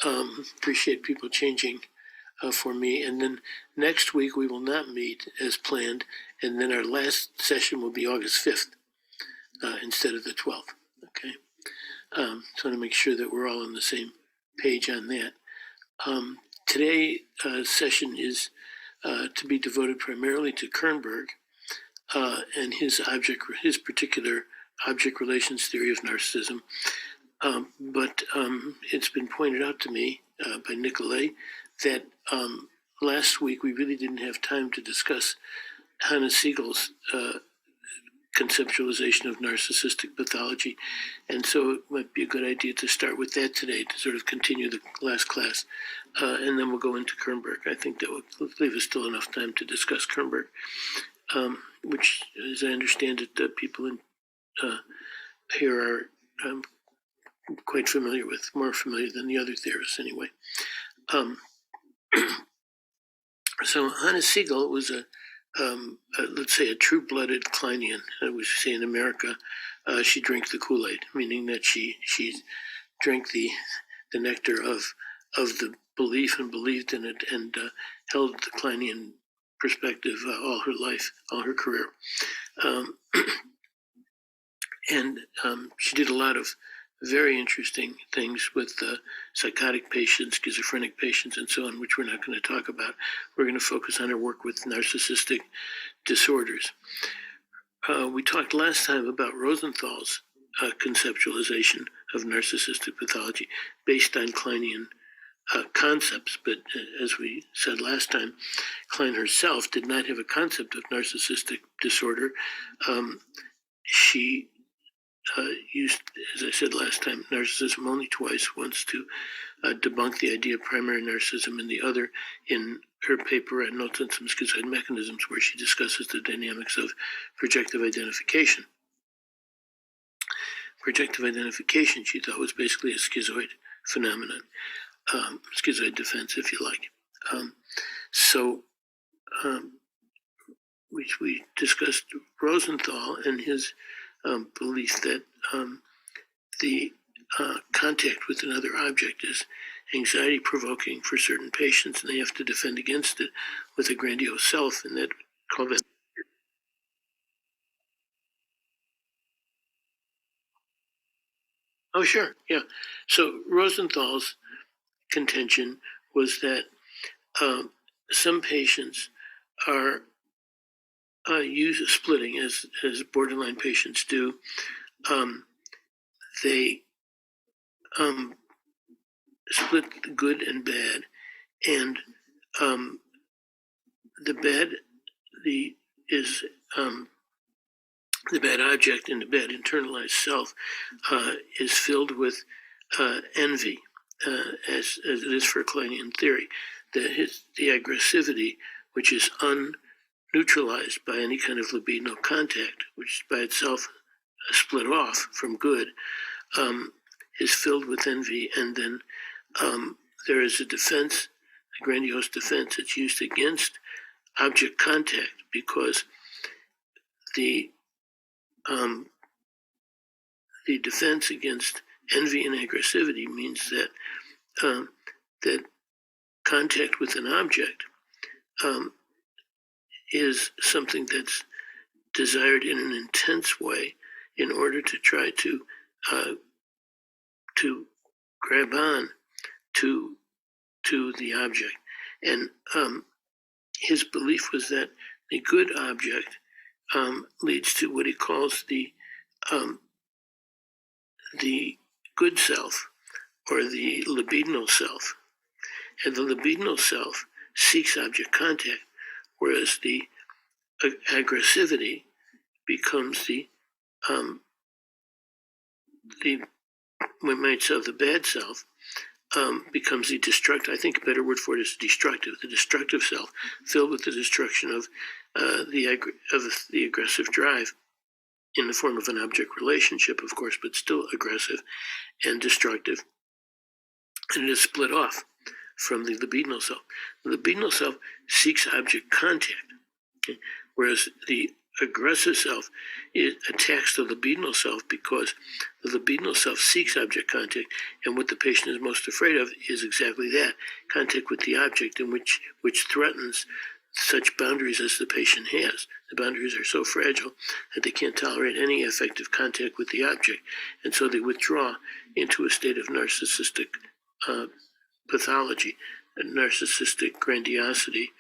Appreciate people changing for me. And then next week we will not meet as planned. And then our last session will be August 5th instead of the 12th. Okay. So I want to make sure that we're all on the same page on that. Today's session is to be devoted primarily to Kernberg and his particular object relations theory of narcissism. But it's been pointed out to me by Nicolay that last week we really didn't have time to discuss Hannah Siegel's conceptualization of narcissistic pathology. And so it might be a good idea to start with that today to sort of continue the last class. And then we'll go into Kernberg. I think that will leave us still enough time to discuss Kernberg, which, as I understand it, people in here are quite familiar with, more familiar than the other theorists anyway. So Hannah Siegel was let's say a true-blooded Kleinian. We say in America, she drank the Kool-Aid, meaning that she drank the nectar of the belief and believed in it, and held the Kleinian perspective all her life, all her career. And she did a lot of very interesting things with psychotic patients, schizophrenic patients, and so on, which we're not going to talk about. We're going to focus on her work with narcissistic disorders. We talked last time about Rosenthal's conceptualization of narcissistic pathology based on Kleinian concepts, but as we said last time, Klein herself did not have a concept of narcissistic disorder. She used, as I said last time, narcissism only twice, once to debunk the idea of primary narcissism, and the other in her paper at Notes on Some Schizoid Mechanisms, where she discusses the dynamics of projective identification. Projective identification, she thought, was basically a schizoid phenomenon, schizoid defense, if you like. We discussed Rosenthal and his belief that the contact with another object is anxiety-provoking for certain patients, and they have to defend against it with a grandiose self, and that called it. Oh, sure, yeah. So Rosenthal's contention was that some patients are splitting, as borderline patients do. They split good and bad, and the bad object in the bad internalized self is filled with envy, as it is for Kleinian theory. The aggressivity, which is neutralized by any kind of libidinal contact, which is by itself split off from good, is filled with envy, and then there is a defense, a grandiose defense that's used against object contact, because the defense against envy and aggressivity means that that contact with an object is something that's desired in an intense way in order to try to grab on to the object. And his belief was that the good object leads to what he calls the good self, or the libidinal self. And the libidinal self seeks object contact, whereas the aggressivity becomes the we might say the bad self, becomes the destructive. I think a better word for it is destructive. The destructive self, filled with the destruction of the aggressive drive, in the form of an object relationship, of course, but still aggressive and destructive. And it is split off from the libidinal self. The libidinal self seeks object contact, okay? Whereas the aggressive self, it attacks the libidinal self because the libidinal self seeks object contact, and what the patient is most afraid of is exactly that, contact with the object, in which threatens such boundaries as the patient has. The boundaries are so fragile that they can't tolerate any effective contact with the object, and so they withdraw into a state of narcissistic pathology, a narcissistic grandiosity,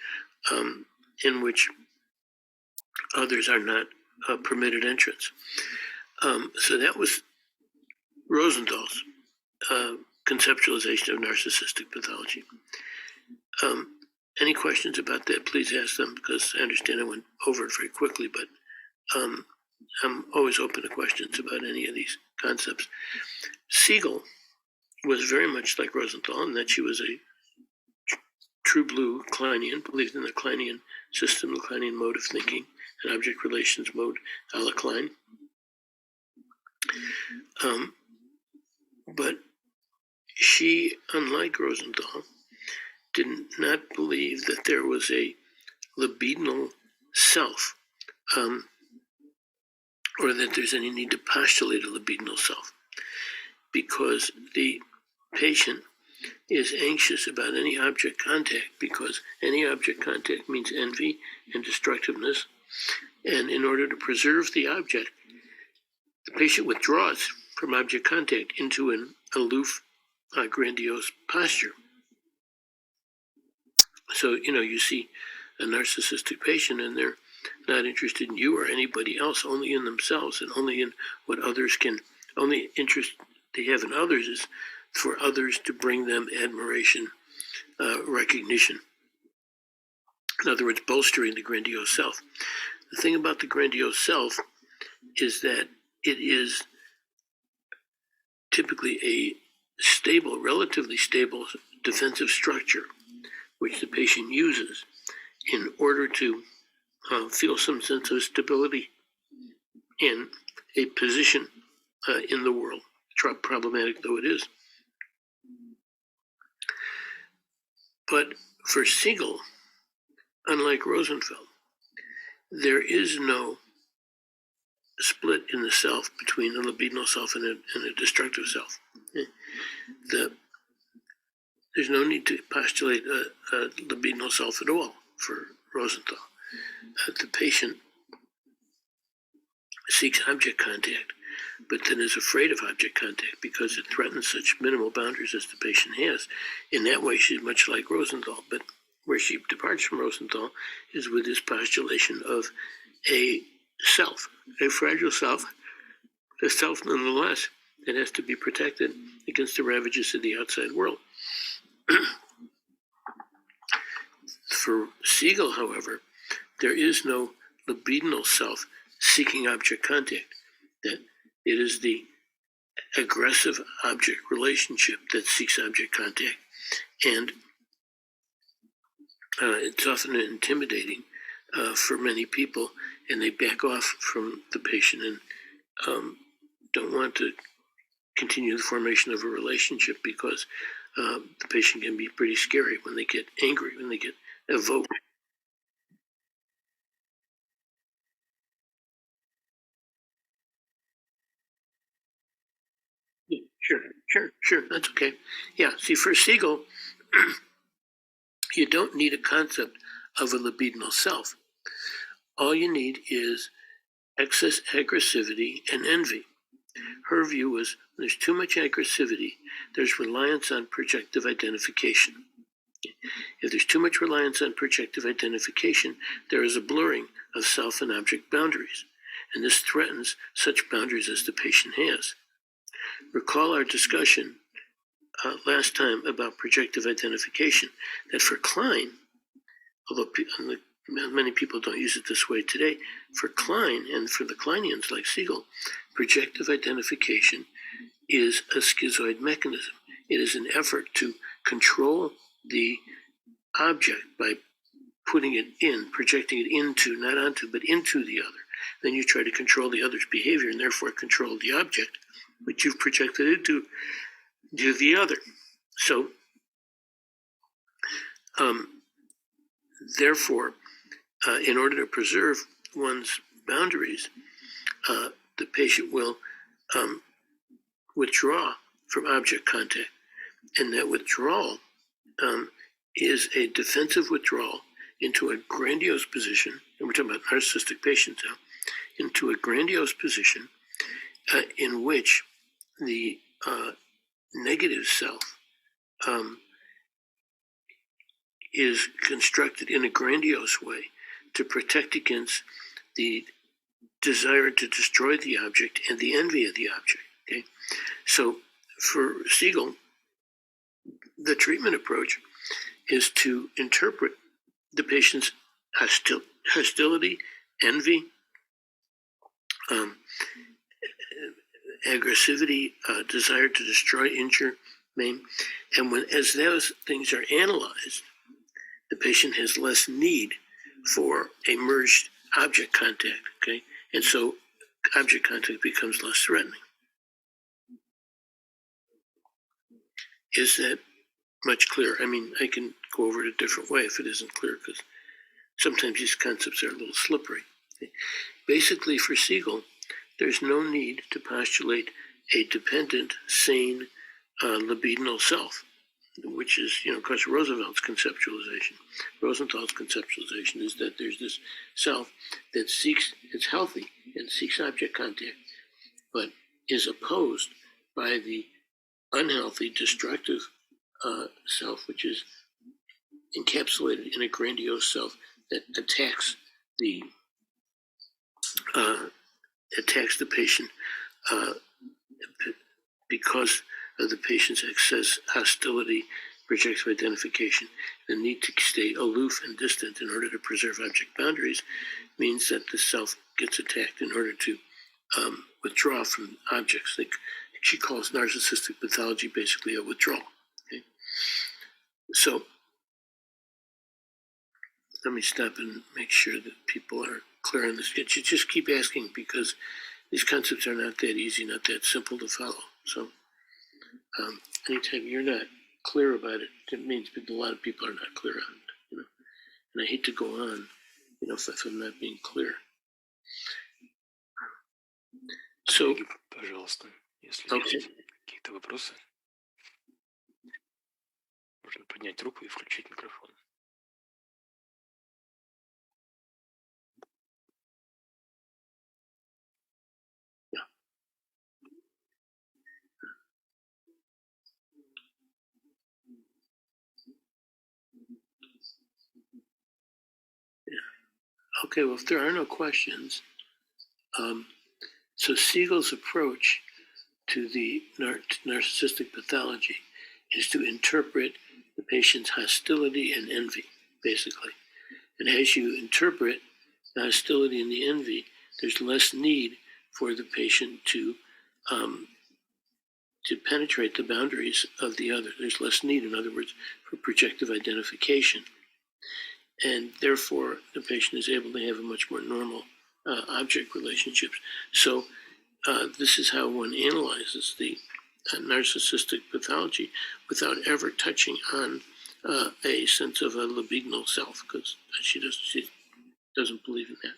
in which others are not permitted entrance. So that was Rosenthal's conceptualization of narcissistic pathology. Any questions about that, please ask them, because I understand I went over it very quickly, but I'm always open to questions about any of these concepts. Siegel was very much like Rosenthal in that she was a true blue Kleinian, believed in the Kleinian system, the Kleinian mode of thinking, an object relations mode a la Klein. But she, unlike Rosenthal, did not believe that there was a libidinal self, or that there's any need to postulate a libidinal self, because the patient is anxious about any object contact, because any object contact means envy and destructiveness, and in order to preserve the object, the patient withdraws from object contact into an aloof, grandiose posture. So, you see a narcissistic patient and they're not interested in you or anybody else, only in themselves and only in what others can, only interest they have in others is for others to bring them admiration, recognition. In other words, bolstering the grandiose self. The thing about the grandiose self is that it is typically a stable, relatively stable defensive structure which the patient uses in order to feel some sense of stability in a position in the world, problematic though it is. But for Siegel, unlike Rosenfeld, there is no split in the self between a libidinal self and a destructive self. There's no need to postulate a libidinal self at all for Rosenthal. The patient seeks object contact, but then is afraid of object contact because it threatens such minimal boundaries as the patient has. In that way, she's much like Rosenthal, but where she departs from Rosenthal is with this postulation of a self, a fragile self, a self nonetheless, that has to be protected against the ravages of the outside world. For Siegel, however, there is no libidinal self seeking object contact. That it is the aggressive object relationship that seeks object contact, and it's often intimidating for many people, and they back off from the patient and don't want to continue the formation of a relationship because the patient can be pretty scary when they get angry, when they get evoked. Sure, that's okay. Yeah, see, for Siegel, you don't need a concept of a libidinal self. All you need is excess aggressivity and envy. Her view was there's too much aggressivity, there's reliance on projective identification. If there's too much reliance on projective identification, there is a blurring of self and object boundaries, and this threatens such boundaries as the patient has. Recall our discussion last time about projective identification, that for Klein, although many people don't use it this way today, for Klein and for the Kleinians like Siegel, projective identification is a schizoid mechanism. It is an effort to control the object by putting it in, projecting it into, not onto, but into the other. Then you try to control the other's behavior and therefore control the object, which you've projected into the other. So, therefore, in order to preserve one's boundaries, the patient will withdraw from object contact. And that withdrawal is a defensive withdrawal into a grandiose position, and we're talking about narcissistic patients now, into a grandiose position in which the negative self is constructed in a grandiose way to protect against the desire to destroy the object and the envy of the object. Okay, so for Siegel, the treatment approach is to interpret the patient's hostility, envy, aggressivity, desire to destroy, injure, maim, and as those things are analyzed, the patient has less need for a merged object contact. Okay, and so object contact becomes less threatening. Is that much clearer? I mean, I can go over it a different way if it isn't clear, because sometimes these concepts are a little slippery. Okay? Basically, for Siegel, there's no need to postulate a dependent, sane, libidinal self, which is, of course, Roosevelt's conceptualization. Rosenthal's conceptualization is that there's this self that seeks, it's healthy and seeks object contact, but is opposed by the unhealthy, destructive self, which is encapsulated in a grandiose self that attacks the patient because of the patient's excess hostility, projective identification. The need to stay aloof and distant in order to preserve object boundaries means that the self gets attacked in order to withdraw from objects. Like she calls narcissistic pathology basically a withdrawal. Okay? So let me stop and make sure that people are clear on this. You just keep asking, because these concepts are not that easy, not that simple to follow. So anytime you're not clear about it, it means a lot of people are not clear on it. And I hate to go on, if I'm not being clear. So, пожалуйста, если есть какие-то вопросы, можно поднять руку и включить микрофон. Okay, well, if there are no questions, so Siegel's approach to the narcissistic pathology is to interpret the patient's hostility and envy, basically. And as you interpret the hostility and the envy, there's less need for the patient to penetrate the boundaries of the other. There's less need, in other words, for projective identification. And therefore, the patient is able to have a much more normal object relationships. So this is how one analyzes the narcissistic pathology without ever touching on a sense of a libidinal self, because she doesn't believe in that.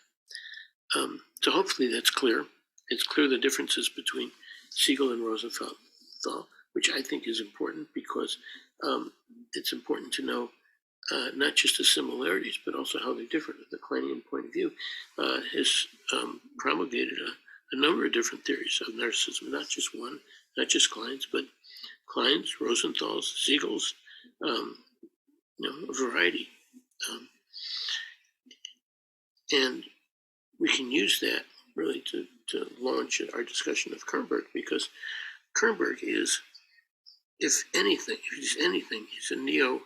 So hopefully that's clear. It's clear the differences between Siegel and Rosenthal, which I think is important, because it's important to know not just the similarities, but also how they're different. The Kleinian point of view has promulgated a number of different theories of narcissism, not just one, not just Klein's, but Klein's, Rosenthal's, Siegel's, a variety. And we can use that really to launch our discussion of Kernberg, because Kernberg is, if he's anything, he's a neo-Segalian.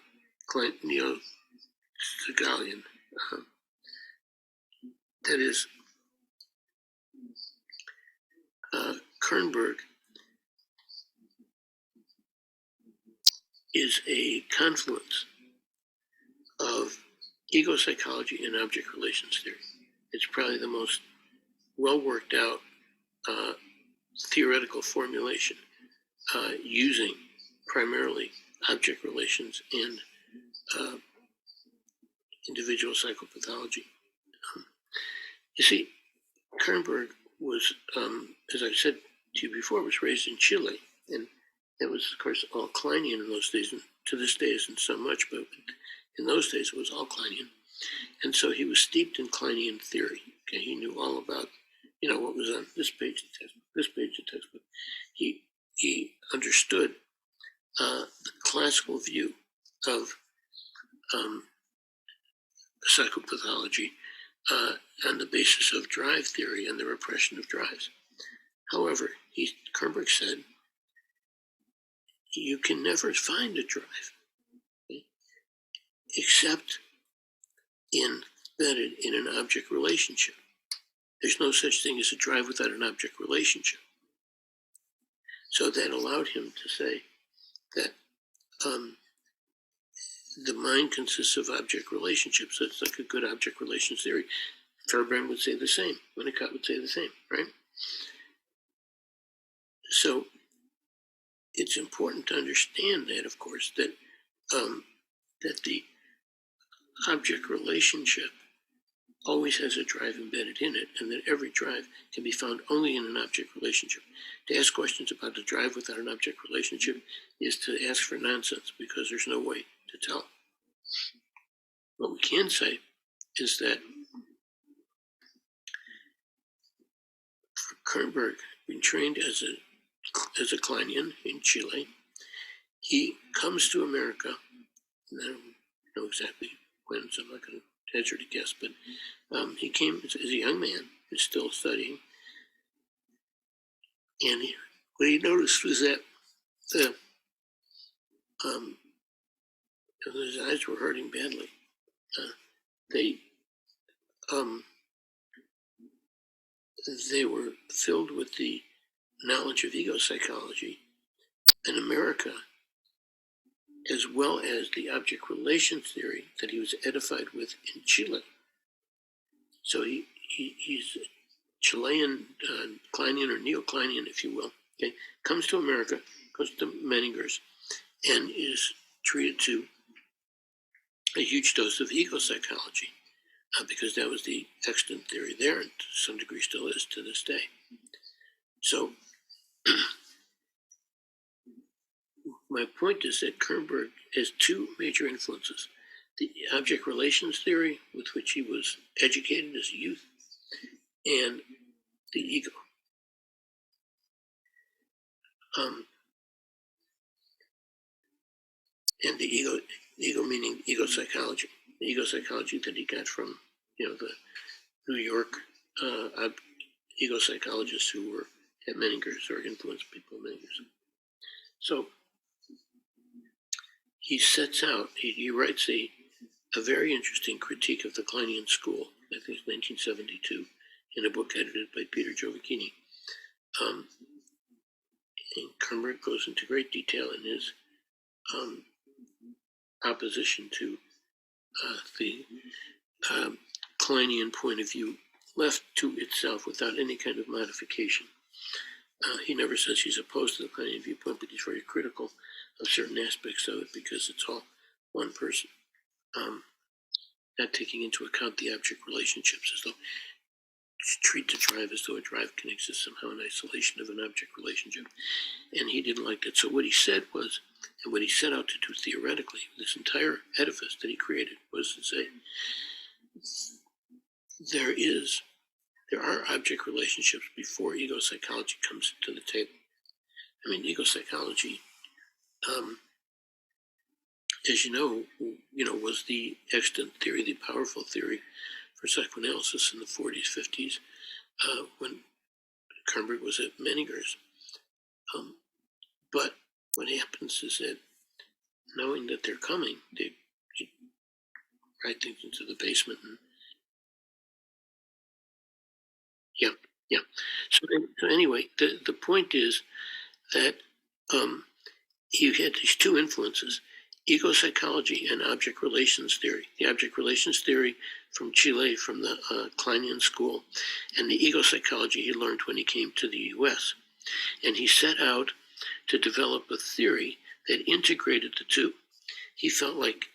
That is, Kernberg is a confluence of ego psychology and object relations theory. It's probably the most well worked out theoretical formulation using primarily object relations and individual psychopathology. You see, Kermberg was, as I said to you before, was raised in Chile, and it was, of course, all Kleinian in those days, and to this day isn't so much, but in those days it was all Kleinian. And so he was steeped in Kleinian theory. Okay, he knew all about, what was on this page of the textbook, this page of the textbook. He understood the classical view of psychopathology on the basis of drive theory and the repression of drives. However, Kermberg said, you can never find a drive, okay, except embedded in an object relationship. There's no such thing as a drive without an object relationship. So that allowed him to say that the mind consists of object relationships. So it's like a good object relations theory. Fairbairn would say the same. Winnicott would say the same, right? So it's important to understand that, of course, that the object relationship always has a drive embedded in it, and that every drive can be found only in an object relationship. To ask questions about the drive without an object relationship is to ask for nonsense, because there's no way to tell. What we can say is that for Kermberg, being trained as a Kleinian in Chile, he comes to America, and I don't know exactly when, so I'm not going to hazard a guess, but he came as a young man who's still studying, and what he noticed was that his eyes were hurting badly. They were filled with the knowledge of ego psychology in America, as well as the object relations theory that he was edified with in Chile. So he's Chilean, Kleinian or Neo-Kleinian, if you will. Okay, comes to America, goes to Menninger's, and is treated to a huge dose of ego psychology, because that was the extant theory there, and to some degree still is to this day. So my point is that Kermberg has two major influences: the object relations theory, with which he was educated as a youth, and the ego. And the ego meaning ego psychology. The ego psychology that he got from, the New York ego psychologists who were at Menninger's or influenced people at Menninger's. So he sets out, he writes a very interesting critique of the Kleinian school, I think it's 1972, in a book edited by Peter Giovacchini. And Kermberg goes into great detail in his opposition to the Kleinian point of view left to itself without any kind of modification. He never says he's opposed to the Kleinian viewpoint, but he's very critical of certain aspects of it because it's all one person. Not taking into account the object relationships, as though treat the drive as though a drive can exist somehow in isolation of an object relationship. And he didn't like that. So what he said was, and what he set out to do theoretically, this entire edifice that he created, was to say, there are object relationships before ego psychology comes to the table. I mean, ego psychology, as you know, was the extant theory, the powerful theory for psychoanalysis in the 40s, 50s, when Kermberg was at Menninger's. But what happens is that, knowing that they're coming, they write things into the basement. And yeah. So anyway, the point is that you had these two influences: ego psychology and object relations theory. The object relations theory from Chile, from the Kleinian school, and the ego psychology he learned when he came to the US. And he set out to develop a theory that integrated the two. He felt like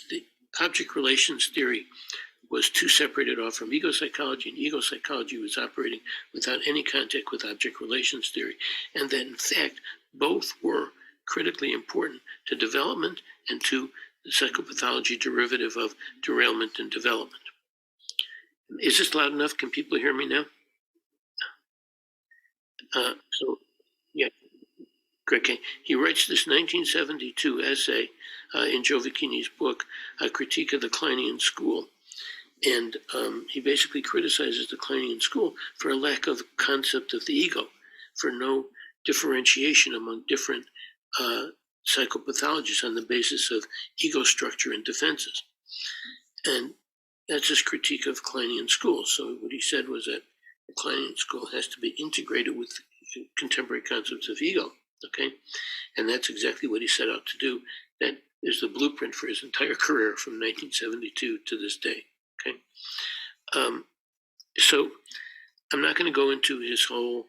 the object relations theory was too separated off from ego psychology, and ego psychology was operating without any contact with object relations theory, and that in fact both were critically important to development and to the psychopathology derivative of derailment and development. Is this loud enough? Can people hear me now? Yeah, Greg, he writes this 1972 essay in Gioacchini's book, A Critique of the Kleinian School. And he basically criticizes the Kleinian school for a lack of concept of the ego, for no differentiation among different psychopathologies on the basis of ego structure and defenses. And that's his critique of Kleinian school. So what he said was that the Kleinian school has to be integrated with contemporary concepts of ego, okay? And that's exactly what he set out to do. That is the blueprint for his entire career from 1972 to this day, okay? So I'm not going to go into his whole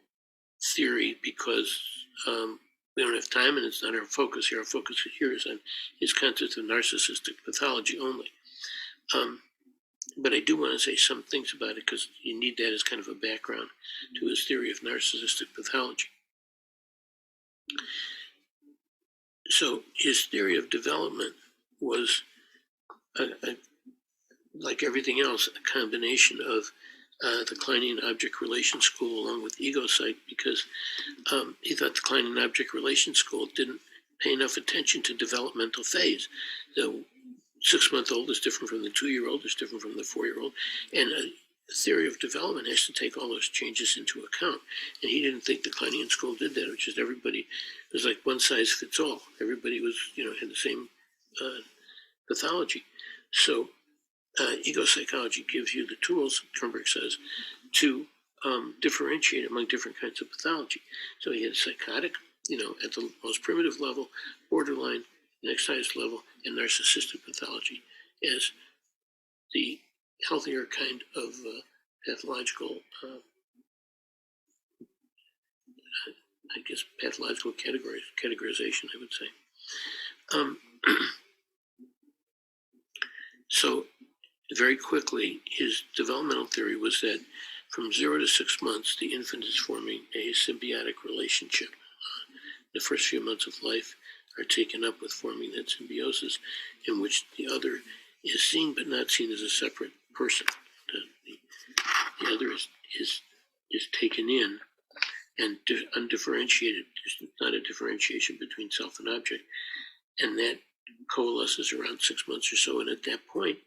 theory because we don't have time and it's not our focus here. Our focus here is on his concept of narcissistic pathology only. But I do want to say some things about it because you need that as kind of a background to his theory of narcissistic pathology. So his theory of development was, like everything else, a combination of the Kleinian object relation school along with ego psych, because he thought the Kleinian object relation school didn't pay enough attention to developmental phase. The 6-month-old is different from the 2-year-old, is different from the 4-year-old, and a theory of development has to take all those changes into account. And he didn't think the Kleinian school did that, which is everybody, it was like one size fits all. Everybody was, had the same pathology. So ego psychology gives you the tools, Kernberg says, to differentiate among different kinds of pathology. So he had psychotic, at the most primitive level, borderline, next highest level, and narcissistic pathology as the healthier kind of pathological, pathological categorization, I would say. So very quickly, his developmental theory was that from 0 to 6 months, the infant is forming a symbiotic relationship. The first few months of life are taken up with forming that symbiosis in which the other is seen but not seen as a separate person. The other is taken in and undifferentiated. There's not a differentiation between self and object. And that coalesces around 6 months or so. And at that point,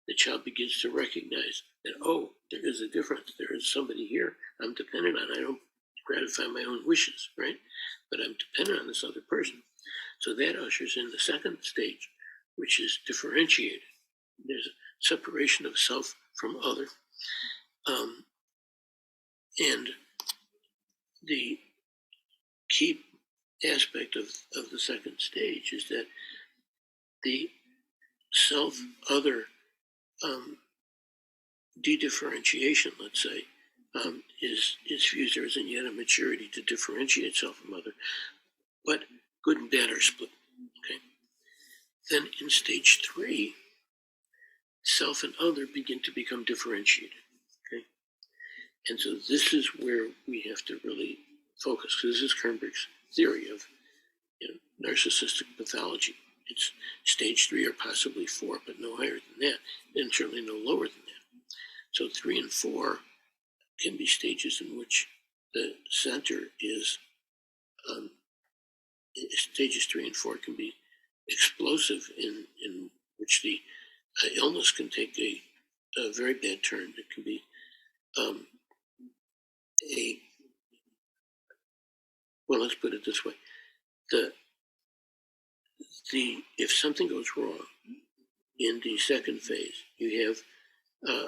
the child begins to recognize that, oh, there is a difference. There is somebody here I'm dependent on. I don't gratify my own wishes, right? But I'm dependent on this other person. So that ushers in the second stage, which is differentiated. There's a separation of self from other. And the key aspect of the second stage is that the self-other de-differentiation, let's say, is fused. There isn't yet a maturity to differentiate self from other, but good and bad are split. Okay. Then in stage 3, self and other begin to become differentiated. Okay. And so this is where we have to really focus, because this is Kernberg's theory of narcissistic pathology. It's stage 3 or possibly 4, but no higher than that, and certainly no lower than that. So 3 and 4 can be stages in which the center is, stages 3 and 4 can be explosive, in which the illness can take a very bad turn. It can be well, let's put it this way. If something goes wrong in the second phase, you have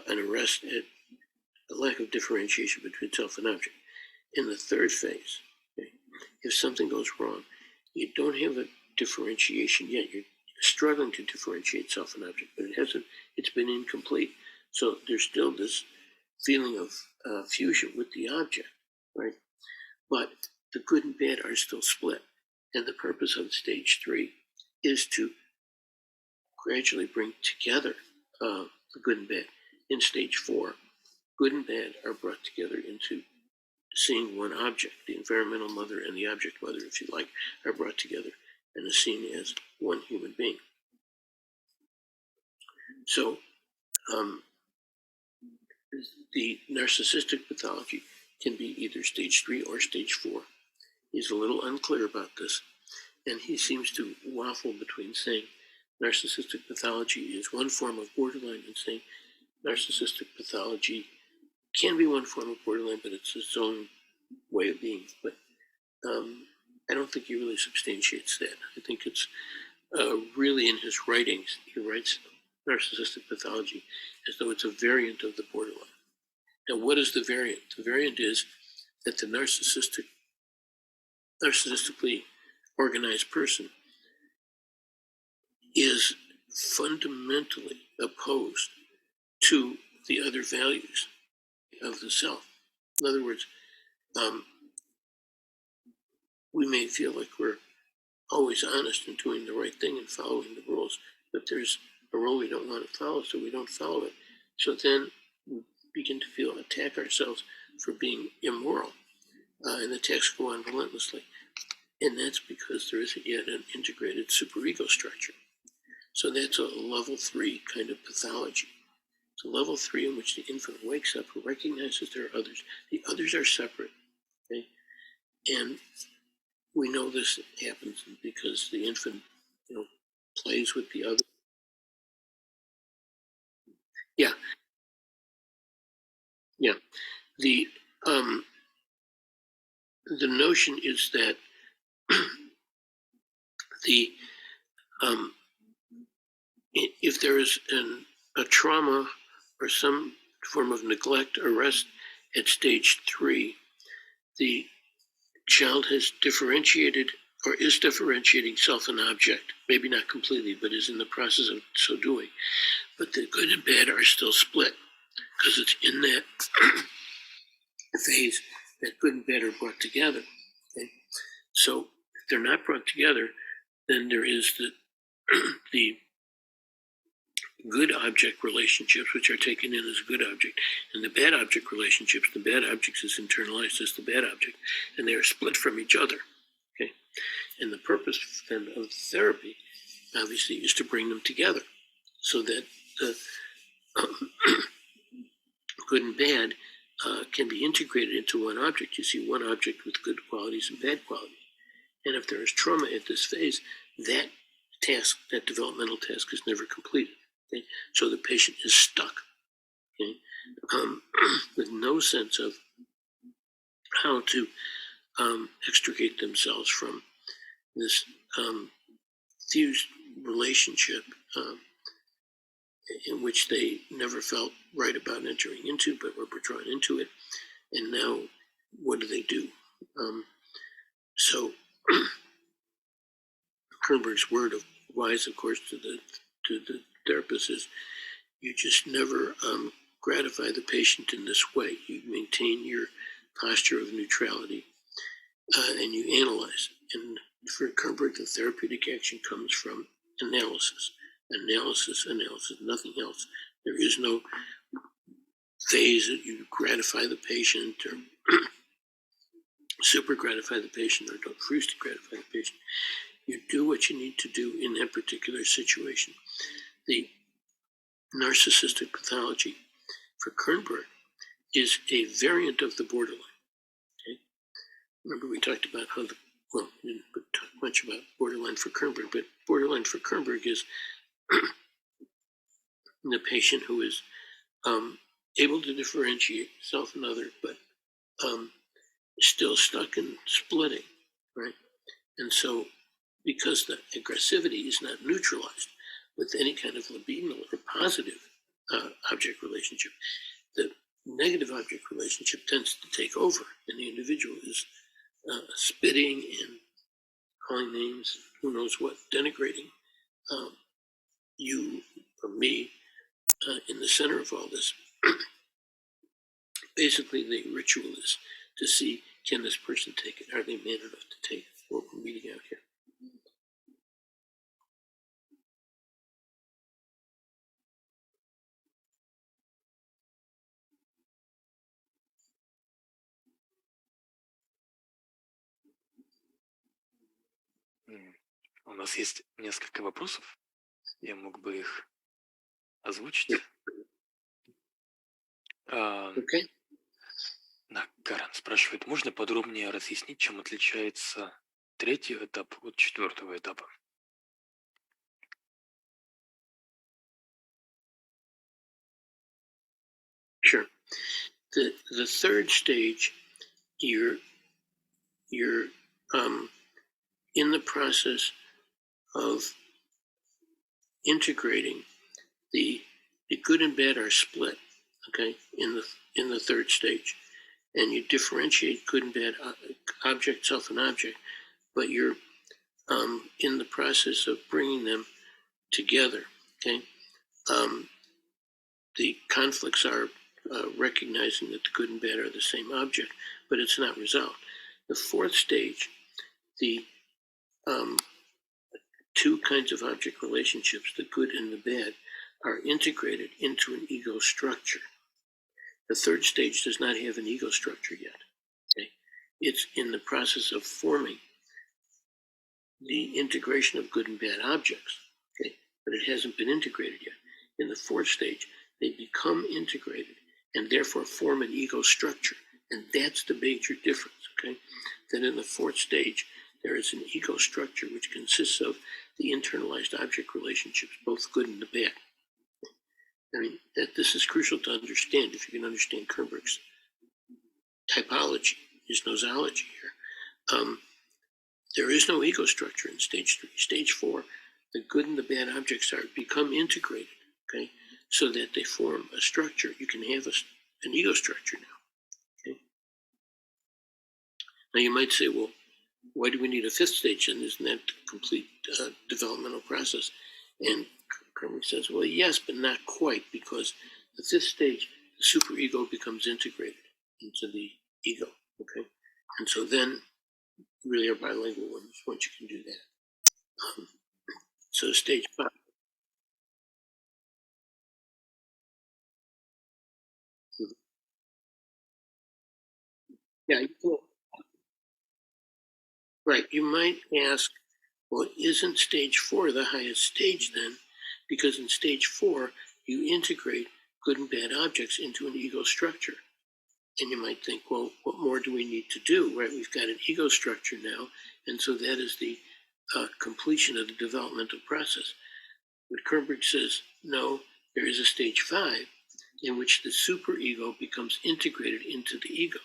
an arrest at a lack of differentiation between self and object. In the third phase, okay, if something goes wrong, you don't have a differentiation yet. You're struggling to differentiate self and object, but it's been incomplete. So there's still this feeling of fusion with the object, right? But the good and bad are still split. And the purpose of stage 3 is to gradually bring together the good and bad In stage 4, good and bad are brought together into seeing one object. The environmental mother and the object mother, if you like, are brought together and are seen as one human being. So the narcissistic pathology can be either stage 3 or stage 4. He's a little unclear about this, and he seems to waffle between saying narcissistic pathology is one form of borderline and saying narcissistic pathology can be one form of borderline, but it's its own way of being. But I don't think he really substantiates that. I think it's really in his writings, he writes narcissistic pathology as though it's a variant of the borderline. Now, what is the variant? The variant is that the narcissistically organized person is fundamentally opposed to the other values of the self. In other words, we may feel like we're always honest and doing the right thing and following the rules, but there's a rule we don't want to follow, so we don't follow it. So then we begin to attack ourselves for being immoral, and attacks go on relentlessly. And that's because there isn't yet an integrated superego structure. So that's a level 3 kind of pathology. It's a level 3 in which the infant wakes up, recognizes there are others. The others are separate, okay? And we know this happens because the infant, plays with the other. Yeah. The notion is that if there is a trauma or some form of neglect, arrest at stage 3, the child has differentiated or is differentiating self and object, maybe not completely, but is in the process of so doing. But the good and bad are still split because it's in that phase that good and bad are brought together. Okay? So if they're not brought together, then there is the good object relationships, which are taken in as a good object, and the bad object relationships, the bad objects is internalized as the bad object, and they are split from each other. Okay, and the purpose then of therapy, obviously, is to bring them together, so that the good and bad can be integrated into one object. You see one object with good qualities and bad qualities, and if there is trauma at this phase, that task, that developmental task, is never completed. Okay? So the patient is stuck, okay? With no sense of how to extricate themselves from this fused relationship in which they never felt right about entering into, but were drawn into it. And now, what do? So Kernberg's word of wise, of course, to the therapist is, you just never gratify the patient in this way. You maintain your posture of neutrality, and you analyze. And for Kernberg, the therapeutic action comes from analysis, nothing else. There is no phase that you gratify the patient or super gratify the patient or don't refuse to gratify the patient. You do what you need to do in that particular situation. The narcissistic pathology for Kernberg is a variant of the borderline. Okay? Remember, we talked about we didn't talk much about borderline for Kernberg, but borderline for Kernberg is the patient who is able to differentiate self and other, but still stuck in splitting, right? And so, because the aggressivity is not neutralized with any kind of libidinal or positive object relationship, the negative object relationship tends to take over, and the individual is spitting and calling names, who knows what, denigrating you or me in the center of all this. Basically, the ritual is to see, can this person take it? Are they man enough to take it? What we're meeting out here. У нас есть несколько вопросов. Я мог бы их озвучить. Okay. Карен спрашивает, можно подробнее разъяснить, чем отличается третий этап от четвертого этапа? Sure. The third stage, you're in the process of integrating the good and bad are split, okay, in the third stage, and you differentiate good and bad object, self, and object, but you're in the process of bringing them together. Okay, the conflicts are recognizing that the good and bad are the same object, but it's not resolved. The fourth stage, the two kinds of object relationships, the good and the bad, are integrated into an ego structure. The third stage does not have an ego structure yet. Okay? It's in the process of forming the integration of good and bad objects, okay? But it hasn't been integrated yet. In the fourth stage, they become integrated and therefore form an ego structure. And that's the major difference, okay? That in the fourth stage, there is an ego structure which consists of the internalized object relationships, both good and the bad. I mean, that this is crucial to understand if you can understand Kernberg's typology, his nosology here. There is no ego structure in stage 3. Stage 4, the good and the bad objects are become integrated, okay, so that they form a structure. You can have an ego structure now. Okay. Now you might say, well, why do we need a fifth stage? And isn't that a complete developmental process? And Kermit says, well, yes, but not quite, because the fifth stage, the superego becomes integrated into the ego. Okay, and so then you really are bilingual once you can do that. So stage 5. Yeah, right. You might ask, well, isn't stage 4 the highest stage then? Because in stage 4, you integrate good and bad objects into an ego structure. And you might think, well, what more do we need to do, right? We've got an ego structure now, and so that is the completion of the developmental process. But Kernberg says, no, there is a stage 5 in which the superego becomes integrated into the ego.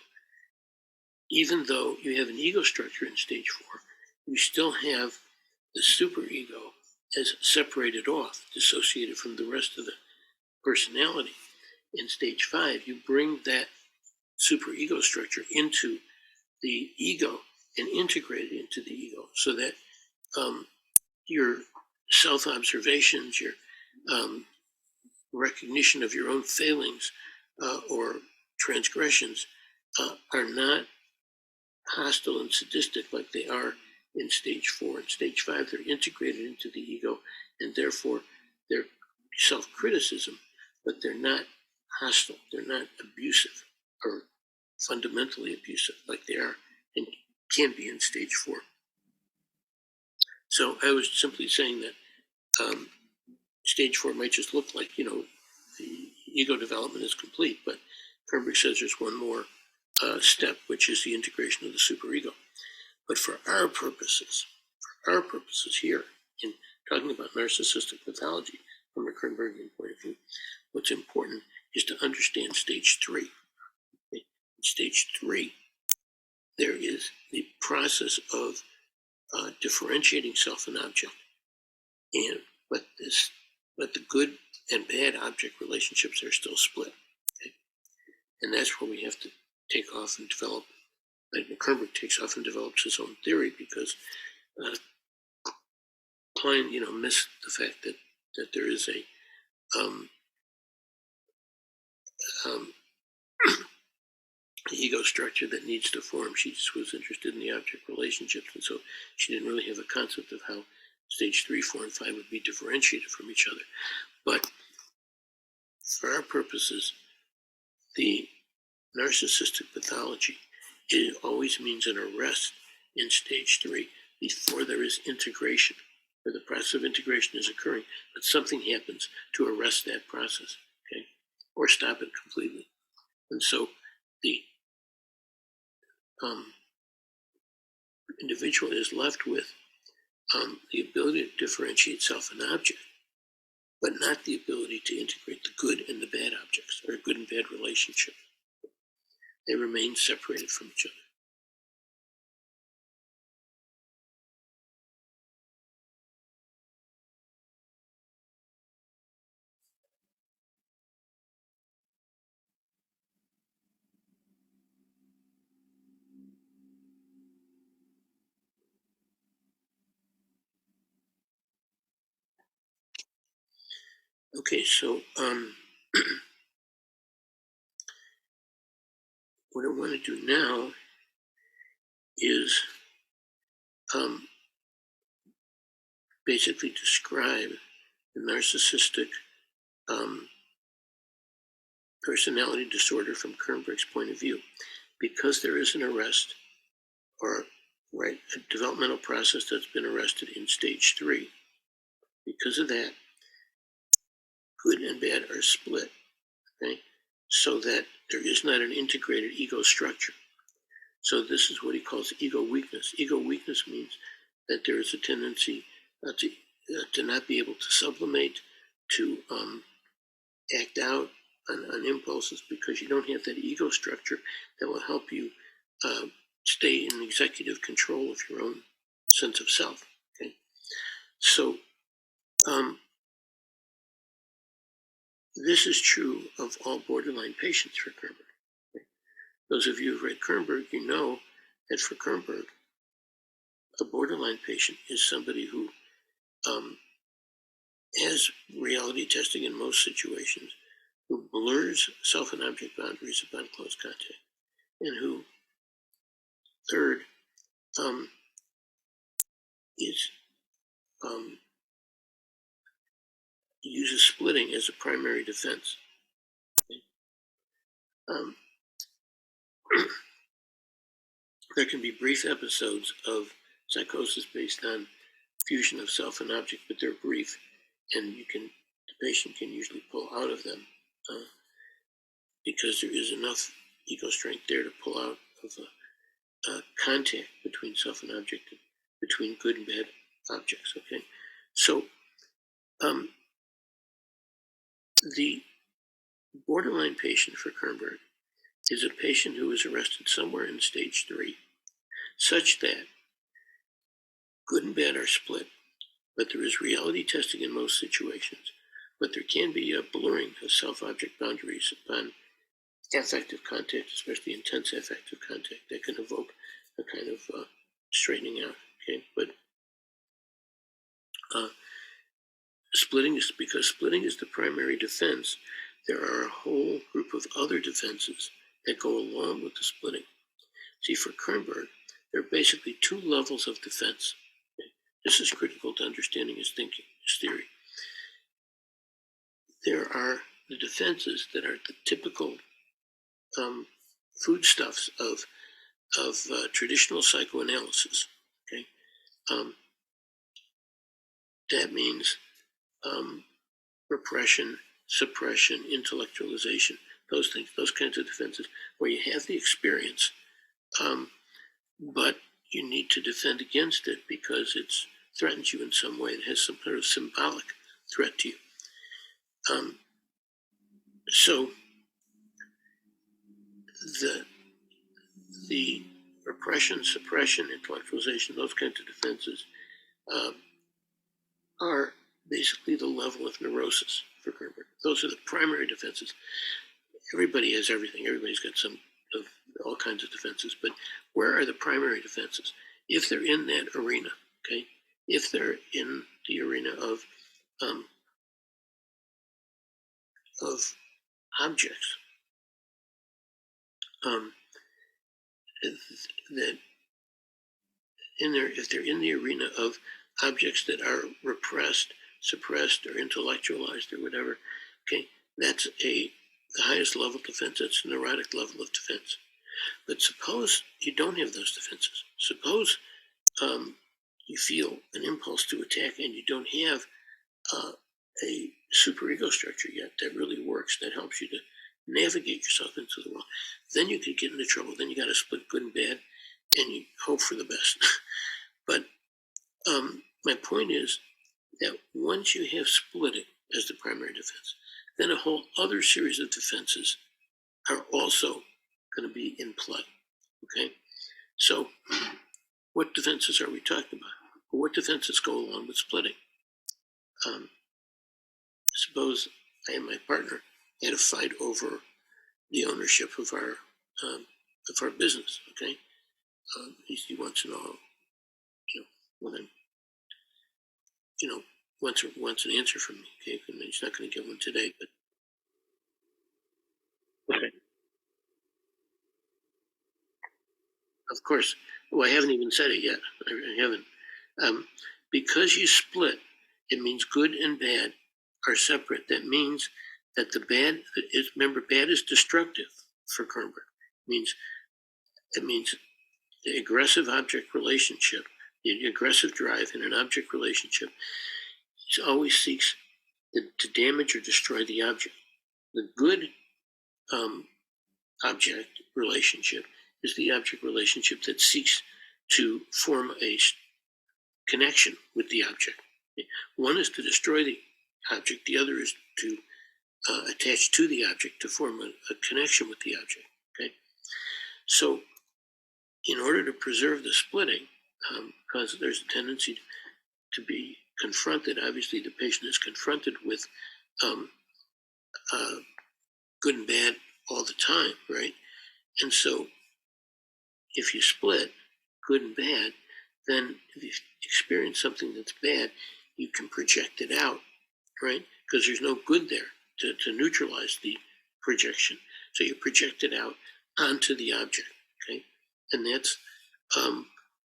Even though you have an ego structure in stage 4, you still have the superego as separated off, dissociated from the rest of the personality. In stage 5, you bring that superego structure into the ego and integrate it into the ego, so that your self-observations, your recognition of your own failings or transgressions are not hostile and sadistic like they are in stage 4. In stage 5, they're integrated into the ego, and therefore they're self-criticism, but they're not hostile, they're not abusive or fundamentally abusive like they are and can be in stage 4. So I was simply saying that stage 4 might just look like, the ego development is complete, but Kernberg says there's one more step, which is the integration of the superego. But for our purposes here, in talking about narcissistic pathology from a Kernbergian point of view, what's important is to understand stage 3. In stage 3, there is the process of differentiating self and object, but the good and bad object relationships are still split. Okay? And that's where we have to take off and develop. Like Kernberg takes off and develops his own theory, because Klein, missed the fact that there is a ego structure that needs to form. She just was interested in the object relationships, and so she didn't really have a concept of how stage 3, 4, and 5 would be differentiated from each other. But for our purposes, the narcissistic pathology, it always means an arrest in stage 3 before there is integration, where the process of integration is occurring, but something happens to arrest that process, okay, or stop it completely. And so the individual is left with the ability to differentiate self and object, but not the ability to integrate the good and the bad objects, or good and bad relationship. They remain separated from each other. Okay, so what I want to do now is basically describe the narcissistic personality disorder from Kernberg's point of view. Because there is an arrest, or a developmental process that's been arrested in stage 3, because of that, good and bad are split, okay, so that there is not an integrated ego structure. So this is what he calls ego weakness. Ego weakness means that there is a tendency to not be able to sublimate, to act out on impulses, because you don't have that ego structure that will help you stay in executive control of your own sense of self. Okay, so this is true of all borderline patients for Kernberg. Okay? Those of you who've read Kernberg, you know that for Kernberg, a borderline patient is somebody who has reality testing in most situations, who blurs self and object boundaries upon close contact, and who, third, is uses splitting as a primary defense. Okay? There can be brief episodes of psychosis based on fusion of self and object, but they're brief, and the patient can usually pull out of them because there is enough ego strength there to pull out of a contact between self and object, between good and bad objects. Okay, so the borderline patient for Kernberg is a patient who is arrested somewhere in stage 3, such that good and bad are split, but there is reality testing in most situations, but there can be a blurring of self-object boundaries upon affective contact, especially intense affective contact, that can evoke a kind of straightening out. Okay, but splitting is the primary defense. There are a whole group of other defenses that go along with the splitting. See, for Kernberg, there are basically 2 levels of defense. Okay? This is critical to understanding his thinking, his theory. There are the defenses that are the typical foodstuffs of traditional psychoanalysis. Okay, that means repression, suppression, intellectualization, those things, those kinds of defenses, where you have the experience, but you need to defend against it because it threatens you in some way. It has some kind of symbolic threat to you. So the repression, suppression, intellectualization, those kinds of defenses are basically the level of neurosis for Kernberg. Those are the primary defenses. Everybody has everything. Everybody's got some of all kinds of defenses. But where are the primary defenses? If they're in that arena, okay? If they're in the arena of objects, that if they're in the arena of objects that are repressed, suppressed, or intellectualized, or whatever, okay, that's the highest level of defense. That's a neurotic level of defense. But suppose you don't have those defenses. Suppose you feel an impulse to attack and you don't have a superego structure yet that really works, that helps you to navigate yourself into the world, then you could get into trouble. Then you got to split good and bad and you hope for the best. But my point is that once you have splitting as the primary defense, then a whole other series of defenses are also going to be in play. Okay? So, what defenses are we talking about? Well, what defenses go along with splitting? Suppose I and my partner had a fight over the ownership of our business. Okay, he wants to know, when I'm, wants an answer from me. Okay, and he's not going to get one today, but okay. Of course. Well, I haven't even said it yet. I haven't. Because you split, it means good and bad are separate. That means that the bad is, remember, bad is destructive for Kernberg. It means the aggressive object relationship, the aggressive drive in an object relationship, always seeks to damage or destroy the object. The good object relationship is the object relationship that seeks to form a connection with the object. One is to destroy the object, the other is to attach to the object to form a connection with the object. Okay, so in order to preserve the splitting, because there's a tendency to be confronted, obviously the patient is confronted with good and bad all the time, right? And so if you split good and bad, then if you experience something that's bad, you can project it out, right? Because there's no good there to neutralize the projection. So you project it out onto the object, okay? And that's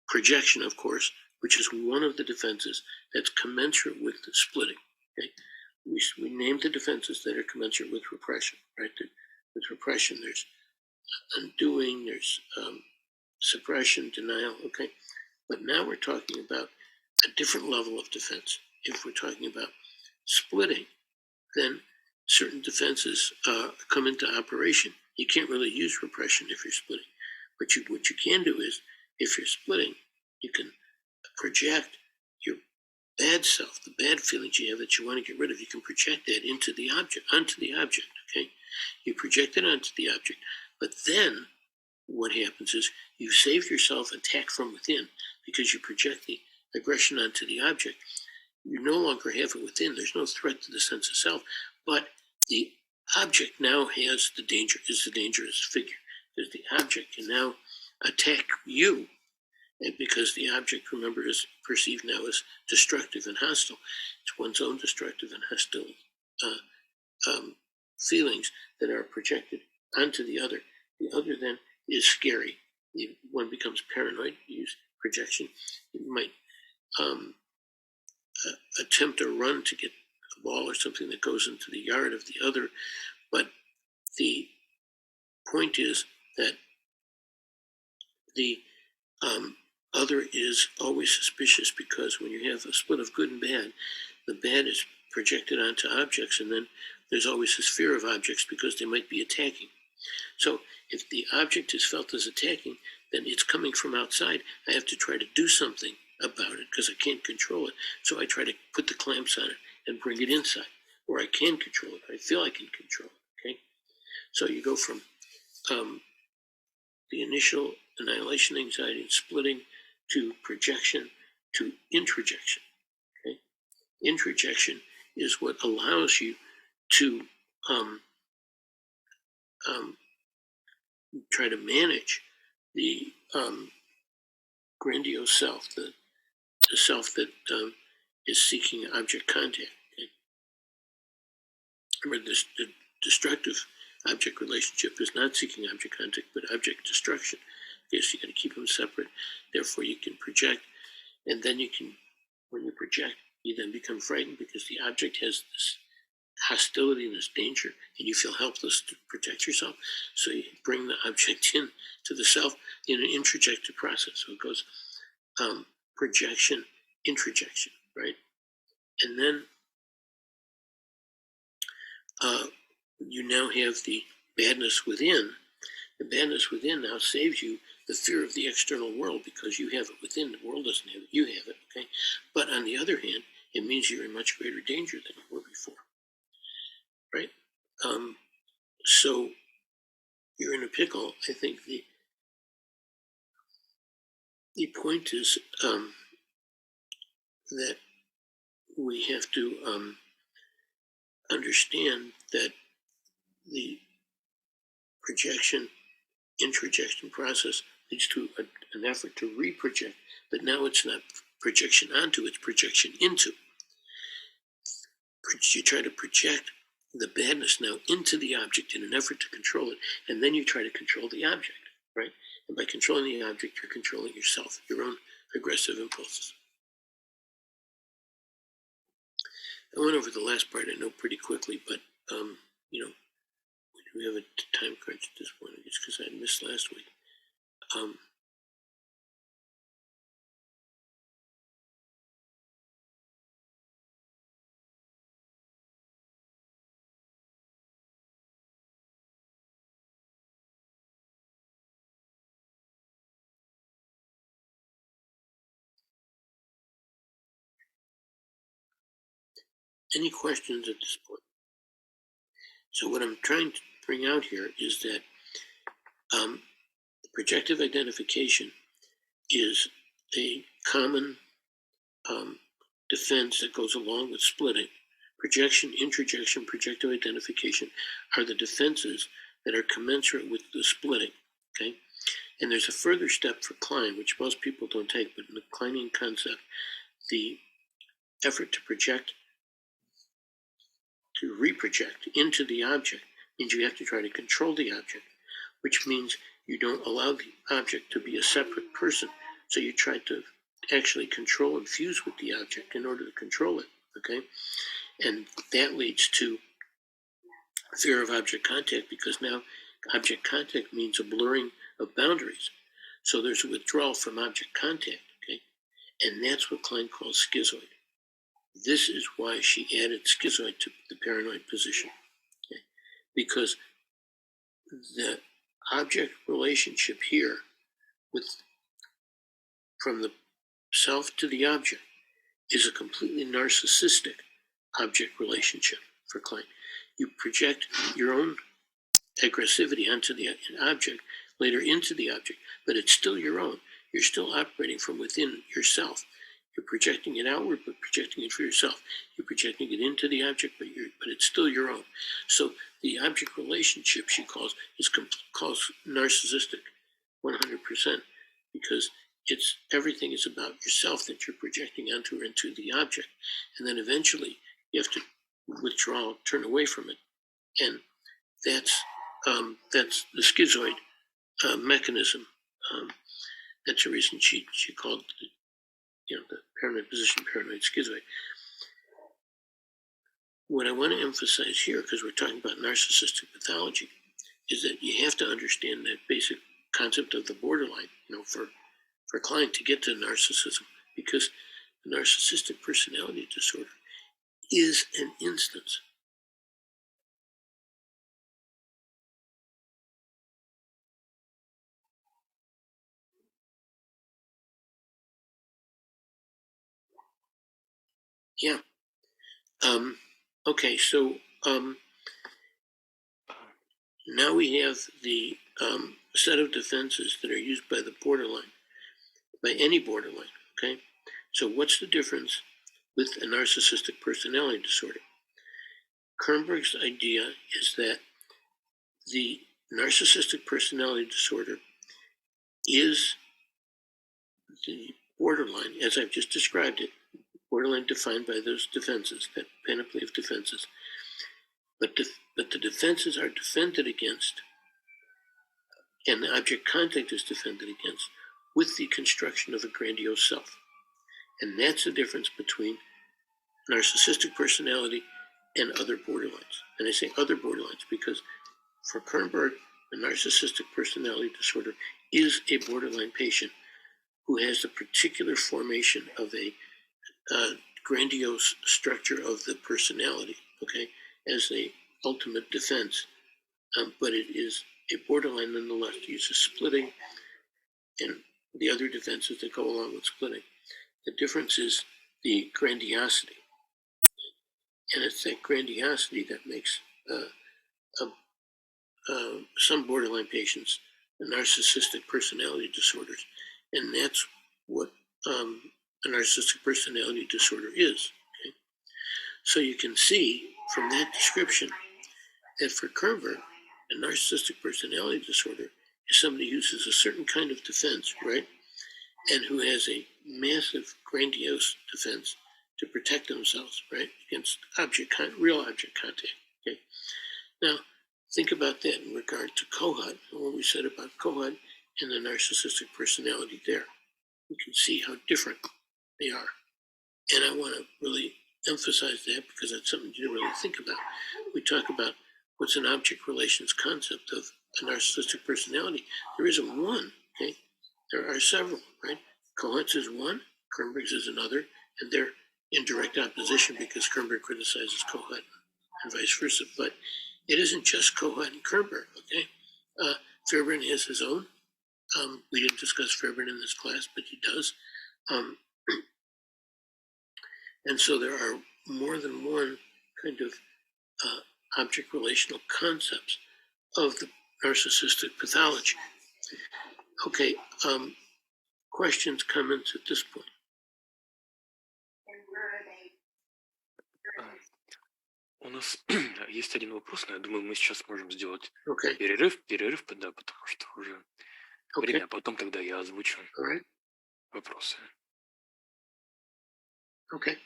projection, of course, which is one of the defenses that's commensurate with the splitting, okay? We name the defenses that are commensurate with repression, right? With repression, there's undoing, there's suppression, denial, okay? But now we're talking about a different level of defense. If we're talking about splitting, then certain defenses come into operation. You can't really use repression if you're splitting. But what you can do is, if you're splitting, you can project your bad self, the bad feelings you have that you want to get rid of. You can project that onto the object, okay? You project it onto the object, but then what happens is you save yourself attack from within because you project the aggression onto the object. You no longer have it within. There's no threat to the sense of self, but the object now is the dangerous figure. Because the object can now attack you, and because the object, remember, is perceived now as destructive and hostile. It's one's own destructive and hostile feelings that are projected onto the other. The other then is scary. One becomes paranoid. You use projection. You might attempt a run to get a ball or something that goes into the yard of the other. But the point is that the other is always suspicious, because when you have a split of good and bad, the bad is projected onto objects, and then there's always this fear of objects because they might be attacking. So if the object is felt as attacking, then it's coming from outside. I have to try to do something about it because I can't control it. So I try to put the clamps on it and bring it inside, or I can control it. I feel I can control it, okay? So you go from the initial annihilation anxiety and splitting to projection to introjection, okay? Introjection is what allows you to try to manage the grandiose self, the self that is seeking object contact. Okay? Remember, the destructive object relationship is not seeking object contact, but object destruction. Okay, so you got to keep them separate. Therefore, you can project, and then when you project, you then become frightened because the object has this hostility and this danger, and you feel helpless to protect yourself. So you bring the object in to the self in an introjective process. So it goes projection, introjection, right? And then you now have the badness within. The badness within now saves you the fear of the external world because you have it within. The world doesn't have it. You have it, okay? But on the other hand, it means you're in much greater danger than you were before, right? So you're in a pickle. I think the point is that we have to understand that the projection introjection process leads to an effort to reproject, but now it's not projection onto, it's projection into. You try to project the badness now into the object in an effort to control it, and then you try to control the object, right? And by controlling the object, you're controlling yourself, your own aggressive impulses. I went over the last part, I know, pretty quickly, but we have a time crunch at this point. It's because I missed last week. Any questions at this point? So what I'm trying to bring out here is that projective identification is a common defense that goes along with splitting. Projection, introjection, projective identification are the defenses that are commensurate with the splitting, okay? And there's a further step for Klein, which most people don't take, but in the Kleinian concept, the effort to project, to reproject into the object means you have to try to control the object, which means you don't allow the object to be a separate person. So you try to actually control and fuse with the object in order to control it, okay? And that leads to fear of object contact, because now object contact means a blurring of boundaries. So there's a withdrawal from object contact, okay? And that's what Klein calls schizoid. This is why she added schizoid to the paranoid position, okay? Because the object relationship here, from the self to the object, is a completely narcissistic object relationship for Klein. You project your own aggressivity onto the object, later into the object, but it's still your own. You're still operating from within yourself. You're projecting it outward, but projecting it for yourself. You're projecting it into the object, but it's still your own. So the object relationship, she calls narcissistic, 100%, because everything is about yourself that you're projecting onto or into the object, and then eventually you have to withdraw, turn away from it, and that's the schizoid mechanism. That's the reason she called the paranoid position paranoid schizoid. What I want to emphasize here, because we're talking about narcissistic pathology, is that you have to understand that basic concept of the borderline, for Klein to get to narcissism, because the narcissistic personality disorder is an instance. Yeah. Okay, so now we have the set of defenses that are used by the borderline, by any borderline, okay? So what's the difference with a narcissistic personality disorder? Kernberg's idea is that the narcissistic personality disorder is the borderline, as I've just described it, borderline defined by those defenses, that panoply of defenses. But the defenses are defended against, and the object contact is defended against, with the construction of a grandiose self. And that's the difference between narcissistic personality and other borderlines. And I say other borderlines because for Kernberg, a narcissistic personality disorder is a borderline patient who has a particular formation of a grandiose structure of the personality, okay, as a ultimate defense, but it is a borderline nonetheless to use a splitting and the other defenses that go along with splitting. The difference is the grandiosity, and it's that grandiosity that makes some borderline patients narcissistic personality disorders, and that's what a narcissistic personality disorder is. Okay? So you can see from that description that for Kerber, a narcissistic personality disorder is somebody who uses a certain kind of defense, right? And who has a massive, grandiose defense to protect themselves, right, against real object contact. Okay. Now, think about that in regard to Kohut and what we said about Kohut and the narcissistic personality there. You can see how different they are. And I want to really emphasize that because that's something you didn't really think about. We talk about what's an object relations concept of a narcissistic personality. There isn't one, okay? There are several, right? Kohut's is one, Kernberg's is another, and they're in direct opposition because Kernberg criticizes Kohut and vice versa. But it isn't just Kohut and Kernberg, okay? Fairbairn has his own. We didn't discuss Fairbairn in this class, but he does. And so there are more than one kind of object relational concepts of the narcissistic pathology. Okay, questions, comments at this point? У нас есть один вопрос, но я думаю, мы сейчас можем сделать Okay, перерыв, да, потому что уже okay, время, а потом тогда я озвучу all right, вопросы. okay.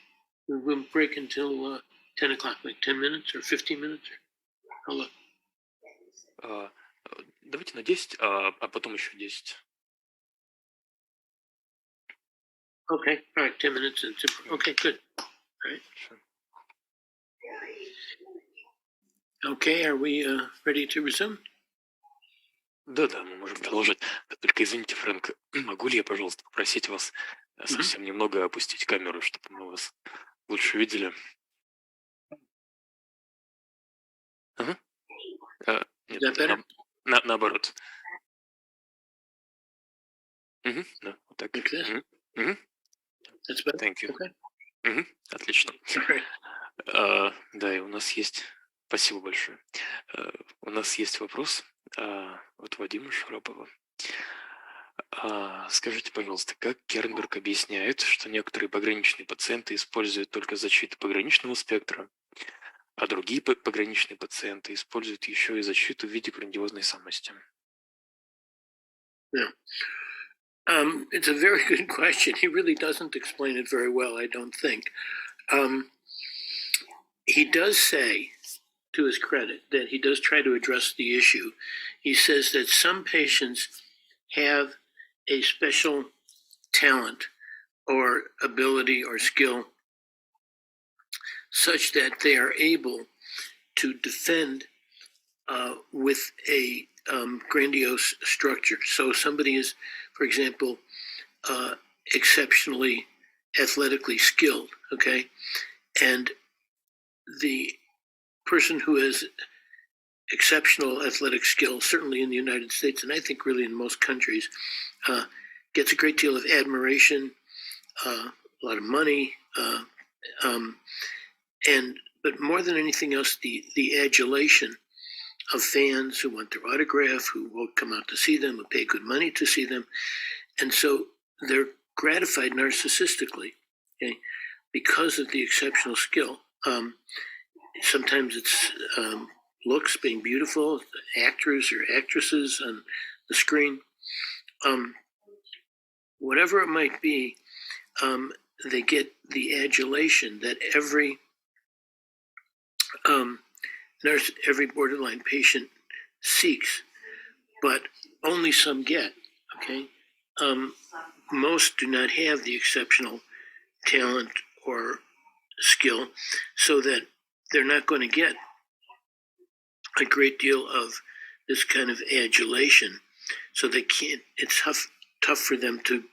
We will break until 10 o'clock, like 10 minutes or 15 minutes? Or how long? Давайте на 10, а потом еще 10. Okay, all right, 10 minutes. Okay, good. All right. Хорошо. Okay, are we ready to resume? Да, мы можем продолжать. Только извините, Фрэнк, могу ли я, пожалуйста, попросить вас совсем немного опустить камеру, чтобы мы вас лучше видели? Ага. Нет, Is that better? наоборот. Да, вот так. Like this? Мгм. That's better? Thank you. Okay. Отлично. All right. Да, и у нас есть... Спасибо большое. У нас есть вопрос от Вадима Шарапова. Скажите, пожалуйста, как Кернберг объясняет, что некоторые пограничные пациенты используют только защиту пограничного спектра, а другие пограничные пациенты используют еще и защиту в виде грандиозной самости? Yeah. It's a very good question. He really doesn't explain it very well, I don't think. He does say, to his credit, that he does try to address the issue. He says that some patients have a special talent or ability or skill such that they are able to defend with a grandiose structure. So somebody is, for example, exceptionally athletically skilled, okay? And the person who has exceptional athletic skill, certainly in the United States, and I think really in most countries, gets a great deal of admiration, a lot of money, but more than anything else, the adulation of fans who want their autograph, who will come out to see them, who pay good money to see them. And so they're gratified narcissistically, okay, because of the exceptional skill. Sometimes it's looks, being beautiful, actors or actresses on the screen. Whatever it might be, they get the adulation that every nurse, every borderline patient seeks, but only some get, okay? Most do not have the exceptional talent or skill, so that they're not going to get a great deal of this kind of adulation. So they can't, it's tough for them to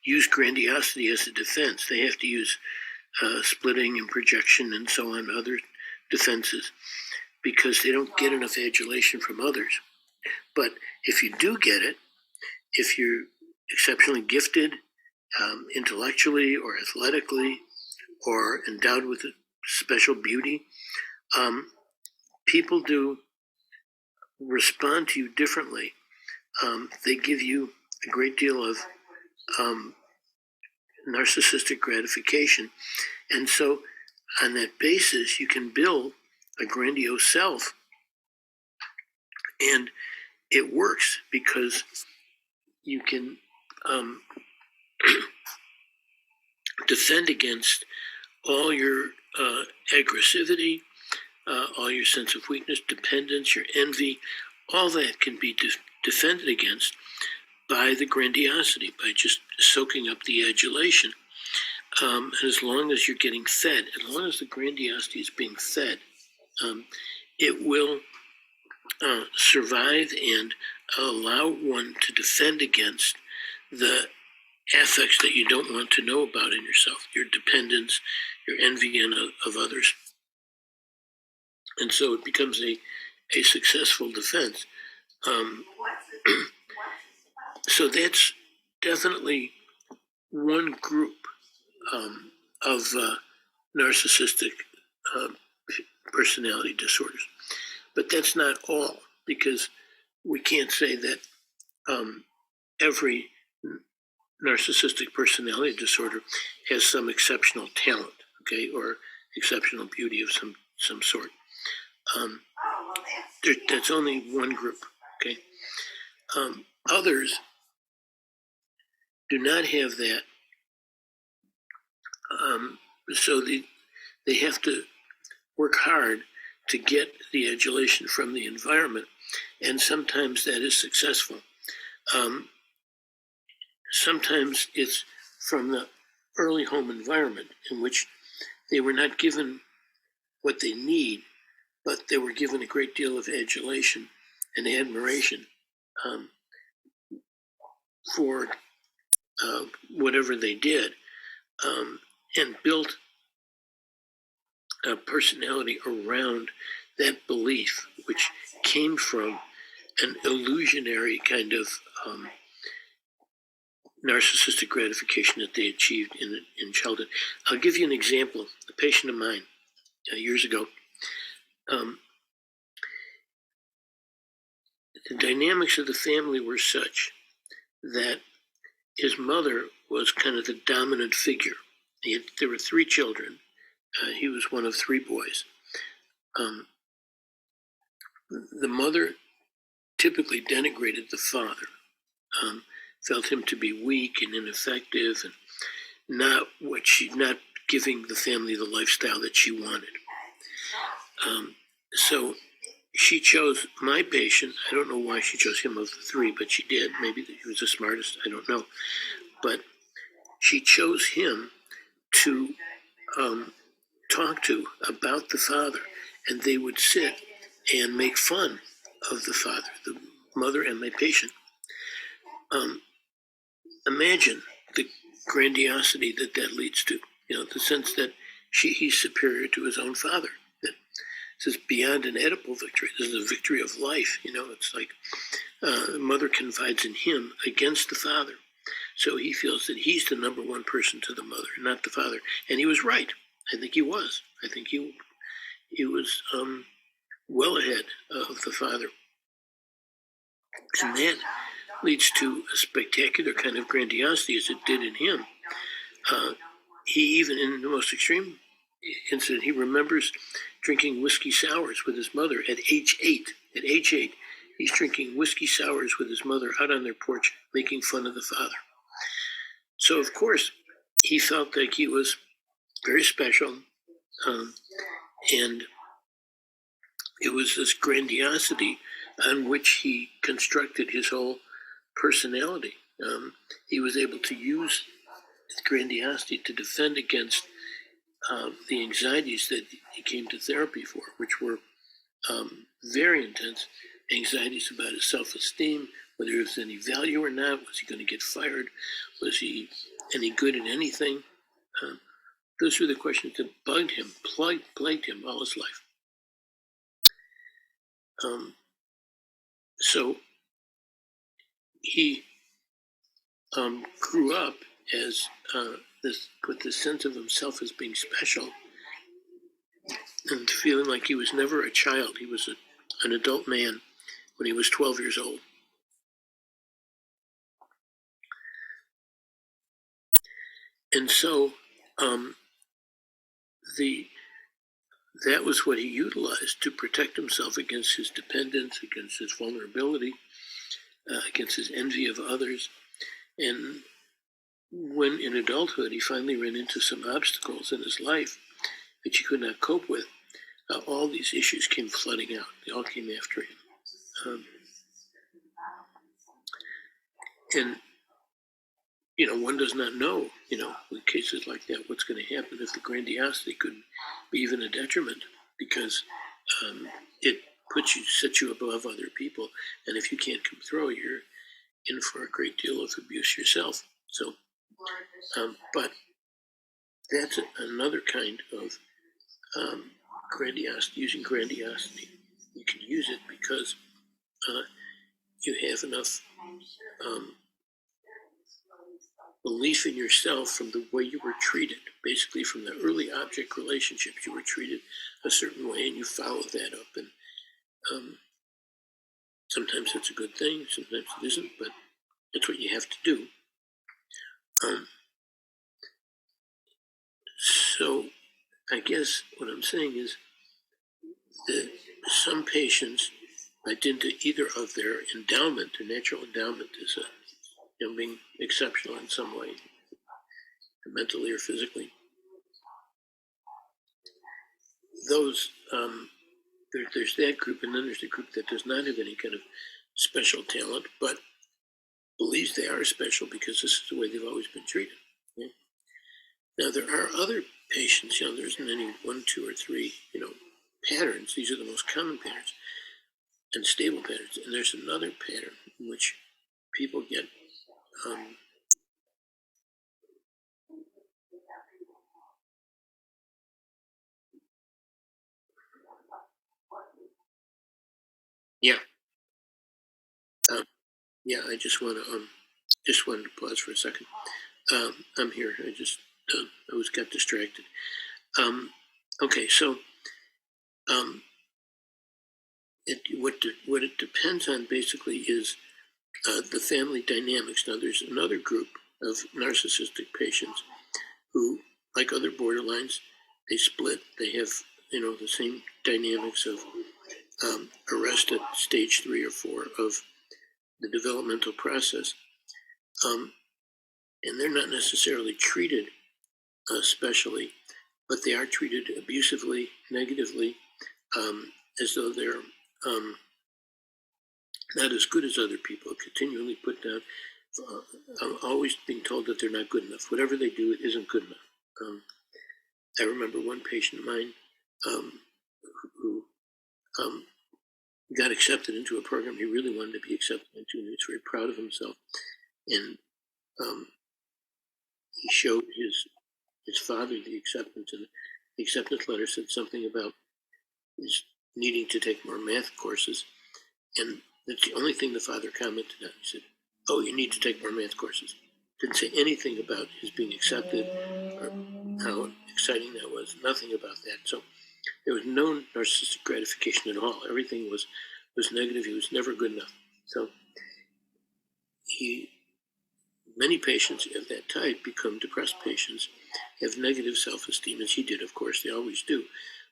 use grandiosity as a defense. They have to use splitting and projection and so on, other defenses, because they don't get enough adulation from others. But if you do get it, if you're exceptionally gifted intellectually or athletically or endowed with a special beauty, people do respond to you differently. They give you a great deal of narcissistic gratification. And so on that basis, you can build a grandiose self. And it works because you can defend against all your aggressivity, all your sense of weakness, dependence, your envy. All that can be defended against by the grandiosity, by just soaking up the adulation. And as long as you're getting fed, as long as the grandiosity is being fed, it will survive and allow one to defend against the affects that you don't want to know about in yourself, your dependence, your envy of others. And so it becomes a successful defense. So that's definitely one group of narcissistic personality disorders. But that's not all, because we can't say that every narcissistic personality disorder has some exceptional talent, okay, or exceptional beauty of some sort. That's only one group, okay. Others do not have that, so they have to work hard to get the adulation from the environment, and sometimes that is successful. Sometimes it's from the early home environment in which they were not given what they need, but they were given a great deal of adulation and admiration for whatever they did, and built a personality around that belief, which came from an illusionary kind of narcissistic gratification that they achieved in childhood. I'll give you an example. A patient of mine years ago, the dynamics of the family were such that his mother was kind of the dominant figure. There were 3 children. He was one of 3 boys. The mother typically denigrated the father, felt him to be weak and ineffective, and not giving the family the lifestyle that she wanted. So she chose my patient. I don't know why she chose him of the 3, but she did. Maybe he was the smartest, I don't know. But she chose him to talk to about the father, and they would sit and make fun of the father, the mother and my patient. Imagine the grandiosity that leads to, the sense that he's superior to his own father. That this is beyond an Oedipal victory. This is a victory of life. It's like the mother confides in him against the father. So he feels that he's the number one person to the mother, not the father. And he was right. I think he was. I think he was well ahead of the father. And that leads to a spectacular kind of grandiosity, as it did in him. He even, in the most extreme incident, he remembers drinking whiskey sours with his mother at age 8. At age 8, he's drinking whiskey sours with his mother out on their porch, making fun of the father. So, of course, he felt like he was very special, and it was this grandiosity on which he constructed his whole personality. He was able to use his grandiosity to defend against the anxieties that he came to therapy for, which were very intense anxieties about his self-esteem, whether there was any value or not. Was he going to get fired? Was he any good in anything? Those were the questions that bugged him, plagued him all his life. So he grew up as with this sense of himself as being special, and feeling like he was never a child. He was an adult man when he was 12 years old. And so that was what he utilized to protect himself against his dependence, against his vulnerability, against his envy of others. And when in adulthood he finally ran into some obstacles in his life that he could not cope with, all these issues came flooding out. They all came after him. And one does not know, with cases like that, what's going to happen if the grandiosity could be even a detriment, because it sets you above other people. And if you can't come through, you're in for a great deal of abuse yourself. So, but that's another kind of grandiosity, using grandiosity. You can use it because you have enough belief in yourself from the way you were treated. Basically, from the early object relationships, you were treated a certain way, and you followed that up. And sometimes it's a good thing, sometimes it isn't, but it's what you have to do. So I guess what I'm saying is that some patients, by dint of either of their endowment, their natural endowment is being exceptional in some way, mentally or physically, those there's that group, and then there's the group that does not have any kind of special talent, but believes they are special because this is the way they've always been treated. Okay? Now, there are other patients, there isn't any 1, 2, or 3, patterns. These are the most common patterns and stable patterns. And there's another pattern in which people get I just want to wanted to pause for a second. I'm here. I just I got distracted. Okay, so what it depends on basically is the family dynamics. Now, there's another group of narcissistic patients who, like other borderlines, they split. They have the same dynamics of arrest at stage 3 or 4 of the developmental process, and they're not necessarily treated specially, but they are treated abusively, negatively, as though they're not as good as other people, continually put down, always being told that they're not good enough. Whatever they do, it isn't good enough. I remember one patient of mine who got accepted into a program he really wanted to be accepted into, and he was very proud of himself. And he showed his father the acceptance, and the acceptance letter said something about his needing to take more math courses. And that's the only thing the father commented on. He said, "Oh, you need to take more math courses." Didn't say anything about his being accepted or how exciting that was. Nothing about that. So there was no narcissistic gratification at all. Everything was negative. He was never good enough. So many patients of that type become depressed patients, have negative self-esteem, as he did, of course, they always do.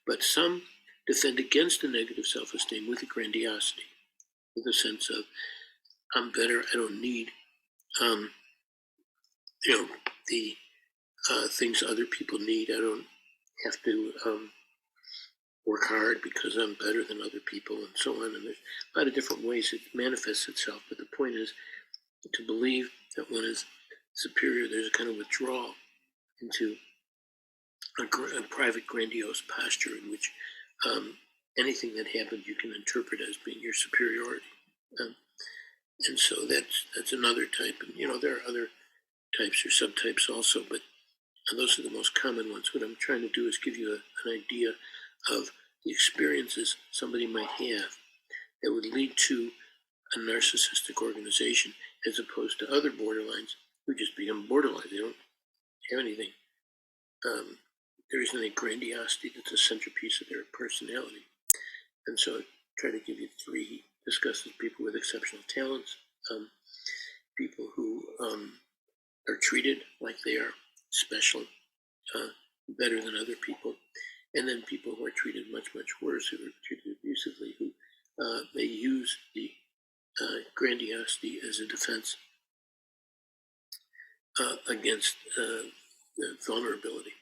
But some defend against the negative self-esteem with a grandiosity, with a sense of, I'm better, I don't need, the things other people need. I don't have to work hard because I'm better than other people, and so on. And there's a lot of different ways it manifests itself. But the point is to believe that one is superior. There's a kind of withdrawal into a private, grandiose posture in which anything that happens you can interpret as being your superiority. And so that's another type. And there are other types or subtypes also, but those are the most common ones. What I'm trying to do is give you an idea of the experiences somebody might have that would lead to a narcissistic organization, as opposed to other borderlines who just become borderline. They don't have anything. There isn't any grandiosity that's a centerpiece of their personality. And so I try to give you three. He discusses people with exceptional talents, people who are treated like they are special, better than other people, and then people who are treated much, much worse, who are treated abusively, who may use the grandiosity as a defense against vulnerability.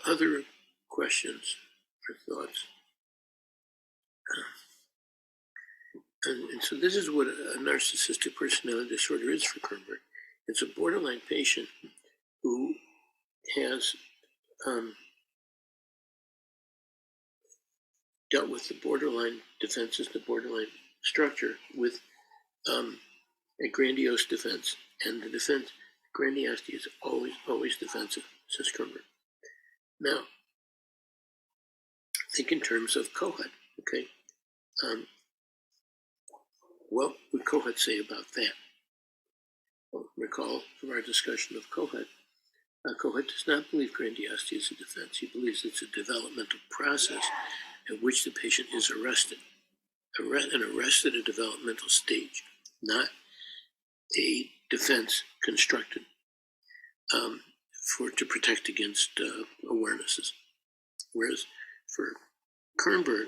Other questions or thoughts? And so this is what a narcissistic personality disorder is for Kermberg. It's a borderline patient who has dealt with the borderline defenses, the borderline structure, with a grandiose defense. And the defense, grandiosity is always defensive, says Kermberg. Now, think in terms of Kohut, okay? What would Kohut say about that? Well, recall from our discussion of Kohut, Kohut does not believe grandiosity is a defense. He believes it's a developmental process at which the patient is arrested. And arrested at a developmental stage, not a defense constructed to protect against awarenesses. Whereas for Kermberg,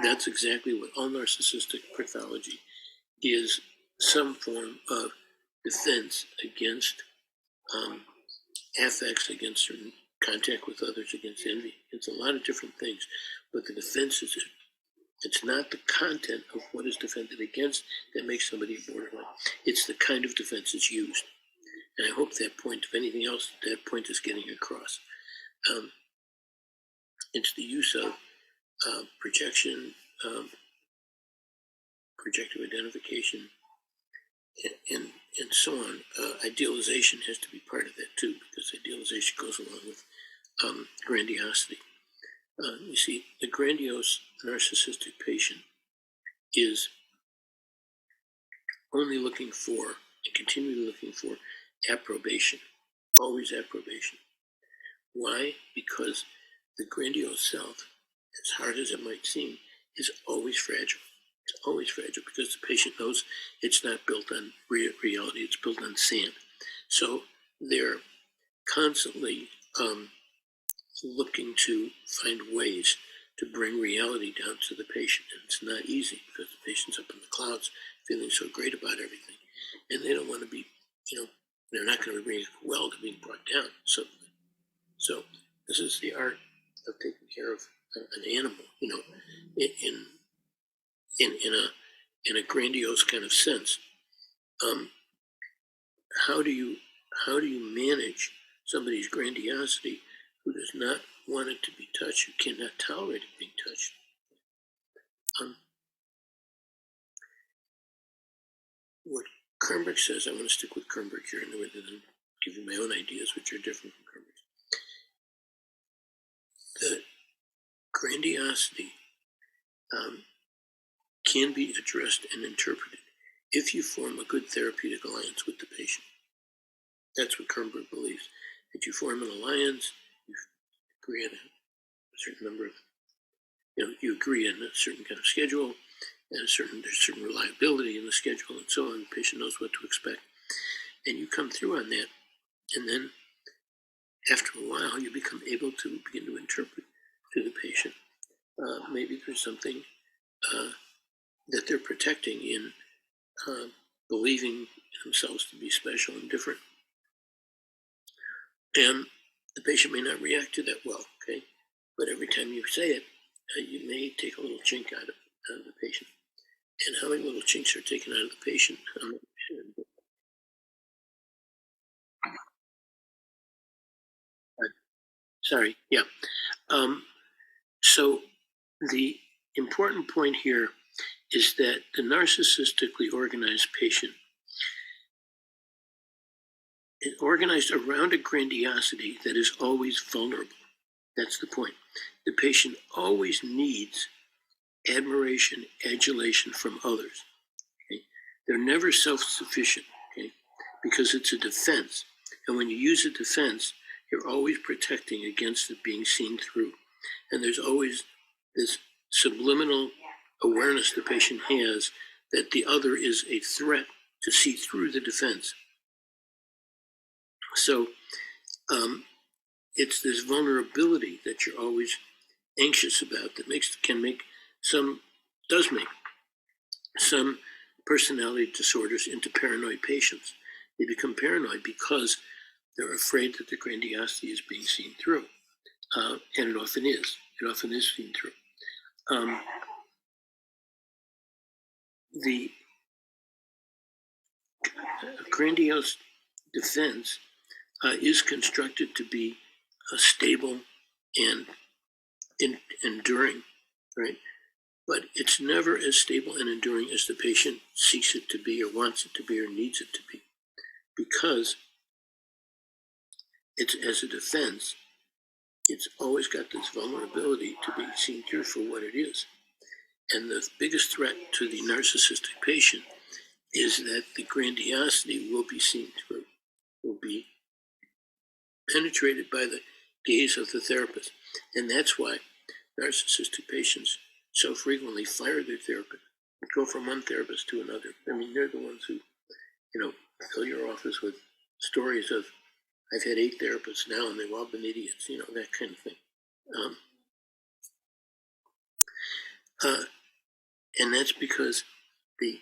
that's exactly what all narcissistic pathology is, some form of defense against affects, against certain contact with others, against envy. It's a lot of different things, but the defense is it's not the content of what is defended against that makes somebody borderline. It's the kind of defense that's used. And I hope that point, if anything else, that point is getting across. It's the use of projection, projective identification, and so on. Idealization has to be part of that too, because idealization goes along with grandiosity. You see, the grandiose narcissistic patient is only looking for, and continually looking for, approbation, always approbation. Why? Because the grandiose self, as hard as it might seem, is always fragile. It's always fragile because the patient knows it's not built on reality, it's built on sand. So they're constantly looking to find ways to bring reality down to the patient. And it's not easy because the patient's up in the clouds feeling so great about everything. And they don't want to be, they're not going to bring it well to being brought down. So this is the art of taking care of an animal, in a grandiose kind of sense. How do you manage somebody's grandiosity who does not want it to be touched, who cannot tolerate it being touched? What Kermberg says, I want to stick with Kermberg here rather than give you my own ideas, which are different from Kermberg's. The grandiosity can be addressed and interpreted if you form a good therapeutic alliance with the patient. That's what Kermberg believes, that you form an alliance, you agree on a certain number of, you agree on a certain kind of schedule, and there's certain reliability in the schedule and so on. The patient knows what to expect. And you come through on that, and then after a while, you become able to begin to interpret to the patient. Maybe there's something that they're protecting in believing themselves to be special and different. And the patient may not react to that well, okay? But every time you say it, you may take a little chink out of the patient. And how many little chinks are taken out of the patient? Sorry, yeah. So the important point here is that the narcissistically organized patient organized around a grandiosity that is always vulnerable. That's the point. The patient always needs admiration, adulation from others. Okay? They're never self-sufficient, okay? Because it's a defense. And when you use a defense, you're always protecting against it being seen through. And there's always this subliminal awareness the patient has that the other is a threat to see through the defense. So it's this vulnerability that you're always anxious about that does make some personality disorders into paranoid patients. They become paranoid because they're afraid that the grandiosity is being seen through. And it often is. It often is seen through. The grandiose defense is constructed to be stable and enduring, right? But it's never as stable and enduring as the patient seeks it to be or wants it to be or needs it to be, because it's as a defense, it's always got this vulnerability to be seen through for what it is. And the biggest threat to the narcissistic patient is that the grandiosity will be seen through, will be penetrated by the gaze of the therapist. And that's why narcissistic patients so frequently fire their therapist, go from one therapist to another. I mean, they're the ones who, fill your office with stories of, I've had 8 therapists now and they've all been idiots, that kind of thing. And that's because the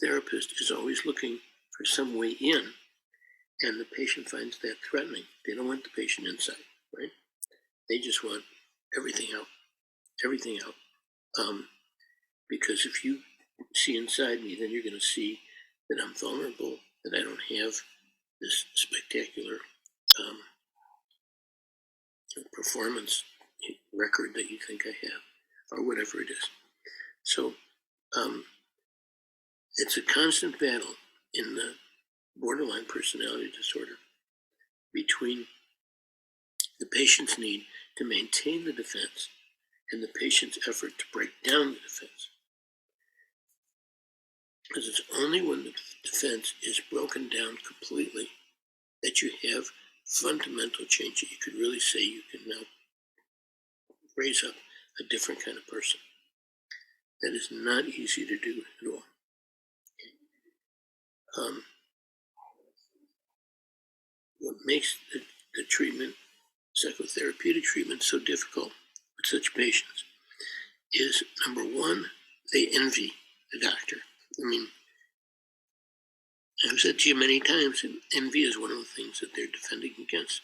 therapist is always looking for some way in, and the patient finds that threatening. They don't want the patient inside, right? They just want everything out. Because if you see inside me, then you're going to see that I'm vulnerable, that I don't have this spectacular performance record that you think I have, or whatever it is. So it's a constant battle in the borderline personality disorder between the patient's need to maintain the defense and the patient's effort to break down the defense. Because it's only when the defense is broken down completely that you have fundamental change, that you could really say you can now raise up a different kind of person. That is not easy to do at all. What makes the treatment, psychotherapeutic treatment, so difficult with such patients is, number one, they envy the doctor. I mean, I've said to you many times, envy is one of the things that they're defending against.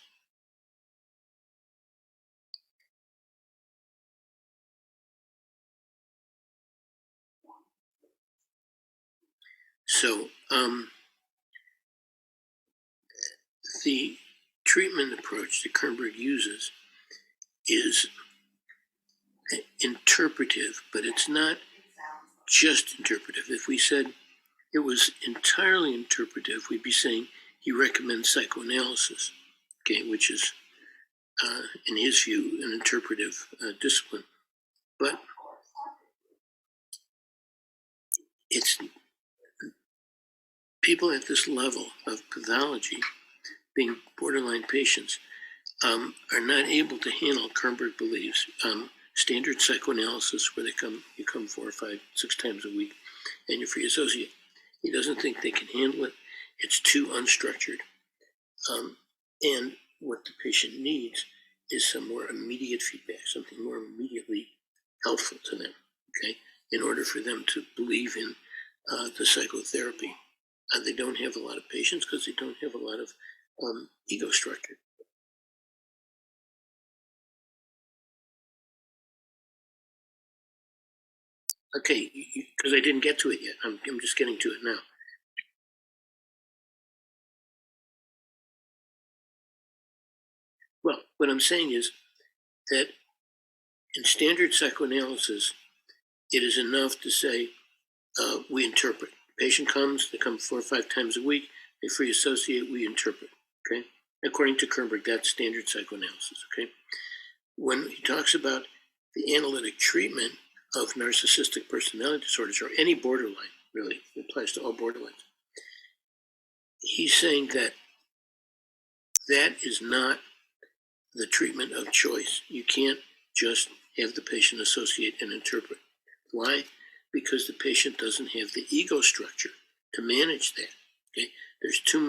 So the treatment approach that Kernberg uses is interpretive, but it's not just interpretive. If we said it was entirely interpretive, we'd be saying he recommends psychoanalysis, okay, which is, in his view, an interpretive discipline. But it's people at this level of pathology, being borderline patients, are not able to handle, Kernberg believes, standard psychoanalysis where you come 4 or 5, 6 times a week and you're free associate. He doesn't think they can handle it. It's too unstructured. And what the patient needs is some more immediate feedback, something more immediately helpful to them, okay, in order for them to believe in the psychotherapy. They don't have a lot of patience because they don't have a lot of ego structure. Okay, because I didn't get to it yet. I'm just getting to it now. Well, what I'm saying is that in standard psychoanalysis, it is enough to say, we interpret. The patient comes, they come 4 or 5 times a week, they free associate, we interpret. Okay, according to Kernberg, that's standard psychoanalysis. Okay, when he talks about the analytic treatment of narcissistic personality disorders, or any borderline, really, it applies to all borderlines, he's saying that that is not the treatment of choice. You can't just have the patient associate and interpret. Why? Because the patient doesn't have the ego structure to manage that. Okay, there's too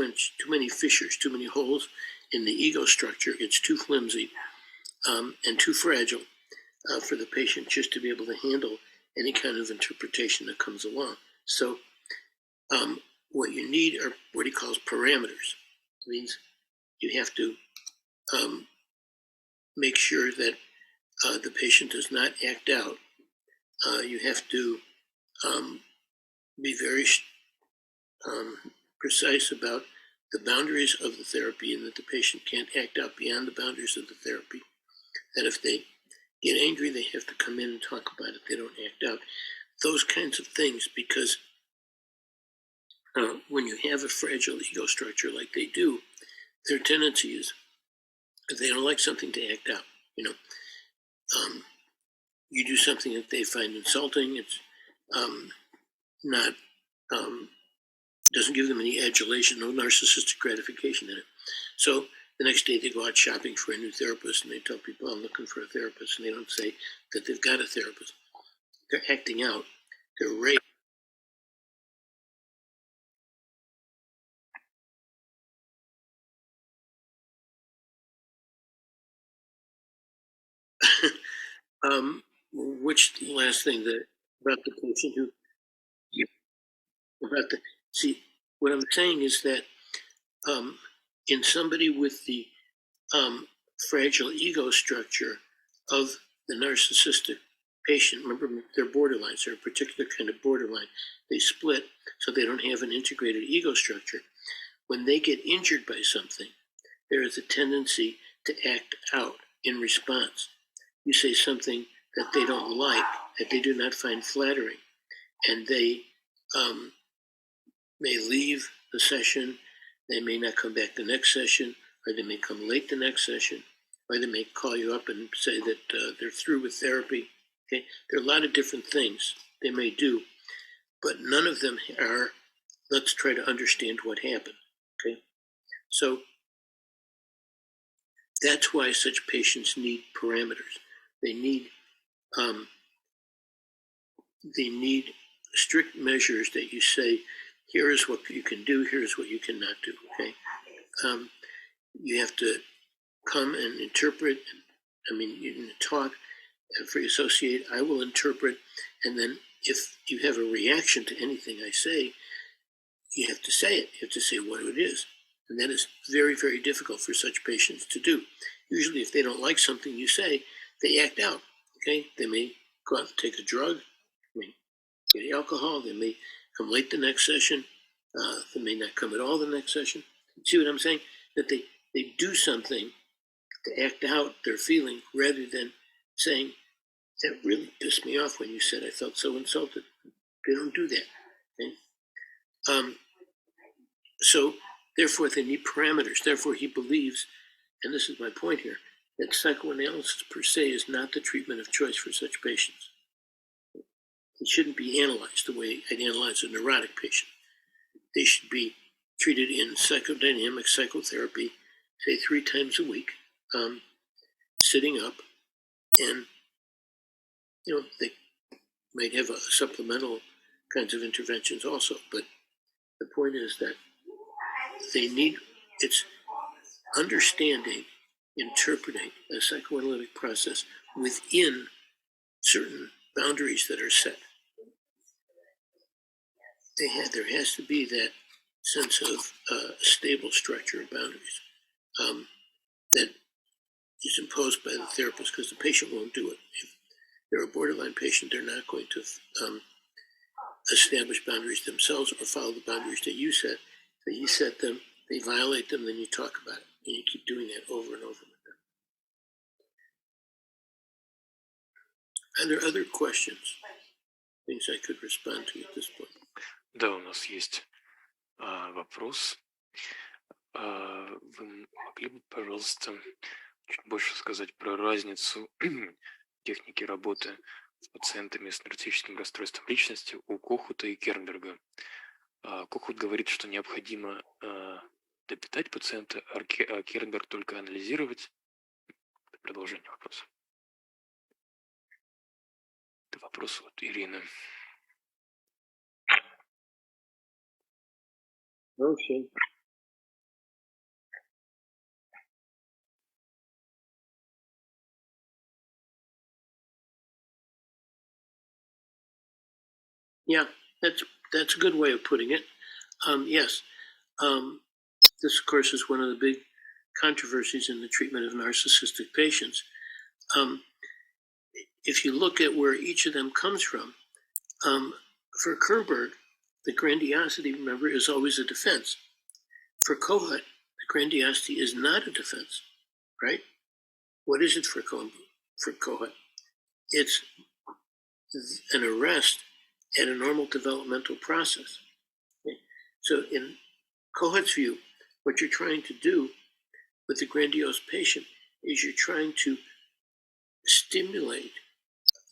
many fissures, too many holes in the ego structure. It's too flimsy and too fragile for the patient just to be able to handle any kind of interpretation that comes along. So what you need are what he calls parameters. It means you have to make sure that the patient does not act out. You have to be very precise about the boundaries of the therapy, and that the patient can't act out beyond the boundaries of the therapy. That if they get angry, they have to come in and talk about it. They don't act out. Those kinds of things, because when you have a fragile ego structure like they do, their tendency is, if they don't like something, to act out. You do something that they find insulting, it's not doesn't give them any adulation, no narcissistic gratification in it. So the next day they go out shopping for a new therapist, and they tell people, I'm looking for a therapist, and they don't say that they've got a therapist. They're acting out. They're raped. Which last thing about the patient who about the see, what I'm saying is that in somebody with the fragile ego structure of the narcissistic patient, remember, they're borderlines, they're a particular kind of borderline. They split, so they don't have an integrated ego structure. When they get injured by something, there is a tendency to act out in response. You say something that they don't like, that they do not find flattering, and they may leave the session. They may not come back the next session, or they may come late the next session, or they may call you up and say that they're through with therapy. Okay, there are a lot of different things they may do, but none of them are, let's try to understand what happened. Okay, so that's why such patients need parameters. They need strict measures that you say, here is what you can do, here is what you cannot do. Okay, you have to come and interpret. You can talk for associate. I will interpret, and then if you have a reaction to anything I say, you have to say it. You have to say what it is, and that is very, very difficult for such patients to do. Usually, if they don't like something you say, they act out. Okay, they may go out and take a drug, they may get alcohol, they may come late the next session, they may not come at all the next session. See what I'm saying? That they do something to act out their feeling, rather than saying, that really pissed me off when you said I felt so insulted. They don't do that. Okay? So therefore they need parameters. Therefore he believes, and this is my point here, that psychoanalysis per se is not the treatment of choice for such patients. It shouldn't be analyzed the way I'd analyze a neurotic patient. They should be treated in psychodynamic psychotherapy, say 3 times a week, sitting up, and they might have a supplemental kinds of interventions also. But the point is that it's understanding, interpreting a psychoanalytic process within certain boundaries that are set. There has to be that sense of stable structure of boundaries that is imposed by the therapist, because the patient won't do it. If they're a borderline patient, they're not going to establish boundaries themselves or follow the boundaries that you set. So you set them, they violate them, then you talk about it, and you keep doing that over and over with them. Are there other questions? Things I could respond to at this point? Да, у нас есть вопрос. Вы могли бы, пожалуйста, чуть больше сказать про разницу техники работы с пациентами с нарциссическим расстройством личности у Кохута и Кернберга? Кохут говорит, что необходимо допитать пациента, а Кернберг только анализировать. Это продолжение вопроса. Это вопрос от Ирины. Okay. Yeah, that's a good way of putting it. Yes, this of course is one of the big controversies in the treatment of narcissistic patients. If you look at where each of them comes from, for Kerberg, the grandiosity, remember, is always a defense. For Kohut, the grandiosity is not a defense, right? What is it for Kohut? It's an arrest at a normal developmental process. Okay? So in Kohut's view, what you're trying to do with the grandiose patient is you're trying to stimulate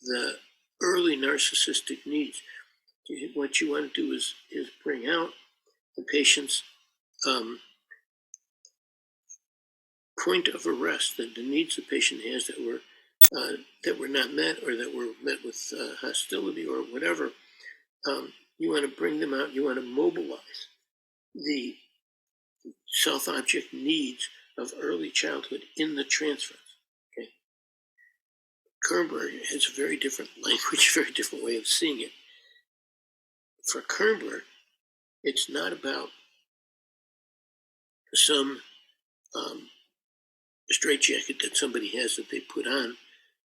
the early narcissistic needs. What you want to do is bring out the patient's point of arrest, the needs the patient has that were not met, or that were met with hostility or whatever. You want to bring them out. You want to mobilize the self-object needs of early childhood in the transference. Okay. Kerberg has a very different language, very different way of seeing it. For Kerberg, it's not about some straitjacket that somebody has that they put on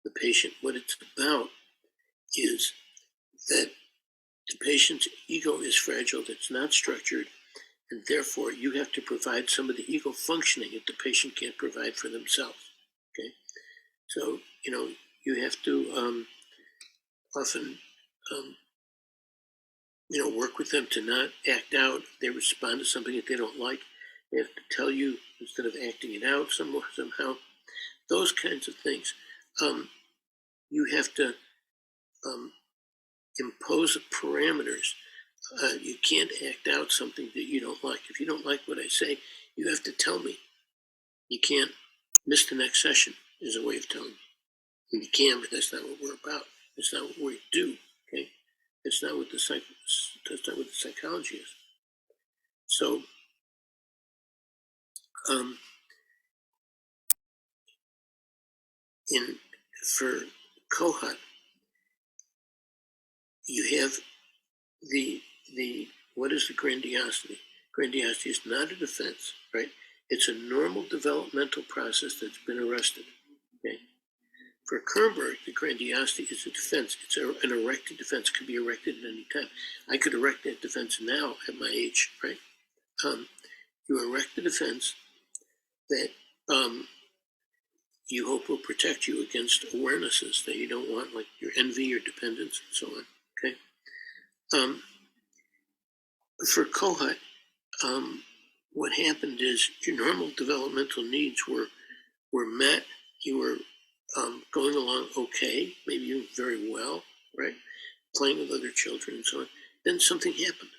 the patient. What it's about is that the patient's ego is fragile, that's not structured, and therefore you have to provide some of the ego functioning that the patient can't provide for themselves. Okay, so you have to often work with them to not act out. They respond to something that they don't like. They have to tell you instead of acting it out somehow. Those kinds of things. You have to impose parameters. You can't act out something that you don't like. If you don't like what I say, you have to tell me. You can't miss the next session is a way of telling me. And you can, but that's not what we're about. That's not what we do. Okay, that's not what the psychology is. So, for Kohut, you have the what is the grandiosity? Grandiosity is not a defense, right? It's a normal developmental process that's been arrested. Okay. For Kerberg, the grandiosity is a defense. It's an erected defense. It can be erected at any time. I could erect that defense now at my age, right? You erect a defense that you hope will protect you against awarenesses that you don't want, like your envy or dependence and so on. Okay. For Kohut, what happened is your normal developmental needs were met. You were going along okay, maybe even very well, right? Playing with other children and so on. Then something happened.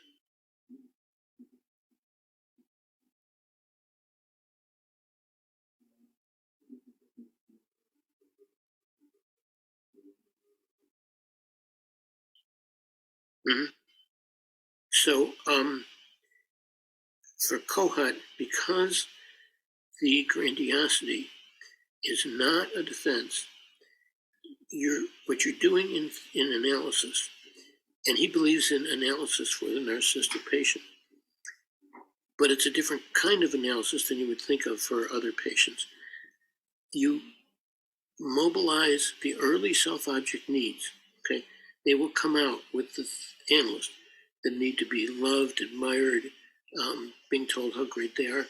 Mm-hmm. So for Kohut, because the grandiosity is not a defense, what you're doing in analysis, and he believes in analysis for the narcissistic patient, but it's a different kind of analysis than you would think of for other patients. You mobilize the early self-object needs. Okay, they will come out with the analyst, the need to be loved, admired, being told how great they are,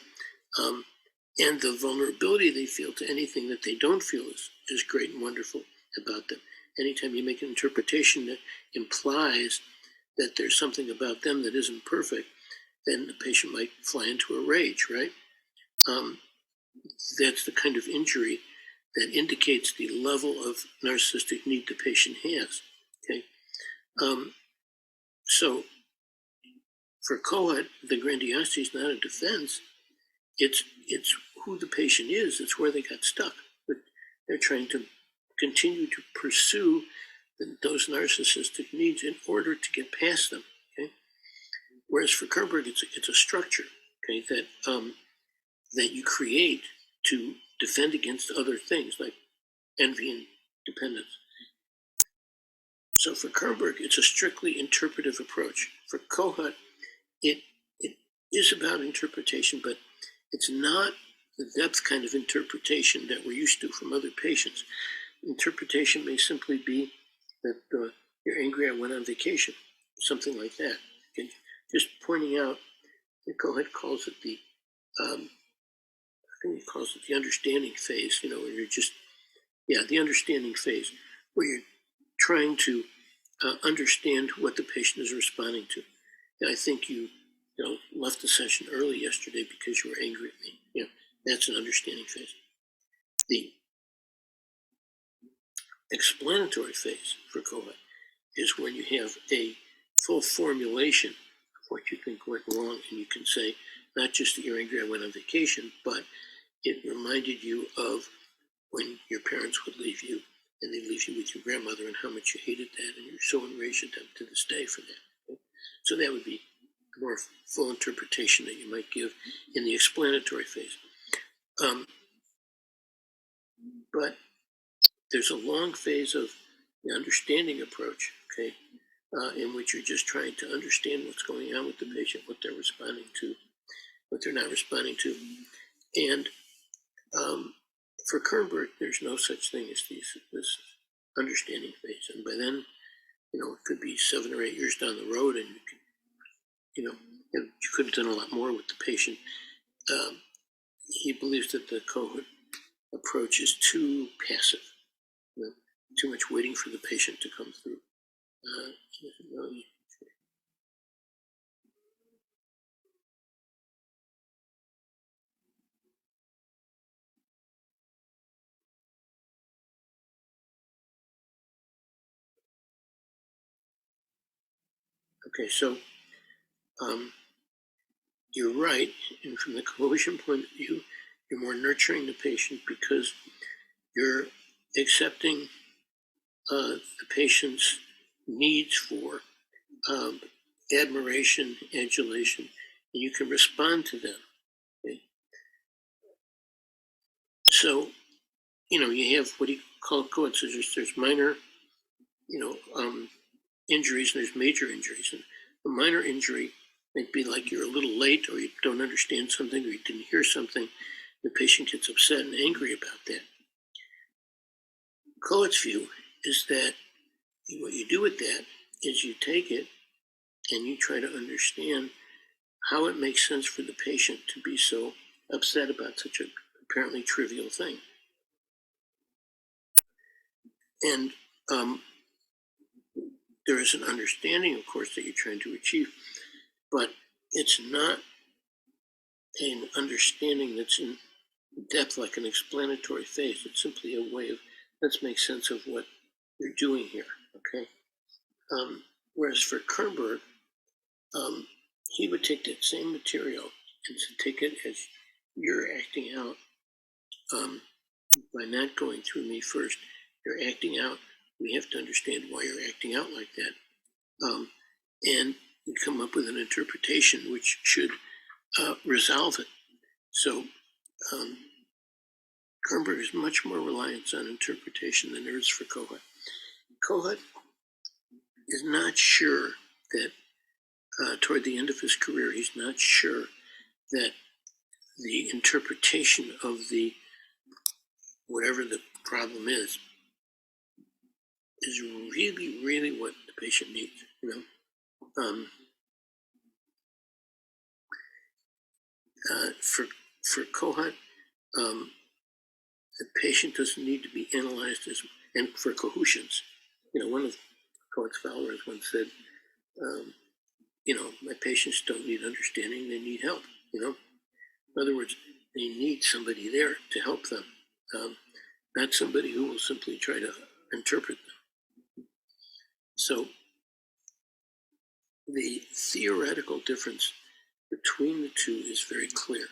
and the vulnerability they feel to anything that they don't feel is great and wonderful about them. Anytime you make an interpretation that implies that there's something about them that isn't perfect, then the patient might fly into a rage, right? that's the kind of injury that indicates the level of narcissistic need the patient has. Okay, so for Cohen, the grandiosity is not a defense. It's who the patient is. It's where they got stuck. But they're trying to continue to pursue those narcissistic needs in order to get past them. Okay, whereas for Kerberg, it's a structure. Okay, that you create to defend against other things like envy and dependence. So for Kerberg, it's a strictly interpretive approach. For Kohut, it is about interpretation, but it's not the depth kind of interpretation that we're used to from other patients. Interpretation may simply be that you're angry, I went on vacation, something like that. And just pointing out, Kohut calls it the I think he calls it the understanding phase, where you're just, the understanding phase, where you're trying to understand what the patient is responding to. And I think you left the session early yesterday because you were angry at me. That's an understanding phase. The explanatory phase for Kohut is when you have a full formulation of what you think went wrong, and you can say, not just that you're angry, I went on vacation, but it reminded you of when your parents would leave you and they'd leave you with your grandmother and how much you hated that, and you're so enraged at them to this day for that. So that would be a more full interpretation that you might give in the explanatory phase. But there's a long phase of the understanding approach, okay, in which you're just trying to understand what's going on with the patient, what they're responding to, what they're not responding to. And for Kerberg, there's no such thing as this understanding phase. And by then, it could be 7 or 8 years down the road, and you could have done a lot more with the patient. He believes that the Kohut approach is too passive, too much waiting for the patient to come through. Okay, so you're right, and from the cohesion point of view, you're more nurturing the patient because you're accepting the patient's needs for admiration, adulation, and you can respond to them. Okay? So, you have what he called coincidences. There's minor, injuries, and there's major injuries. And a minor injury might be like you're a little late, or you don't understand something, or you didn't hear something. The patient gets upset and angry about that. Kohut's view is that what you do with that is you take it and you try to understand how it makes sense for the patient to be so upset about such an apparently trivial thing. And there is an understanding, of course, that you're trying to achieve, but it's not an understanding that's in depth like an explanatory phase. It's simply a way of, let's make sense of what you're doing here, okay? Whereas for Kerberg, he would take that same material and take it as you're acting out by not going through me first. You're acting out. We have to understand why you're acting out like that. And you come up with an interpretation which should resolve it. So Kerberg is much more reliant on interpretation than there is for Kohut. Kohut is not sure that toward the end of his career, he's not sure that the interpretation of the whatever the problem is really, really what the patient needs. For Kohut, the patient doesn't need to be analyzed as, and for cohesions, one of Kohut's followers once said, my patients don't need understanding, they need help. In other words, they need somebody there to help them, not somebody who will simply try to interpret them. So the theoretical difference between the two is very clear.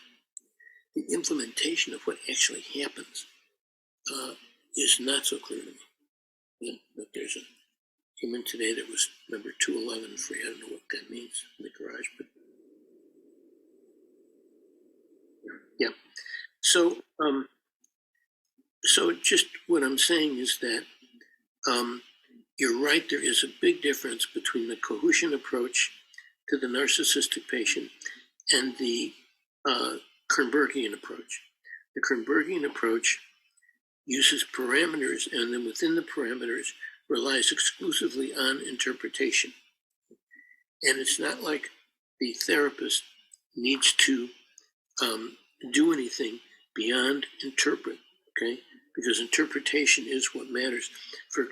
The implementation of what actually happens is not so clear to me. But there's a human today that was number 211 free. I don't know what that means in the garage, but yeah. So, so just what I'm saying is that you're right. There is a big difference between the cohesion approach to the narcissistic patient and the Kernbergian approach. The Kernbergian approach uses parameters, and then within the parameters relies exclusively on interpretation. And it's not like the therapist needs to do anything beyond interpret, okay? Because interpretation is what matters. For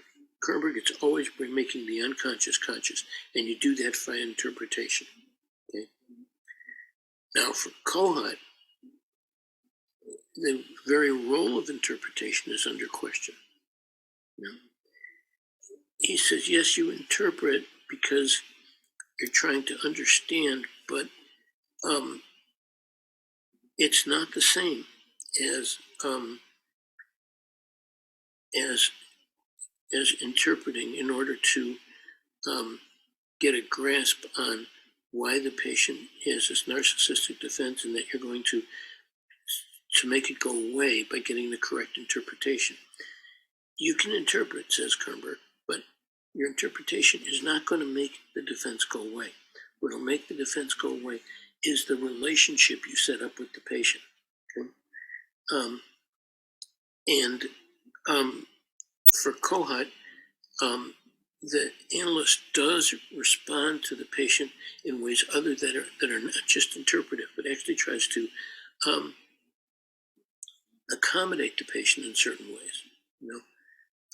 Kernberg, it's always making the unconscious conscious, and you do that via interpretation, okay? Now, for Kohut, the very role of interpretation is under question. You know? He says, yes, you interpret because you're trying to understand, but it's not the same as interpreting in order to get a grasp on why the patient has this narcissistic defense, and that you're going to make it go away by getting the correct interpretation. You can interpret, says Kernberg, but your interpretation is not going to make the defense go away. What will make the defense go away is the relationship you set up with the patient. Okay? For Kohut, the analyst does respond to the patient in ways other that are not just interpretive, but actually tries to accommodate the patient in certain ways. You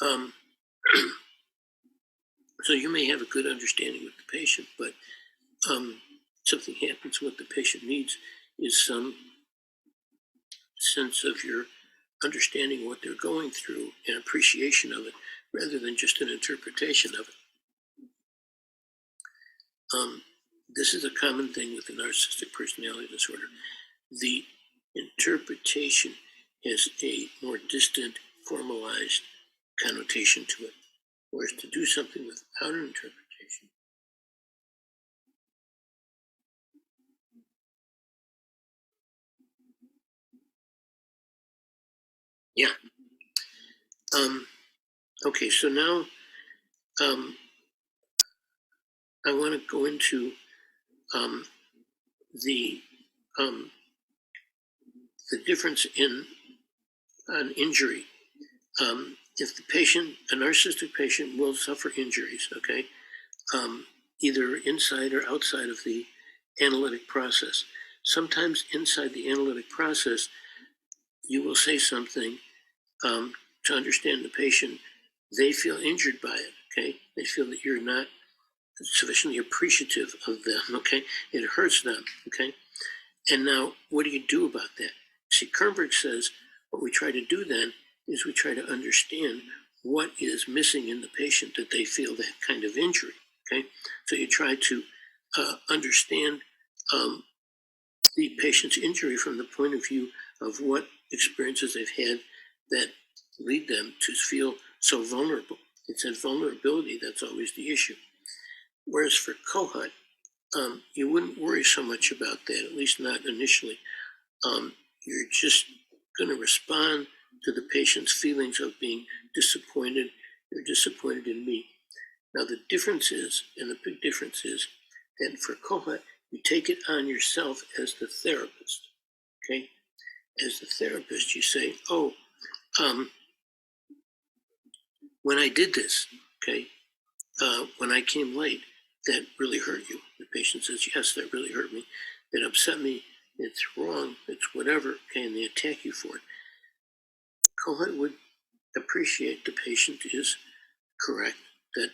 know, so you may have a good understanding with the patient, but something happens. What the patient needs is some sense of your understanding what they're going through and appreciation of it, rather than just an interpretation of it. This is a common thing with the narcissistic personality disorder. The interpretation has a more distant, formalized connotation to it, whereas to do something without an interpretation okay, so now I want to go into the difference in an injury. If the patient, a narcissistic patient, will suffer injuries, okay, either inside or outside of the analytic process. Sometimes inside the analytic process, you will say something to understand the patient. They feel injured by it, okay? They feel that you're not sufficiently appreciative of them, okay? It hurts them, okay? And now, what do you do about that? See, Kernberg says what we try to do then is we try to understand what is missing in the patient that they feel that kind of injury, okay? So you try to understand the patient's injury from the point of view of what experiences they've had that lead them to feel so vulnerable. It's that vulnerability that's always the issue. Whereas for Kohut, you wouldn't worry so much about that, at least not initially. You're just going to respond to the patient's feelings of being disappointed. You're disappointed in me. Now the difference is, and the big difference is, that for Kohut, you take it on yourself as the therapist, okay? As the therapist, you say, oh, when I did this, okay, when I came late, that really hurt you. The patient says, yes, that really hurt me. That upset me. It's wrong. It's whatever. Okay, and they attack you for it. Kohut would appreciate the patient is correct, that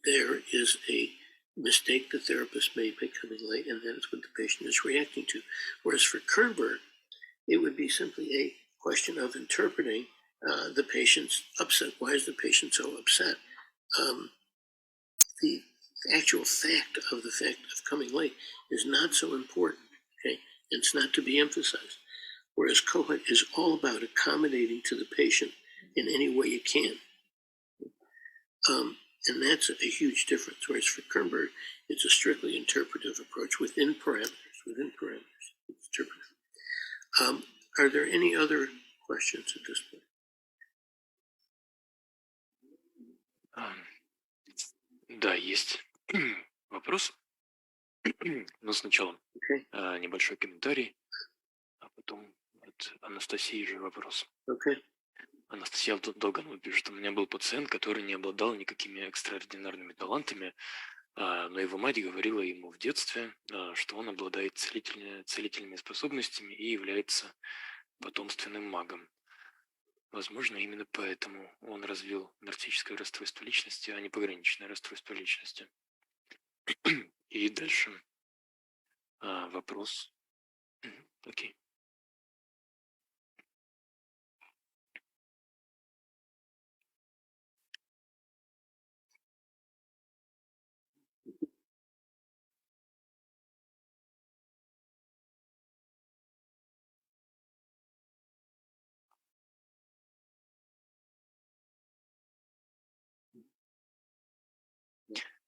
there is a mistake the therapist made by coming late, and that is what the patient is reacting to. Whereas for Kernberg, it would be simply a question of interpreting the patient's upset. Why is the patient so upset? The actual fact of coming late is not so important. Okay, it's not to be emphasized. Whereas COHUT is all about accommodating to the patient in any way you can. And that's a huge difference. Whereas for Kernberg, it's a strictly interpretive approach within parameters. It's interpretive. Are there any other questions at this point? Да, есть вопрос. Но сначала небольшой комментарий, а потом от Анастасии же вопрос. Анастасия Долганова пишет: у меня был пациент, который не обладал никакими экстраординарными талантами, но его мать говорила ему в детстве, что он обладает целительными способностями и является потомственным магом. Возможно, именно поэтому он развил нарциссическое расстройство личности, а не пограничное расстройство личности. И дальше вопрос. Окей.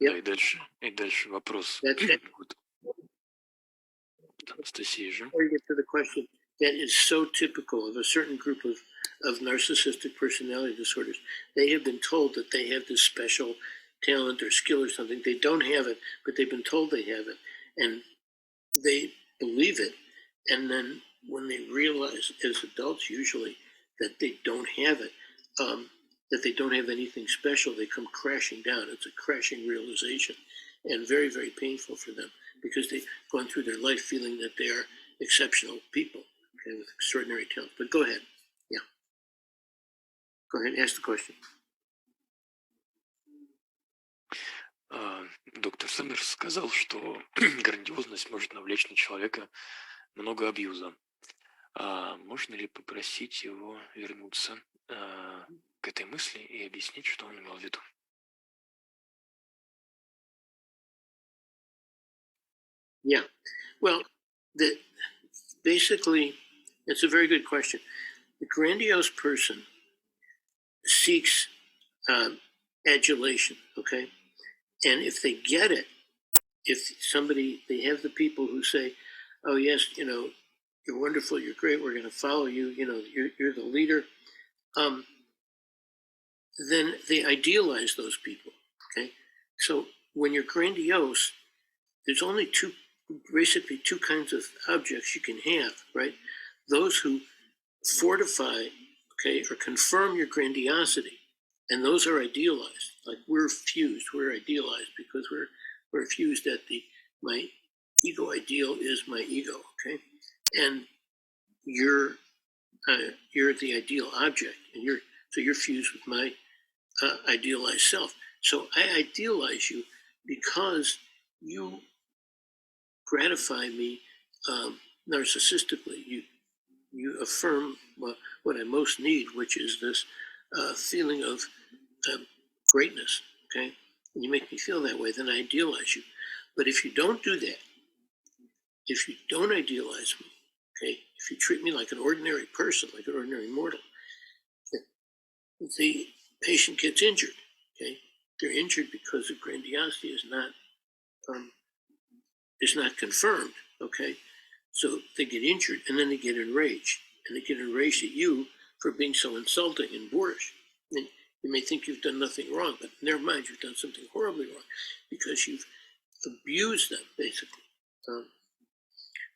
Да, и дальше вопрос. Вот. Анастасия же. Before you get to the question, that is so typical of a certain group of narcissistic personality disorders. They have been told that they have this special talent or skill or something. They don't have it, but they've been told they have it. And they believe it. And then when they realize, as adults usually, that they don't have it, that they don't have anything special, they come crashing down. It's a crashing realization, and very, very painful for them, because they've gone through their life feeling that they are exceptional people, okay, with extraordinary talent. But go ahead. Yeah. Go ahead, ask the question. Доктор Сэмерс сказал, что грандиозность может навлечь на человека много абьюза. Можно ли попросить его вернуться к этой мысли и объяснить, что он имел в виду? Yeah. Well, basically, it's a very good question. The grandiose person seeks adulation, okay? And if they get it, they have the people who say, oh, yes, you're wonderful, you're great, we're going to follow you, you're the leader, then they idealize those people, okay? So when you're grandiose, there's only basically two kinds of objects you can have, right? Those who fortify, okay, or confirm your grandiosity, and those are idealized. Like we're idealized because we're fused at my ego ideal is my ego, okay? And you're the ideal object, and you're fused with my idealized self. So I idealize you because you gratify me narcissistically. You affirm what I most need, which is this feeling of greatness, okay? And you make me feel that way, then I idealize you. But if you don't do that, if you don't idealize me, okay, if you treat me like an ordinary person, like an ordinary mortal, the patient gets injured, okay? They're injured because the grandiosity is not confirmed, okay? So they get injured, and then they get enraged. And they get enraged at you for being so insulting and boorish. And you may think you've done nothing wrong, but in their mind you've done something horribly wrong because you've abused them, basically.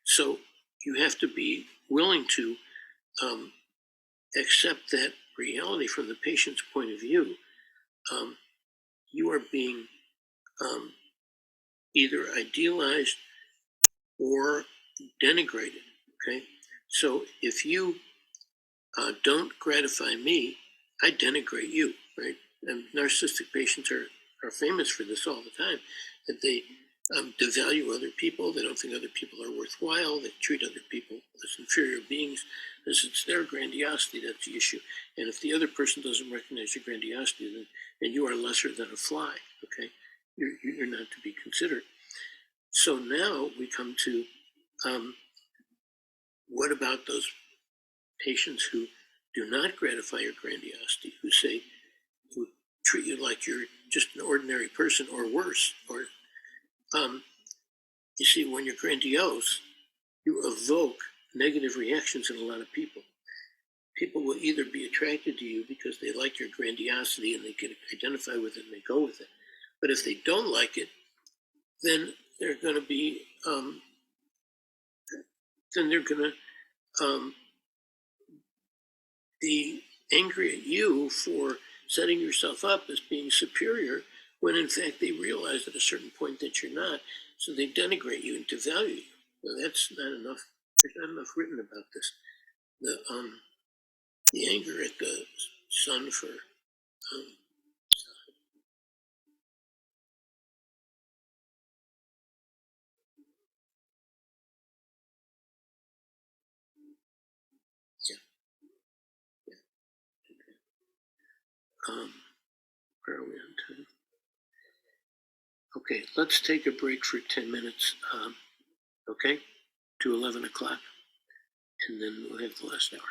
So you have to be willing to accept that reality from the patient's point of view. You are being either idealized or denigrated, okay? So if you don't gratify me, I denigrate you, right? And narcissistic patients are famous for this all the time, that they devalue other people. They don't think other people are worthwhile. They treat other people as inferior beings. As it's their grandiosity that's the issue. And if the other person doesn't recognize your grandiosity, then you are lesser than a fly. Okay, you're not to be considered. So now we come to what about those patients who do not gratify your grandiosity, who treat you like you're just an ordinary person or worse, or you see, when you're grandiose, you evoke negative reactions in a lot of people. People will either be attracted to you because they like your grandiosity and they can identify with it and they go with it. But if they don't like it, then they're going to be, be angry at you for setting yourself up as being superior when in fact they realize at a certain point that you're not. So they denigrate you and devalue you. Well, that's not enough. There's not enough written about this. The anger at the sun for where are we on time? Okay, let's take a break for 10 minutes. Okay, to 11 o'clock, and then we'll have the last hour.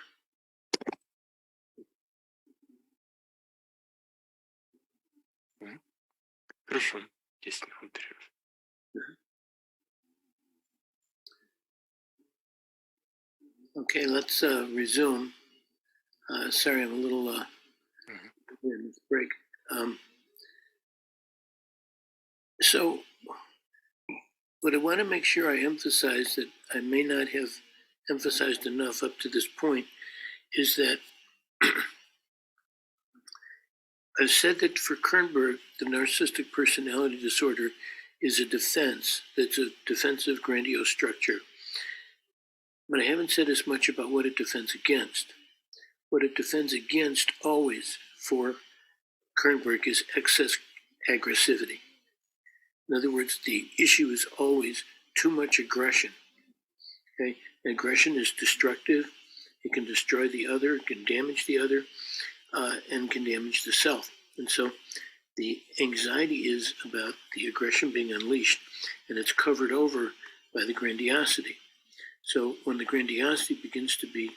Хорошо, 10 минут перерыв. Okay, let's resume. Sorry, I'm a little in this break. So, what I want to make sure I emphasize that I may not have emphasized enough up to this point is that I've said that for Kernberg, the narcissistic personality disorder is a defense. That's a defensive grandiose structure. But I haven't said as much about what it defends against. What it defends against always for Kernberg is excess aggressivity. In other words, the issue is always too much aggression. Okay? Aggression is destructive. It can destroy the other, it can damage the other, and can damage the self. And so the anxiety is about the aggression being unleashed, and it's covered over by the grandiosity. So when the grandiosity begins to be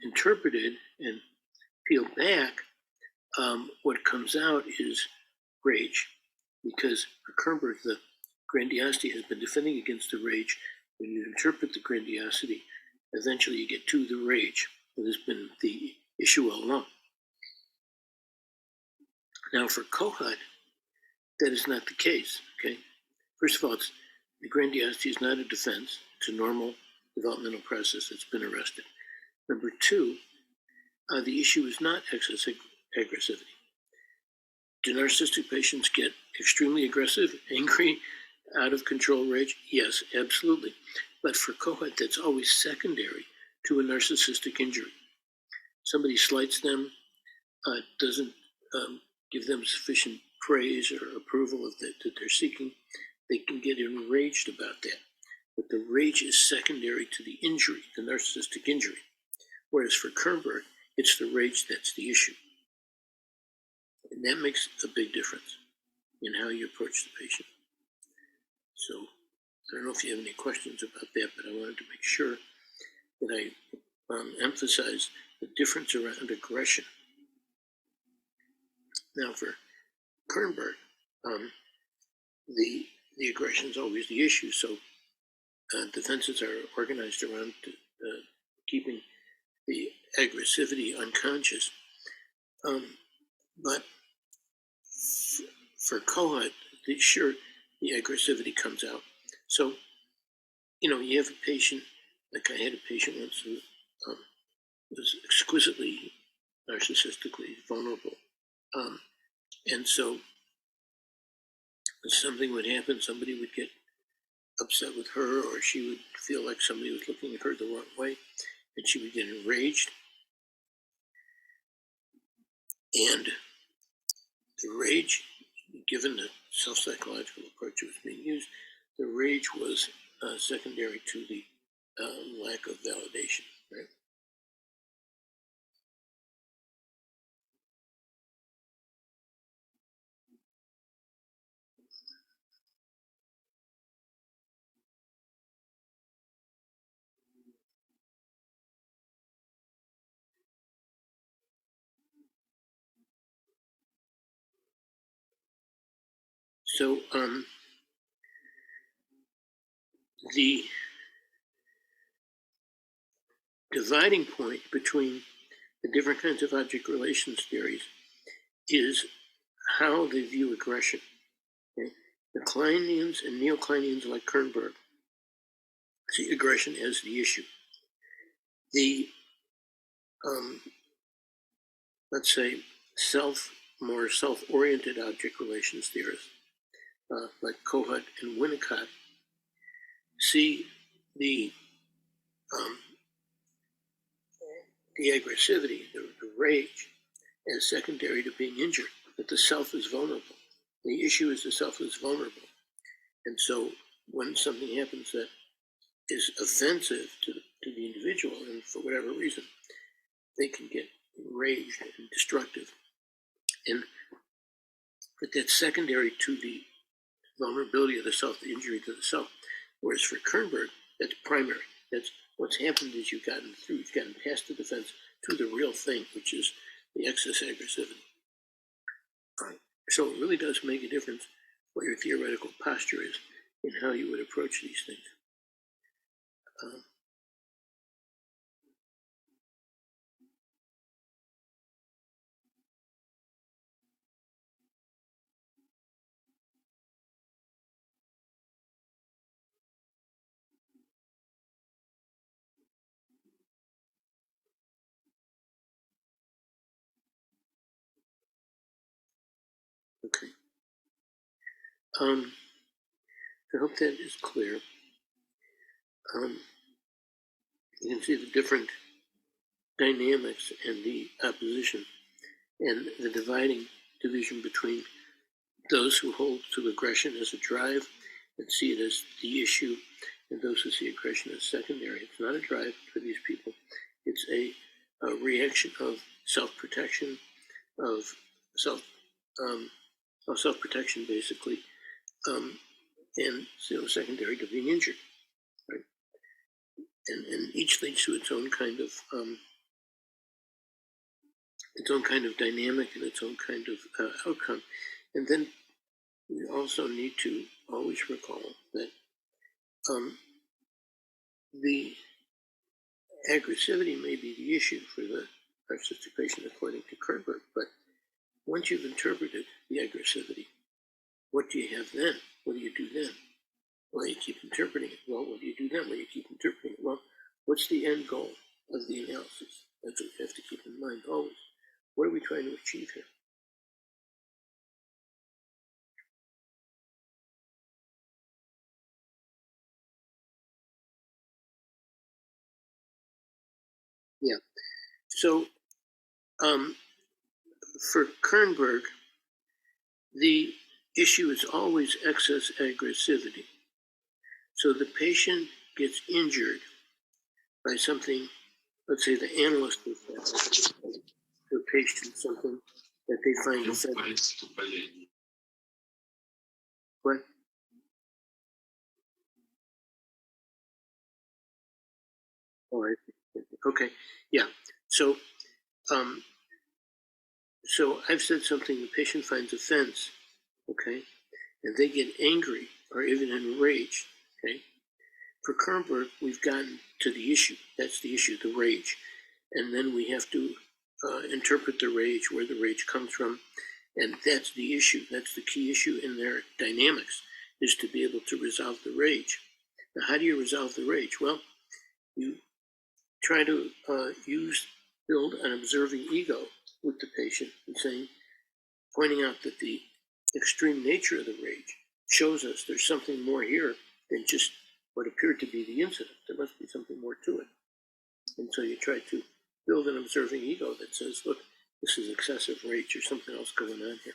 interpreted and peeled back, what comes out is rage. Because for Kernberg, the grandiosity has been defending against the rage. When you interpret the grandiosity, eventually you get to the rage. That has been the issue all along. Now for Kohut, that is not the case. Okay, first of all, the grandiosity is not a defense. It's a normal developmental process that's been arrested. Number two, the issue is not excess aggressivity. Do narcissistic patients get extremely aggressive, angry, out of control rage? Yes, absolutely. But for Kohut, that's always secondary to a narcissistic injury. Somebody slights them, doesn't give them sufficient praise or approval of that they're seeking, they can get enraged about that. But the rage is secondary to the injury, the narcissistic injury. Whereas for Kernberg, it's the rage that's the issue. And that makes a big difference in how you approach the patient. So I don't know if you have any questions about that, but I wanted to make sure that I emphasize the difference around aggression. Now for Kernberg, the aggression is always the issue. So defenses are organized around keeping the aggressivity unconscious. But for Kohut, sure, the aggressivity comes out. So, you have a patient, like I had a patient once who was exquisitely narcissistically vulnerable. And so something would happen, somebody would get upset with her, or she would feel like somebody was looking at her the wrong way, and she would get enraged. And the rage, given the self-psychological approach that was being used, the rage was secondary to the lack of validation, right? So the dividing point between the different kinds of object relations theories is how they view aggression. Okay? The Kleinians and neo-Kleinians like Kernsberg see aggression as the issue. The let's say more self-oriented object relations theorists like Kohut and Winnicott see the aggressivity, the rage, as secondary to being injured, that the self is vulnerable. The issue is the self is vulnerable. And so when something happens that is offensive to the individual, and for whatever reason, they can get enraged and destructive. But that's secondary to the vulnerability of the self, the injury to the self. Whereas for Kernsberg, that's primary. That's what's happened is you've gotten past the defense to the real thing, which is the excess aggressivity. So it really does make a difference what your theoretical posture is in how you would approach these things. Okay. I hope that is clear. You can see the different dynamics and the opposition and the division between those who hold to aggression as a drive and see it as the issue, and those who see aggression as secondary. It's not a drive for these people. It's a reaction of self-protection, of self-protection basically, and secondary to being injured, right? And each leads to its own kind of dynamic and its own kind of outcome. And then we also need to always recall that the aggressivity may be the issue for the narcissistic patient according to Kernberg, but once you've interpreted the aggressivity, what do you have then? What do you do then? Well, you keep interpreting it. Well, what do you do then? Well, you keep interpreting it. Well, what's the end goal of the analysis? That's what you have to keep in mind always. What are we trying to achieve here? Yeah. So for Kernsberg, the issue is always excess aggressivity. So the patient gets injured by something, let's say the analyst is the patient something that they find offensive. What? Oh, I see. Okay. Yeah. So so I've said something the patient finds offense, okay, and they get angry or even enraged, okay. For Kernsberg, we've gotten to the issue. That's the issue, the rage, and then we have to interpret the rage, where the rage comes from, and that's the issue. That's the key issue in their dynamics, is to be able to resolve the rage. Now, how do you resolve the rage? Well, you try to build an observing ego with the patient and pointing out that the extreme nature of the rage shows us there's something more here than just what appeared to be the incident. There must be something more to it. And so you try to build an observing ego that says, look, this is excessive rage or something else going on here.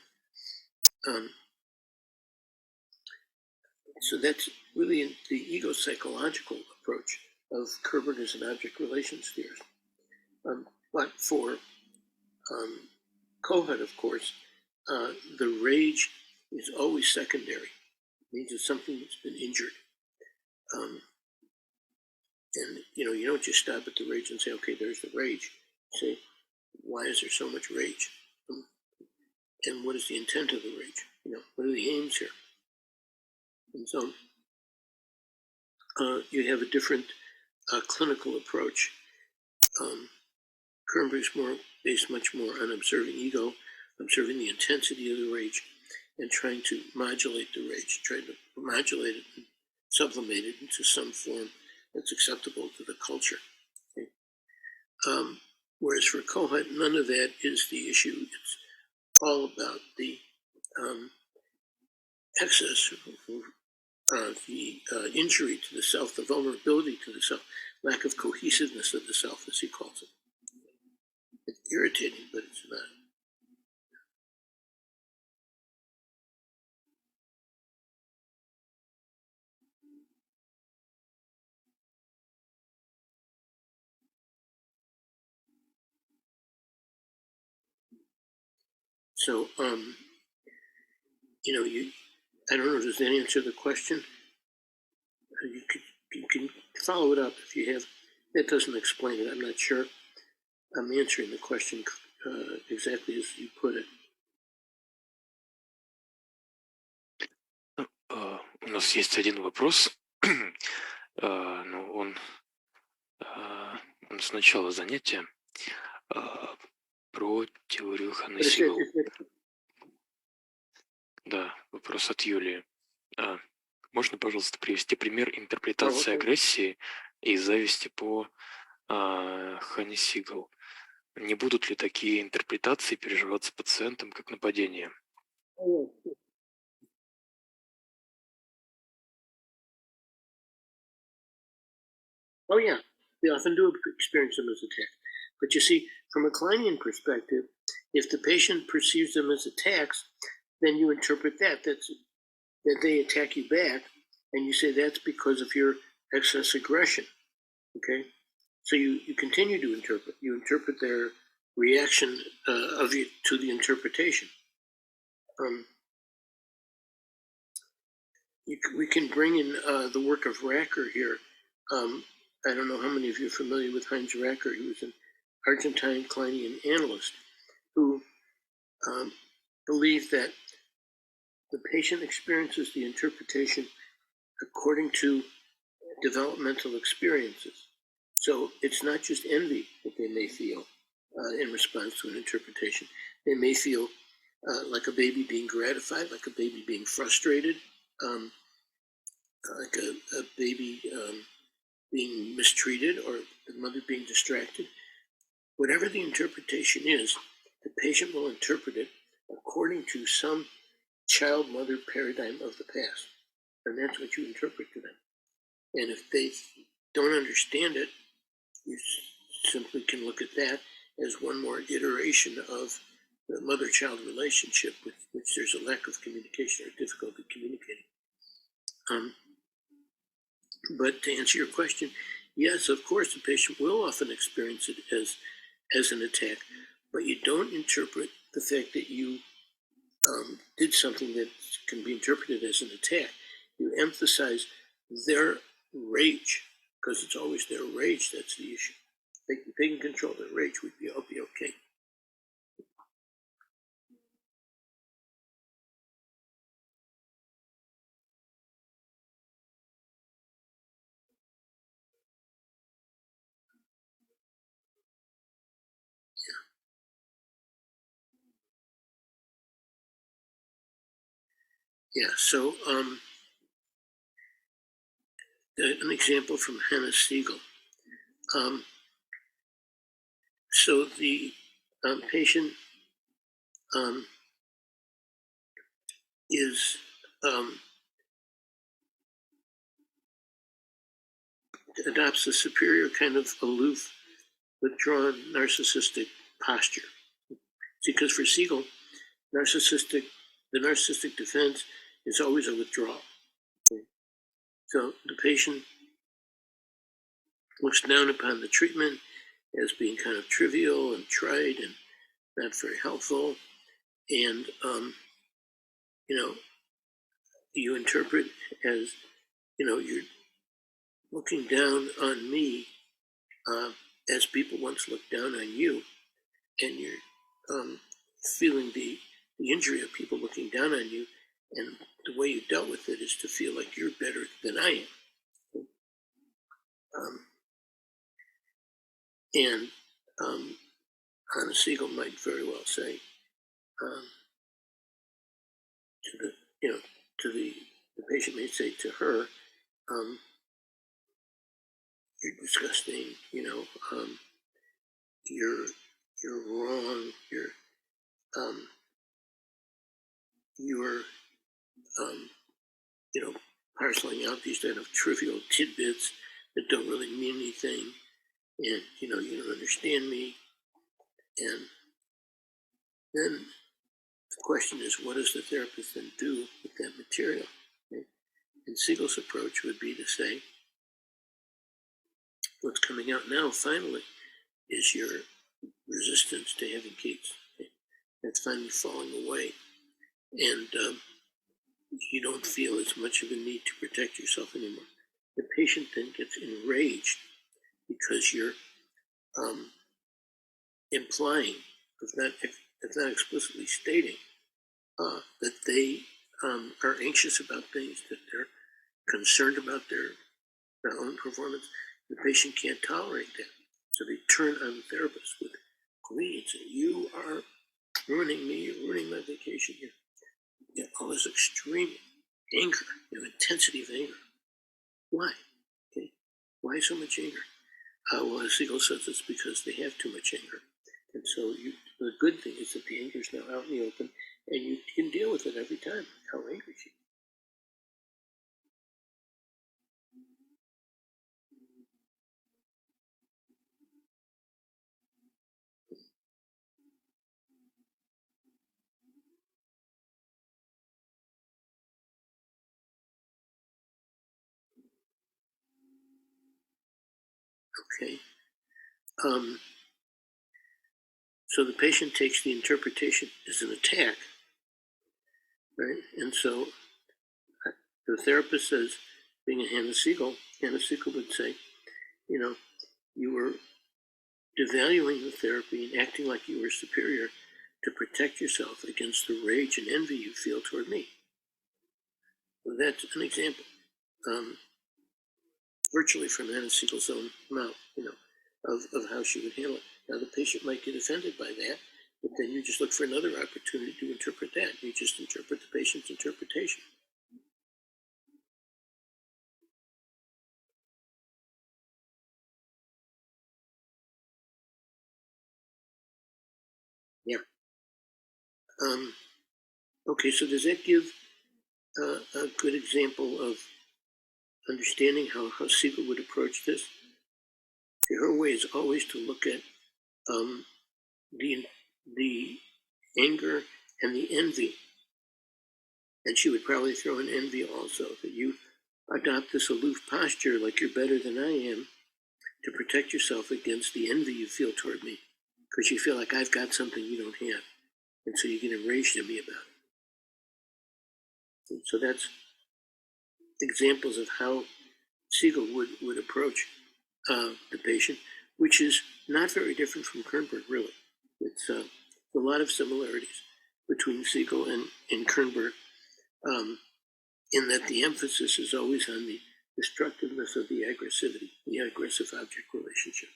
So that's really the ego-psychological approach of Kernberga's and object relations theory. But for Kohut, of course, the rage is always secondary. It means it's something that's been injured. And you don't just stop at the rage and say, okay, there's the rage. Say, why is there so much rage? And what is the intent of the rage? What are the aims here? And so you have a different clinical approach. Kernberg's based much more on observing ego, observing the intensity of the rage, and trying to modulate the rage, trying to modulate it and sublimate it into some form that's acceptable to the culture. Okay? Whereas for Kohut, none of that is the issue. It's all about the excess, the injury to the self, the vulnerability to the self, lack of cohesiveness of the self, as he calls it. It's irritating, but it's not. So, I don't know, does that answer the question? You can follow it up if you have. That doesn't explain it. I'm not sure I'm answering the question exactly as you put it. У нас есть один вопрос, но он с начала занятия про теорию Ханна-Сигал. Да, вопрос от Юлии. Можно, пожалуйста, привести пример интерпретации агрессии и зависти по Ханне-Сигал? Не будут ли такие интерпретации переживаться пациентом как нападение? Oh, yeah, they often do experience them as attacks. But you see, from a Kleinian perspective, if the patient perceives them as attacks, then you interpret that they attack you back, and you say that's because of your excess aggression. Okay, so you continue to interpret. You interpret their reaction of you to the interpretation. We can bring in the work of Racker here. I don't know how many of you are familiar with Heinz Racker. He was an Argentine Kleinian analyst who believed that the patient experiences the interpretation according to developmental experiences. So it's not just envy that they may feel in response to an interpretation. They may feel like a baby being gratified, like a baby being frustrated, like a baby being mistreated, or the mother being distracted. Whatever the interpretation is, the patient will interpret it according to some child-mother paradigm of the past. And that's what you interpret to them. And if they don't understand it, you simply can look at that as one more iteration of the mother-child relationship with which there's a lack of communication or difficulty communicating. But to answer your question, yes, of course, the patient will often experience it as an attack, but you don't interpret the fact that you did something that can be interpreted as an attack. You emphasize their rage, because it's always their rage that's the issue. If they can control their rage, I'll be okay. Yeah, so an example from Hannah Siegel. So the patient is adopts a superior kind of aloof, withdrawn, narcissistic posture. See, because for Siegel, the narcissistic defense is always a withdrawal. So the patient looks down upon the treatment as being kind of trivial and trite and not very helpful. And, you interpret as, you're looking down on me as people once looked down on you. And you're feeling the injury of people looking down on you. And the way you dealt with it is to feel like you're better than I am. And Hannah Siegel might very well say to the patient may say to her, "You're disgusting. You're wrong. You're parceling out these kind of trivial tidbits that don't really mean anything, and you don't understand me." And then the question is, what does the therapist then do with that material? Okay? And Siegel's approach would be to say, what's coming out now, finally, is your resistance to having kids. Okay? That's finally falling away. And you don't feel as much of a need to protect yourself anymore. The patient then gets enraged because you're implying, if not explicitly stating, that they are anxious about things, that they're concerned about their own performance. The patient can't tolerate that. So they turn on the therapist with glee and say, "You are ruining me, you're ruining my vacation." You get all this extreme anger, intensity of anger. Why? Okay. Why so much anger? Well, Siegel says it's because they have too much anger. And so the good thing is that the anger is now out in the open, and you can deal with it every time, how angry she is. Okay. So the patient takes the interpretation as an attack, right? And so the therapist says, being a Hannah Siegel would say, you were devaluing the therapy and acting like you were superior to protect yourself against the rage and envy you feel toward me. Well, that's an example, virtually from Hannah Siegel's own mouth, of how she would handle it. Now, the patient might get offended by that, but then you just look for another opportunity to interpret that. You just interpret the patient's interpretation. Yeah. Okay, so does that give a good example of understanding how Siegel would approach this? Her way is always to look at the anger and the envy. And she would probably throw in envy also, that you adopt this aloof posture like you're better than I am to protect yourself against the envy you feel toward me, because you feel like I've got something you don't have. And so you get enraged at me about it. And so that's examples of how Siegel would approach the patient, which is not very different from Kernberg, really. It's a lot of similarities between Siegel and Kernberg, in that the emphasis is always on the destructiveness of the aggressivity, the aggressive object relationship.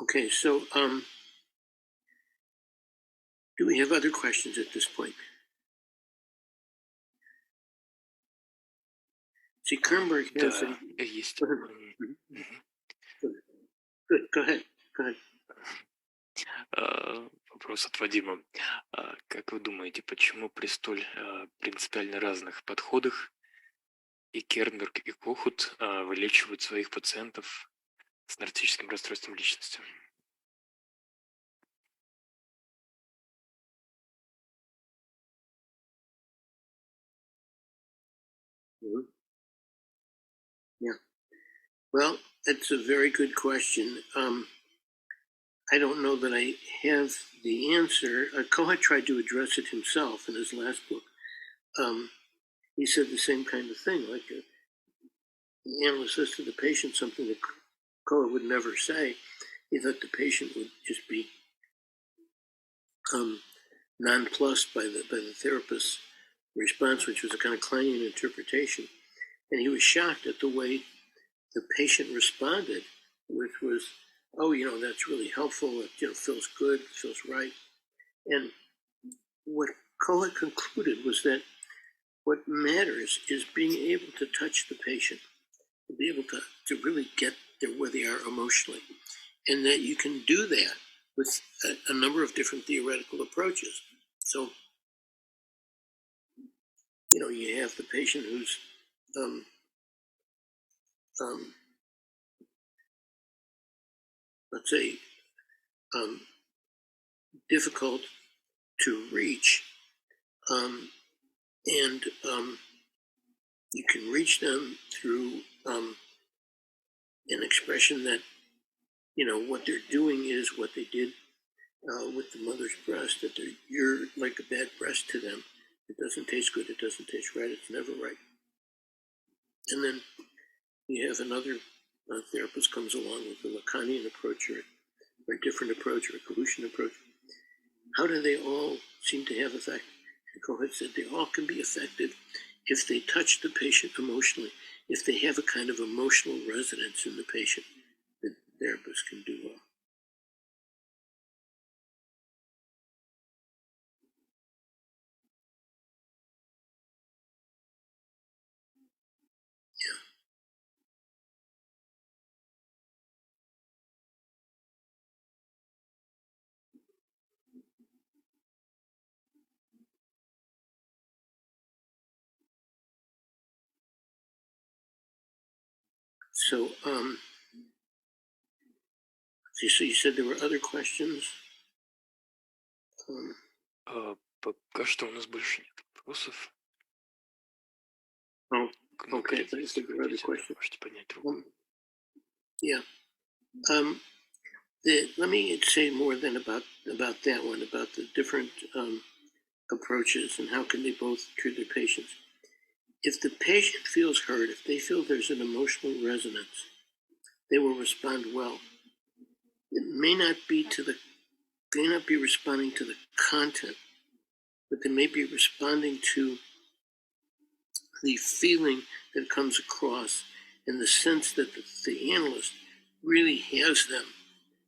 Okay, so do we have other questions at this point? See, Kernberg has Да, есть. Good. Go ahead. По вопрос от Вадима. Как вы думаете, почему при столь принципиально разных подходах и Кернберг, и Кохут вылечивают своих пациентов с нарциссическим расстройством личности? Mhm. Yeah. Well, that's a very good question. I don't know that I have the answer. Cohen tried to address it himself in his last book. He said the same kind of thing, like the analyst says to the patient something that Cohen would never say. He thought the patient would just be nonplussed by the therapist's response, which was a kind of Kleinian interpretation. And he was shocked at the way the patient responded, which was, oh, that's really helpful. It, feels good, feels right. And what Cohen concluded was that what matters is being able to touch the patient, to be able to really get there where they are emotionally. And that you can do that with a number of different theoretical approaches. So, you have the patient who's let's say, difficult to reach, and you can reach them through an expression that what they're doing is what they did with the mother's breast, that you're like a bad breast to them. It doesn't taste good, it doesn't taste right, it's never right. And then you have another therapist comes along with a Lacanian approach or a different approach or a Kalushan approach. How do they all seem to have effect? And Cohen said they all can be effective if they touch the patient emotionally, if they have a kind of emotional resonance in the patient that therapists can do well. So, so you said there were other questions? Пока что у нас больше нет вопросов. Oh, Ну, okay. коллеги, если There were other хотите, questions. можете поднять руку. Yeah. Let me say more than about that one, about the different approaches and how can they both treat their patients. If the patient feels heard, if they feel there's an emotional resonance, they will respond well. It may not be responding to the content, but they may be responding to the feeling that comes across and the sense that the analyst really has them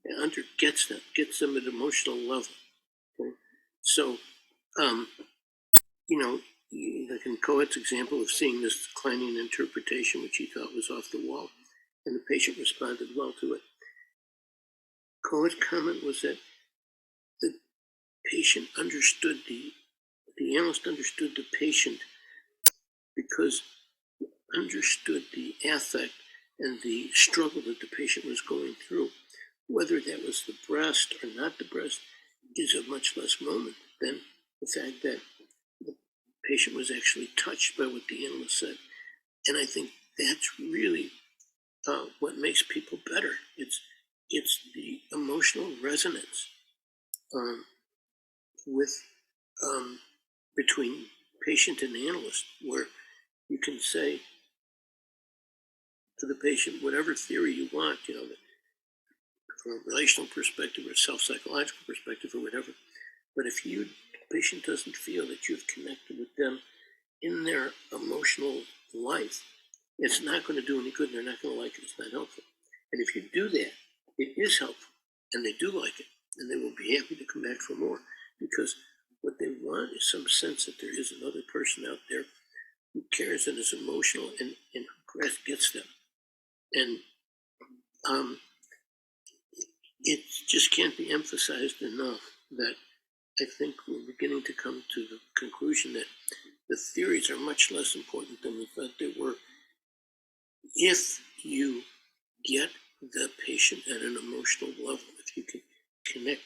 and gets them at an emotional level. Okay? So, like in Coet's example of seeing this Kleinian interpretation, which he thought was off the wall, and the patient responded well to it. Coet's comment was that the patient understood the analyst understood the patient because he understood the affect and the struggle that the patient was going through. Whether that was the breast or not the breast is of much less moment than the fact that the patient was actually touched by what the analyst said. And I think that's really what makes people better. It's the emotional resonance with between patient and analyst, where you can say to the patient whatever theory you want, from a relational perspective or self-psychological perspective or whatever. But if the patient doesn't feel that you've connected with them in their emotional life, it's not going to do any good. They're not going to like it. It's not helpful. And if you do that, it is helpful, and they do like it, and they will be happy to come back for more, because what they want is some sense that there is another person out there who cares and is emotional and who gets them. And it just can't be emphasized enough that I think we're beginning to come to the conclusion that the theories are much less important than we thought they were. If you get the patient at an emotional level, if you can connect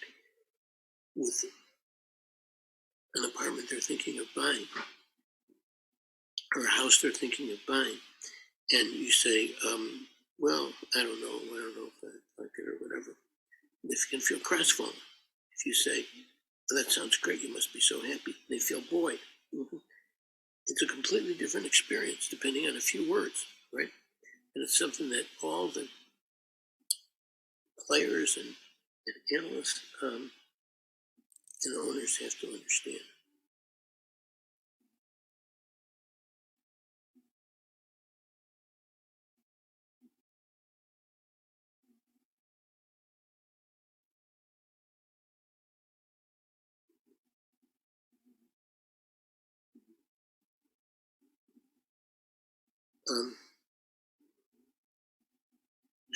with an apartment they're thinking of buying or a house they're thinking of buying, and you say, well, I don't know if I like it or whatever. If you can feel crestfallen, if you say, well, that sounds great, you must be so happy, they feel buoyed. It's a completely different experience depending on a few words, right? And it's something that all the players and analysts and owners have to understand.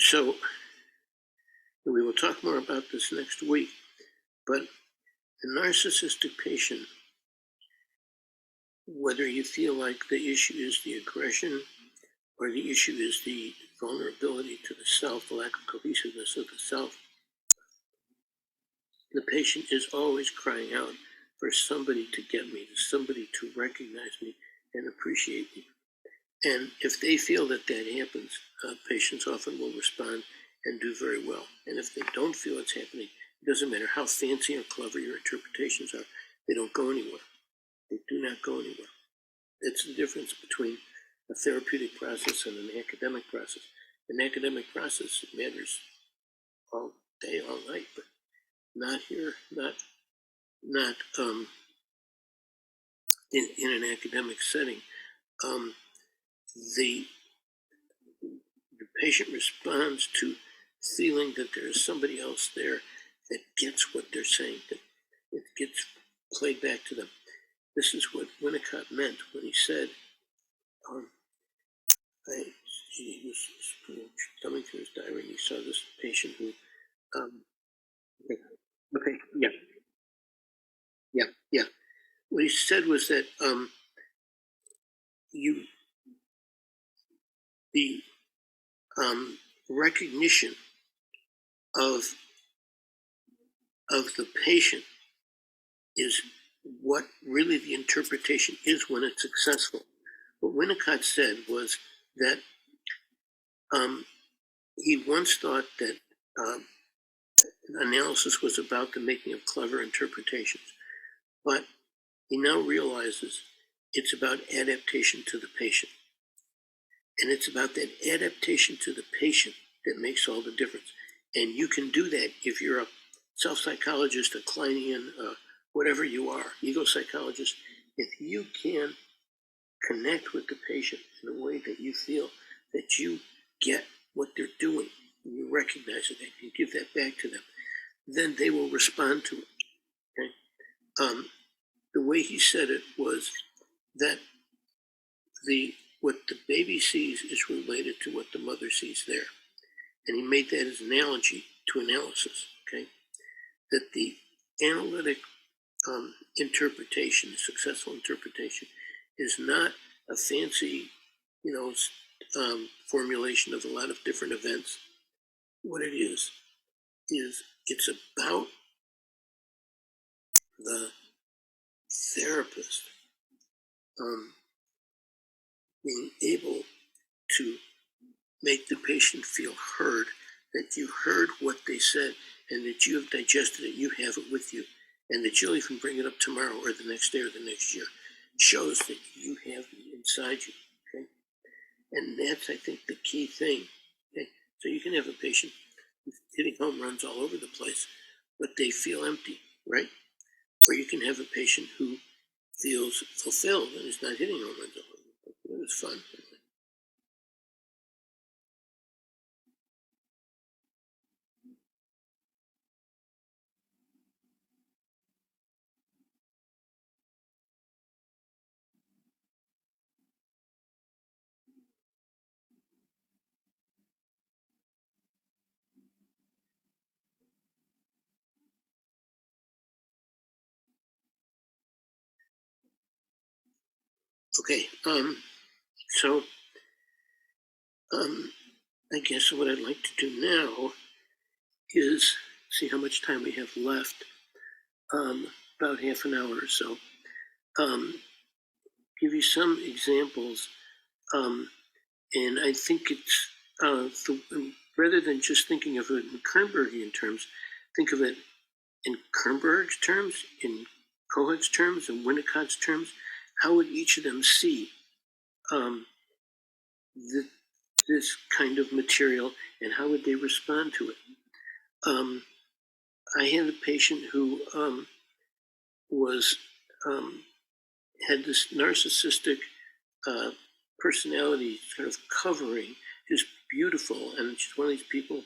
So we will talk more about this next week, but the narcissistic patient, whether you feel like the issue is the aggression or the issue is the vulnerability to the self, the lack of cohesiveness of the self, the patient is always crying out for somebody to get me, somebody to recognize me and appreciate me. And if they feel that that happens, patients often will respond and do very well. And if they don't feel it's happening, it doesn't matter how fancy or clever your interpretations are, they don't go anywhere. They do not go anywhere. It's the difference between a therapeutic process and an academic process. An academic process matters all day, all night, but not here, not in an academic setting. The patient responds to feeling that there is somebody else there that gets what they're saying, that it gets played back to them. This is what Winnicott meant when he said, he was coming through his diary and he saw this patient who, okay, yeah. What he said was that the recognition of the patient is what really the interpretation is when it's successful. What Winnicott said was that he once thought that analysis was about the making of clever interpretations, but he now realizes it's about adaptation to the patient. And it's about that adaptation to the patient that makes all the difference. And you can do that if you're a self-psychologist, a Kleinian, whatever you are, ego psychologist. If you can connect with the patient in a way that you feel that you get what they're doing, and you recognize it, and you give that back to them, then they will respond to it. Okay? The way he said it was that what the baby sees is related to what the mother sees there. And he made that as an analogy to analysis, okay? That the analytic interpretation, successful interpretation, is not a fancy, formulation of a lot of different events. What it is it's about the therapist being able to make the patient feel heard, that you heard what they said and that you have digested it, you have it with you, and that you'll even bring it up tomorrow or the next day or the next year. Shows that you have it inside you, okay? And that's, I think, the key thing, okay? So you can have a patient who's hitting home runs all over the place, but they feel empty, right? Or you can have a patient who feels fulfilled and is not hitting home runs all over the place. It was fun. Okay. So I guess what I'd like to do now is see how much time we have left. About half an hour or so. Give you some examples, and I think it's rather than just thinking of it in Kernbergian terms, think of it in Kernberg's terms, in Cohen's terms, and Winnicott's terms. How would each of them see this kind of material, and how would they respond to it? I had a patient who was had this narcissistic personality sort of covering, just beautiful, and she's one of these people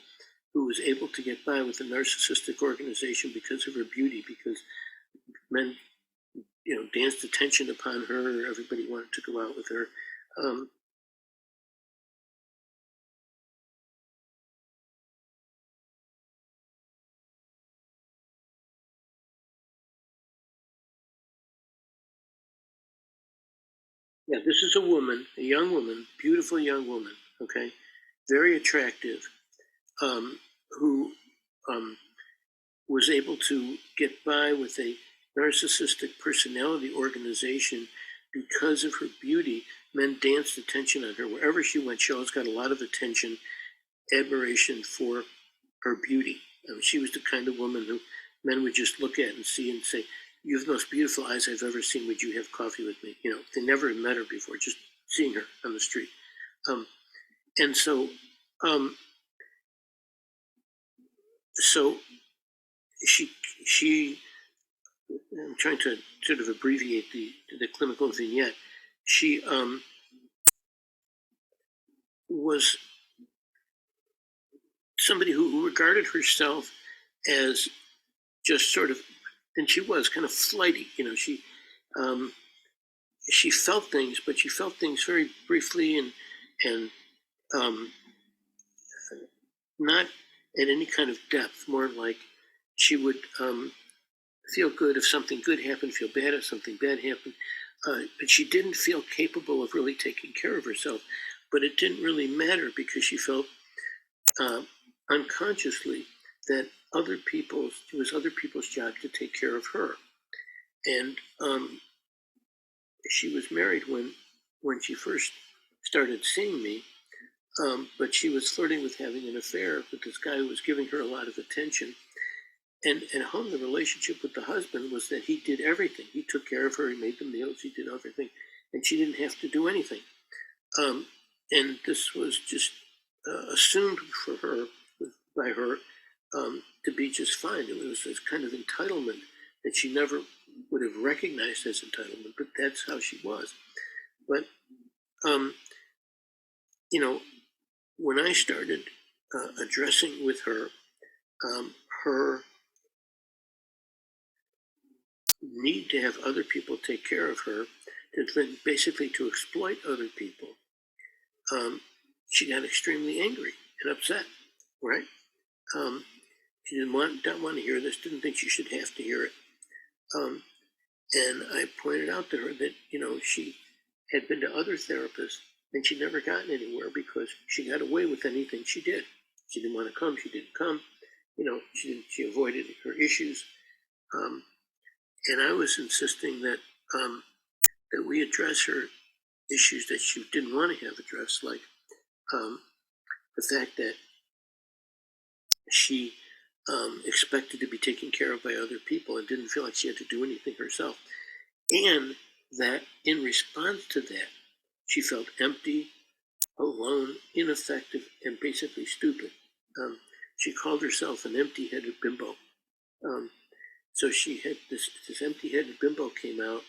who was able to get by with a narcissistic organization because of her beauty, because men, danced attention upon her. Everybody wanted to go out with her. Yeah, this is a woman, a young woman, beautiful young woman, okay, very attractive, who was able to get by with a narcissistic personality organization because of her beauty. Men danced attention on her. Wherever she went, she always got a lot of attention, admiration for her beauty. She was the kind of woman who men would just look at and see and say, "You have the most beautiful eyes I've ever seen. Would you have coffee with me?" They never had met her before, just seeing her on the street. And so she I'm trying to sort of abbreviate the clinical vignette. She was somebody who regarded herself as just sort of, and she was kind of flighty. She felt things, but she felt things very briefly and not at any kind of depth. More like she would feel good if something good happened, feel bad if something bad happened. But she didn't feel capable of really taking care of herself. But it didn't really matter because she felt unconsciously that it was other people's job to take care of her. And she was married when she first started seeing me, but she was flirting with having an affair with this guy who was giving her a lot of attention. And at home, the relationship with the husband was that he did everything. He took care of her, he made the meals, he did everything, and she didn't have to do anything. And this was just assumed for her, by her, to be just fine. It was this kind of entitlement that she never would have recognized as entitlement, but that's how she was. But, when I started addressing with her, her need to have other people take care of her, basically to exploit other people, she got extremely angry and upset, right? She didn't want to hear this, didn't think she should have to hear it. And I pointed out to her that, she had been to other therapists and she'd never gotten anywhere because she got away with anything she did. She didn't want to come, she didn't come. She avoided her issues. And I was insisting that that we address her issues that she didn't want to have addressed, like the fact that she expected to be taken care of by other people and didn't feel like she had to do anything herself. And that in response to that, she felt empty, alone, ineffective, and basically stupid. She called herself an empty-headed bimbo. So she had this empty-headed bimbo came out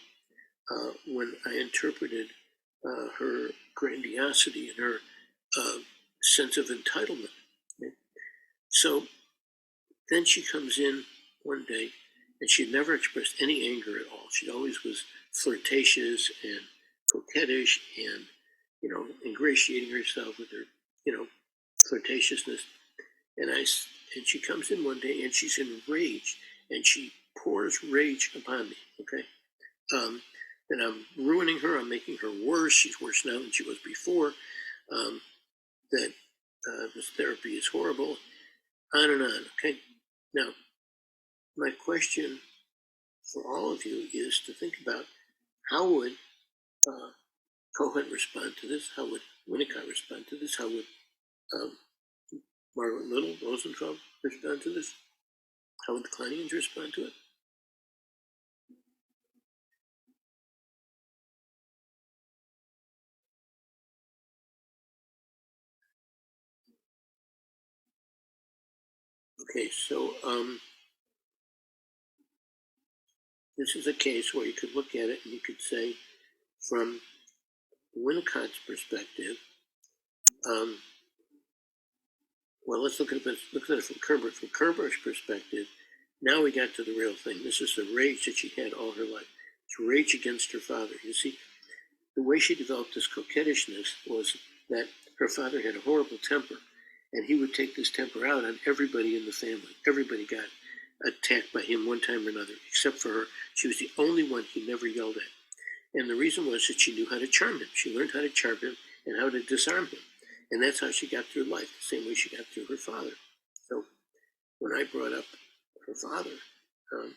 when I interpreted her grandiosity and her sense of entitlement. So then she comes in one day, and she had never expressed any anger at all. She always was flirtatious and coquettish and, ingratiating herself with her, flirtatiousness. And she comes in one day and she's enraged, and she pours rage upon me. Okay, that I'm ruining her, I'm making her worse, she's worse now than she was before, that this therapy is horrible, on and on, okay? Now, my question for all of you is to think about how would Cohen respond to this? How would Winnicott respond to this? How would Margaret Little, Rosenfeld respond to this? How would the Kleinians respond to it? Okay, so this is a case where you could look at it and you could say, from Winnicott's perspective, well, let's look at it from Kerber. From Kerber's perspective, now we got to the real thing. This is the rage that she had all her life. It's rage against her father. You see, the way she developed this coquettishness was that her father had a horrible temper, and he would take this temper out on everybody in the family. Everybody got attacked by him one time or another, except for her. She was the only one he never yelled at. And the reason was that she knew how to charm him. She learned how to charm him and how to disarm him. And that's how she got through life, the same way she got through her father. So when I brought up her father, and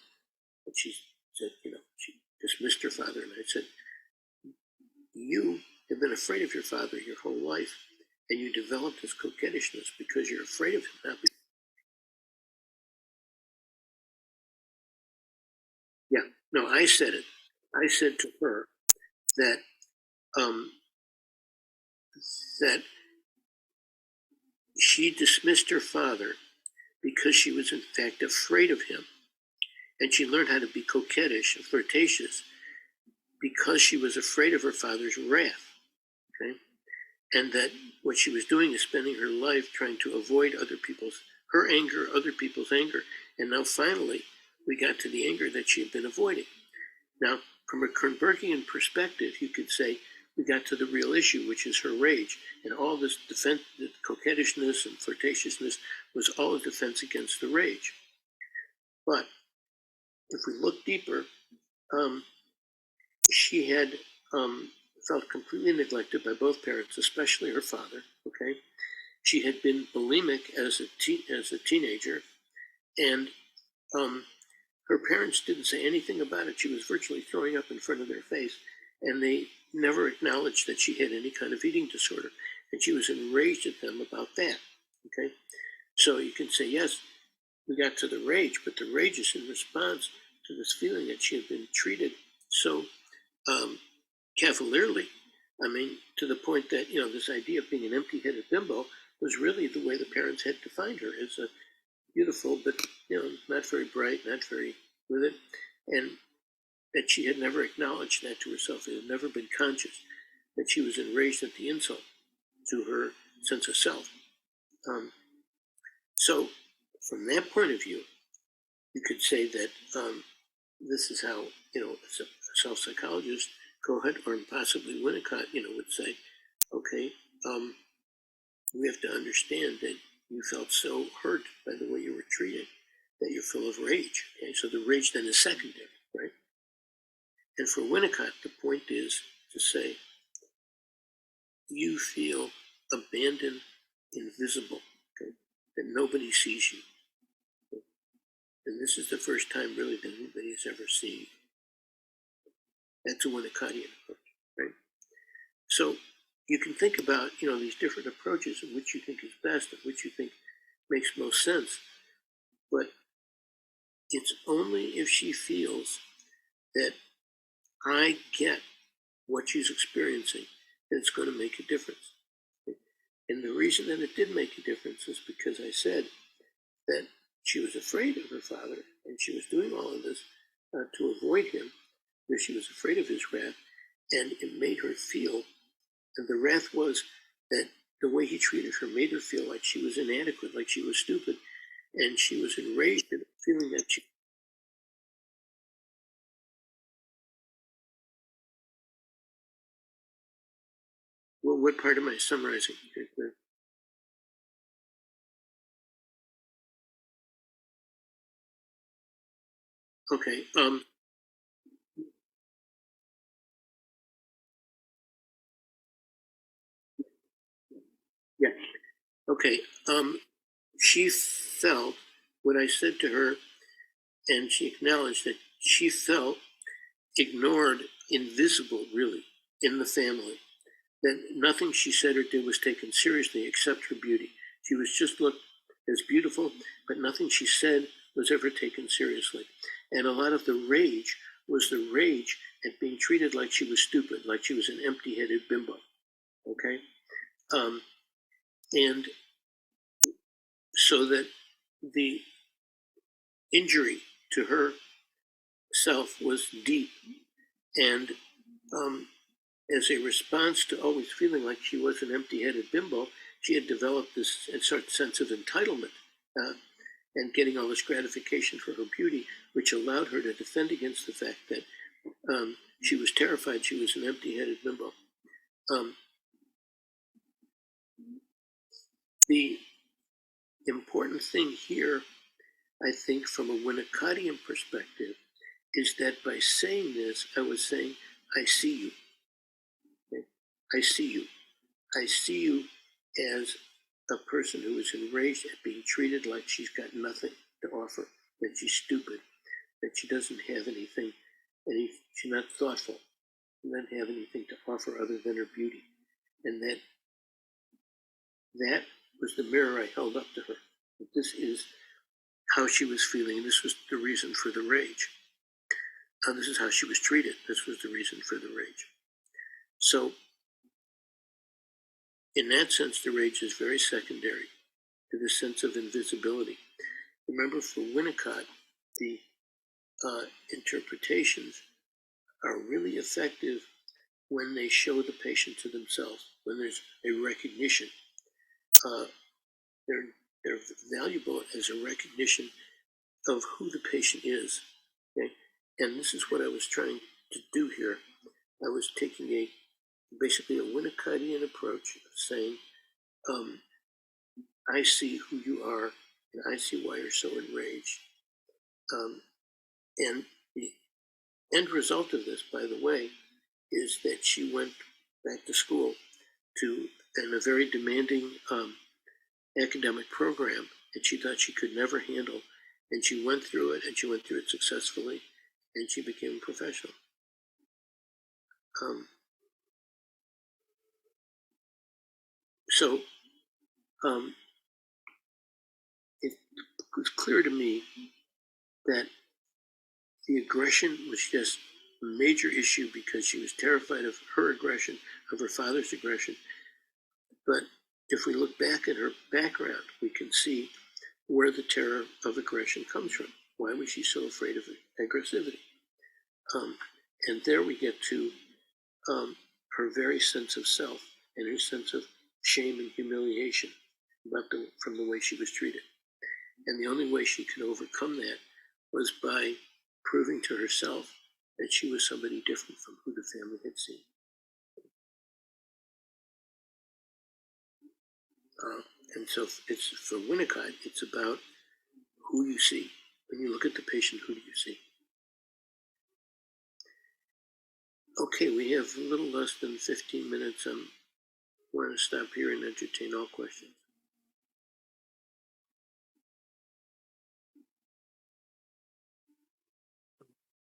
she said, she dismissed her father, and I said, you have been afraid of your father your whole life, and you developed this coquettishness because you're afraid of him, not because... Yeah, no, I said it. I said to her that that she dismissed her father because she was in fact afraid of him, and she learned how to be coquettish and flirtatious because she was afraid of her father's wrath. Okay, and that what she was doing is spending her life trying to avoid her anger, other people's anger, and now finally we got to the anger that she had been avoiding. Now, from a Kernbergian perspective, you could say we got to the real issue, which is her rage, and all this defense, the coquettishness and flirtatiousness was all a defense against the rage. But if we look deeper, she had felt completely neglected by both parents, especially her father. Okay, she had been bulimic as a teenager, and her parents didn't say anything about it. She was virtually throwing up in front of their face, and they never acknowledged that she had any kind of eating disorder, and she was enraged at them about that. Okay, so you can say, yes, we got to the rage, but the rage is in response to this feeling that she had been treated so cavalierly. I mean, to the point that, this idea of being an empty-headed bimbo was really the way the parents had defined her, as a beautiful, but, not very bright, not very with it. And that she had never acknowledged that to herself. It had never been conscious that she was enraged at the insult to her sense of self. So from that point of view, you could say that this is how, a self-psychologist, Cohen, or possibly Winnicott, would say, okay, we have to understand that you felt so hurt by the way you were treated that you're full of rage. Okay, so the rage then is secondary, right? And for Winnicott, the point is to say, you feel abandoned, invisible, okay, that nobody sees you. Okay? And this is the first time really that anybody has ever seen you. That's a Winnicottian approach, right? So you can think about, these different approaches and which you think is best and which you think makes most sense. But it's only if she feels that I get what she's experiencing that it's going to make a difference. And the reason that it did make a difference is because I said that she was afraid of her father, and she was doing all of this to avoid him, because she was afraid of his wrath, and it made her feel, and the wrath was that the way he treated her made her feel like she was inadequate, like she was stupid, and she was enraged at feeling that she... Well, what part am I summarizing? Okay, Okay. She felt what I said to her, and she acknowledged that she felt ignored, invisible, really, in the family. That nothing she said or did was taken seriously except her beauty. She was just looked as beautiful, but nothing she said was ever taken seriously. And a lot of the rage was the rage at being treated like she was stupid, like she was an empty-headed bimbo. Okay? And so that the injury to herself was deep. And as a response to always feeling like she was an empty-headed bimbo, she had developed this sort of sense of entitlement and getting all this gratification for her beauty, which allowed her to defend against the fact that she was terrified she was an empty-headed bimbo. The important thing here, I think, from a Winnicottian perspective, is that by saying this, I was saying, I see you. Okay? I see you. I see you as a person who is enraged at being treated like she's got nothing to offer, that she's stupid, that she doesn't have anything, she's not thoughtful, and doesn't have anything to offer other than her beauty. And that was the mirror I held up to her. That this is how she was feeling, and this was the reason for the rage. This is how she was treated. This was the reason for the rage. So, in that sense, the rage is very secondary to the sense of invisibility. Remember, for Winnicott, the interpretations are really effective when they show the patient to themselves, when there's a recognition. They're valuable as a recognition of who the patient is. Okay? And this is what I was trying to do here. I was taking basically a Winnicottian approach of saying, I see who you are, and I see why you're so enraged. And the end result of this, by the way, is that she went back to school in a very demanding academic program that she thought she could never handle. And she went through it, and she went through it successfully, and she became a professional. So it was clear to me that the aggression was just a major issue because she was terrified of her aggression, of her father's aggression. But if we look back at her background, we can see where the terror of aggression comes from. Why was she so afraid of aggressivity? And there we get to her very sense of self and her sense of shame and humiliation from the way she was treated. And the only way she could overcome that was by proving to herself that she was somebody different from who the family had seen. And so it's for Winnicott, it's about who you see. When you look at the patient, who do you see? Okay, we have a little less than 15 minutes. I want to stop here and entertain all questions.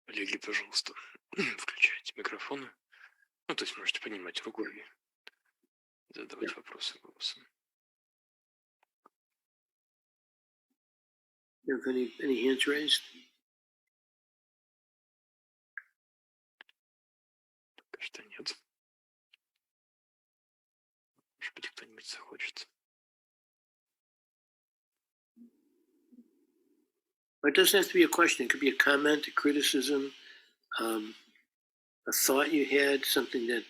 Коллеги, пожалуйста, включайте микрофоны. Ну, то есть можете поднимать руку и задавать вопросы голосом. You have any hands raised? Пока что нет. Может быть, кто-нибудь захочет. It doesn't have to be a question. It could be a comment, a criticism, a thought you had, something that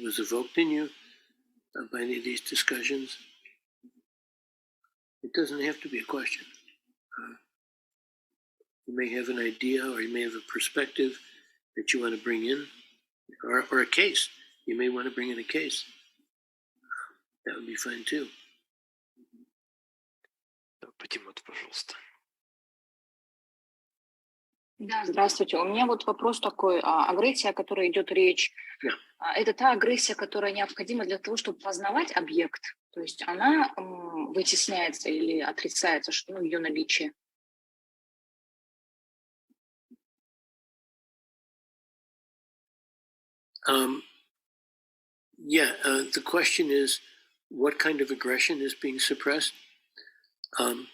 was evoked in you by any of these discussions. It doesn't have to be a question. You may have an idea, or you may have a perspective that you want to bring in, or a case. You may want to bring in a case. That would be fine too. Патимат, пожалуйста. Да, здравствуйте. У меня вот вопрос такой. Агрессия, о которой идет речь, Да. это та агрессия, которая необходима для того, чтобы познавать объект. То есть она вытесняется или отрицается, что, ну, ее наличие. The question is, what kind of aggression is being suppressed? Do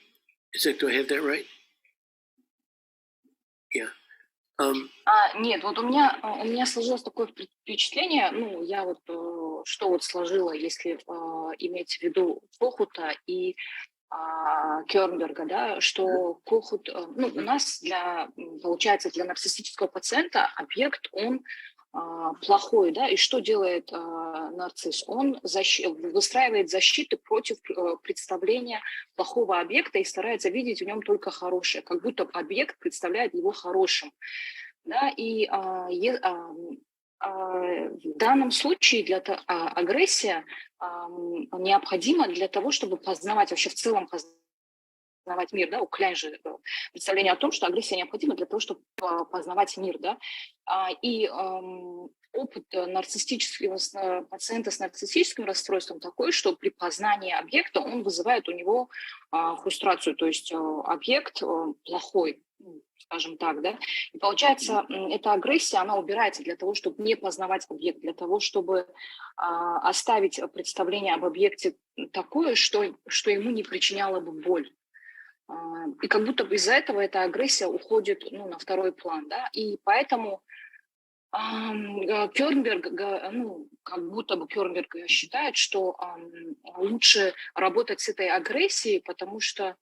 I have that right? Yeah. Нет, вот у меня сложилось такое впечатление, ну, я вот, что вот сложила, если иметь в виду Кохута и Кернберга, да, что Кохут, ну, у нас получается, для нарциссического пациента объект, он плохой, да, и что делает нарцисс? Он выстраивает защиты против представления плохого объекта и старается видеть в нем только хорошее, как будто объект представляет его хорошим, да, и в данном случае агрессия необходима для того, чтобы познавать, вообще в целом познавать мир, да, у Кляйн же представление о том, что агрессия необходима для того, чтобы познавать мир, да, опыт нарциссического пациента с нарциссическим расстройством такой, что при познании объекта он вызывает у него фрустрацию, то есть объект плохой, скажем так, да, и получается, эта агрессия, она убирается для того, чтобы не познавать объект, для того, чтобы оставить представление об объекте такое, что ему не причиняло бы боль. И как будто бы из-за этого эта агрессия уходит, ну, на второй план, да, и поэтому Кернберг, ну, как будто бы Кернберг считает, что лучше работать с этой агрессией, потому что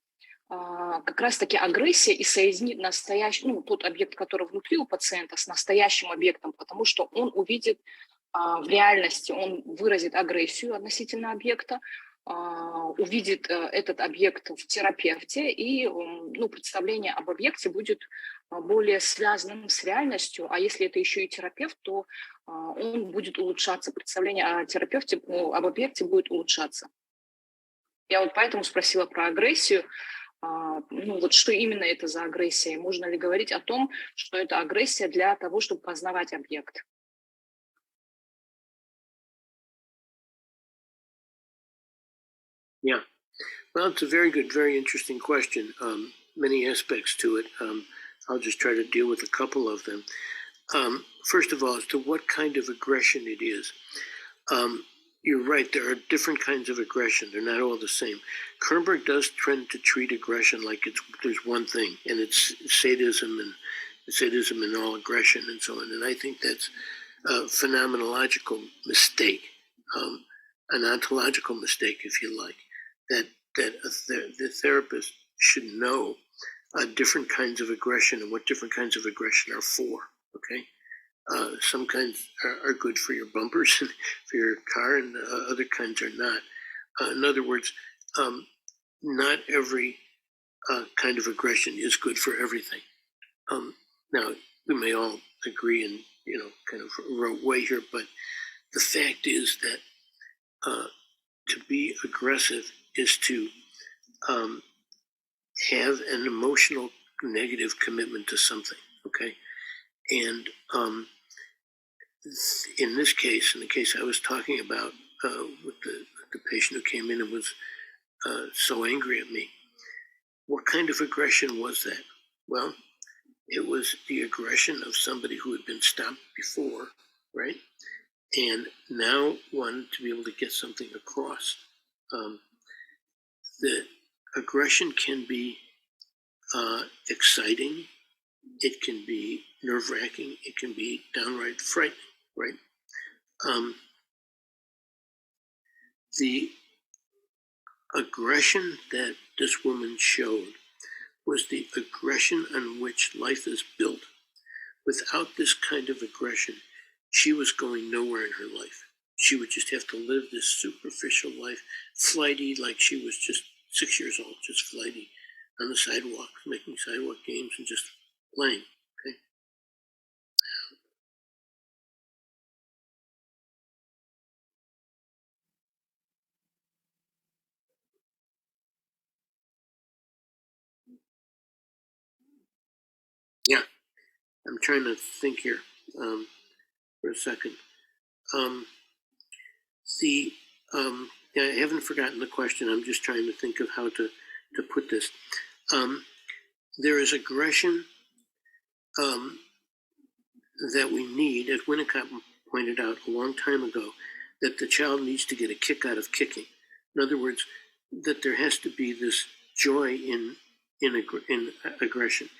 как раз-таки агрессия и соединит настоящий, ну, тот объект, который внутри у пациента, с настоящим объектом, потому что он увидит в реальности, он выразит агрессию относительно объекта, увидит этот объект в терапевте, и ну, представление об объекте будет более связанным с реальностью, а если это еще и терапевт, то он будет улучшаться, представление о терапевте, об объекте будет улучшаться. Я вот поэтому спросила про агрессию, ну вот что именно это за агрессия, можно ли говорить о том, что это агрессия для того, чтобы познавать объект? Yeah. Well, it's a very good, very interesting question. Many aspects to it. I'll just try to deal with a couple of them. First of all, as to what kind of aggression it is. You're right, there are different kinds of aggression. They're not all the same. Kermberg does tend to treat aggression like there's one thing, and it's sadism and all aggression and so on. And I think that's a phenomenological mistake, an ontological mistake, if you like, that the therapist should know different kinds of aggression and what different kinds of aggression are for, okay? Some kinds are good for your bumpers and for your car, and other kinds are not. In other words, not every kind of aggression is good for everything. Now, we may all agree in, kind of rote way here, but the fact is that to be aggressive is to have an emotional negative commitment to something, okay? And in this case, in the case I was talking about with the patient who came in and was so angry at me, what kind of aggression was that? Well, it was the aggression of somebody who had been stopped before, right? And now wanted to be able to get something across. The aggression can be exciting, it can be nerve-wracking, it can be downright frightening, right? The aggression that this woman showed was the aggression on which life is built. Without this kind of aggression, she was going nowhere in her life. She would just have to live this superficial life, flighty, like she was just 6 years old, just flighty on the sidewalk, making sidewalk games and just playing. Okay. Yeah. I'm trying to think here for a second. Yeah, I haven't forgotten the question. I'm just trying to think of how to put this. There is aggression that we need, as Winnicott pointed out a long time ago, that the child needs to get a kick out of kicking. In other words, that there has to be this joy in aggression.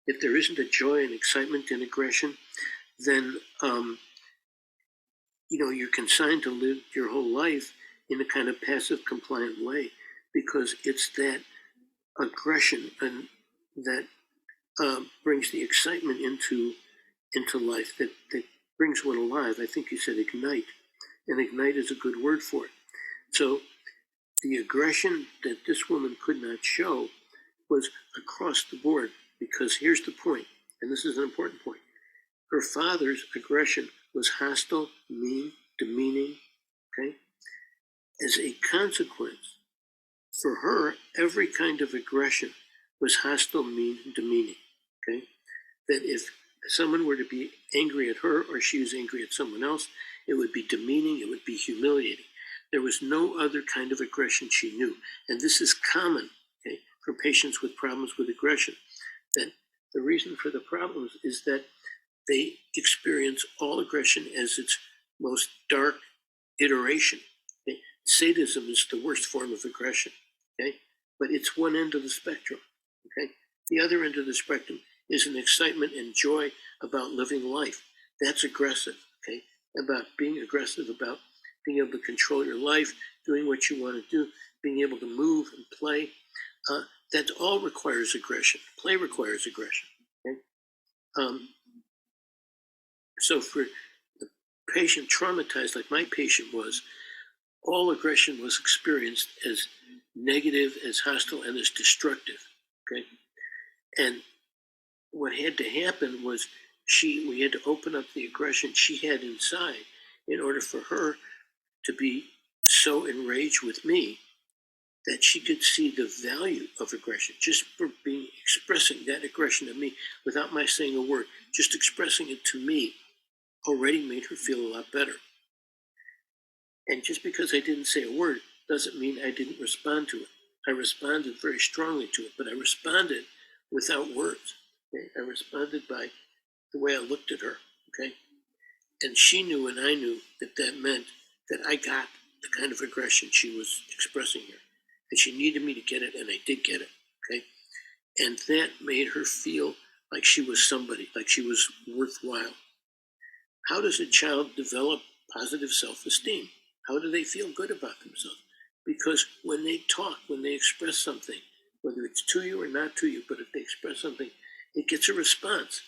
If there isn't a joy and excitement in aggression, then you're consigned to live your whole life in a kind of passive compliant way, because it's that aggression and that brings the excitement into life, that brings one alive. I think you said ignite, and ignite is a good word for it. So the aggression that this woman could not show was across the board, because here's the point, and this is an important point. Her father's aggression was hostile, mean, demeaning, okay? As a consequence, for her, every kind of aggression was hostile, mean, and demeaning, okay? That if someone were to be angry at her or she was angry at someone else, it would be demeaning, it would be humiliating. There was no other kind of aggression she knew. And this is common, okay, for patients with problems with aggression. That the reason for the problems is that they experience all aggression as its most dark iteration. Okay? Sadism is the worst form of aggression, okay? But it's one end of the spectrum, okay? The other end of the spectrum is an excitement and joy about living life. That's aggressive, okay? About being aggressive, about being able to control your life, doing what you want to do, being able to move and play. That all requires aggression. Play requires aggression, okay? So for the patient traumatized, like my patient was, all aggression was experienced as negative, as hostile, and as destructive, okay? And what had to happen was we had to open up the aggression she had inside in order for her to be so enraged with me that she could see the value of aggression, just for expressing that aggression to me without my saying a word. Just expressing it to me already made her feel a lot better. And just because I didn't say a word doesn't mean I didn't respond to it. I responded very strongly to it, but I responded without words. Okay? I responded by the way I looked at her, okay? And she knew and I knew that that meant that I got the kind of aggression she was expressing here. And she needed me to get it, and I did get it, okay? And that made her feel like she was somebody, like she was worthwhile. How does a child develop positive self-esteem? How do they feel good about themselves? Because when they talk, when they express something, whether it's to you or not to you, but if they express something, it gets a response.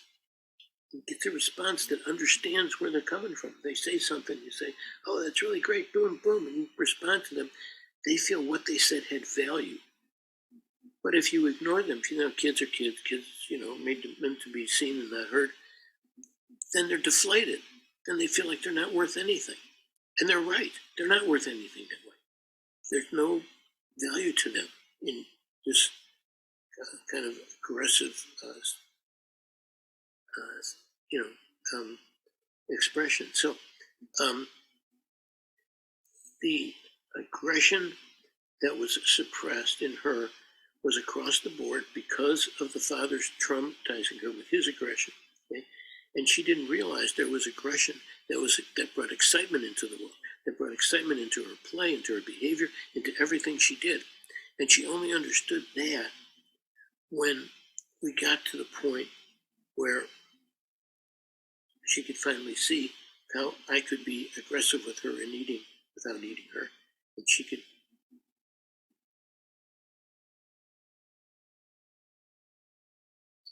It gets a response that understands where they're coming from. They say something, you say, oh, that's really great, boom, boom, and you respond to them. They feel what they said had value. But if you ignore them, kids are kids, meant to be seen and not heard, then they're deflated. Then they feel like they're not worth anything. And they're right. They're not worth anything that way. There's no value to them in this kind of aggressive, expression. So the aggression that was suppressed in her was across the board because of the father's traumatizing her with his aggression. Okay? And she didn't realize there was aggression that brought excitement into the world, that brought excitement into her play, into her behavior, into everything she did. And she only understood that when we got to the point where she could finally see how I could be aggressive with her and eating without eating her. And she could.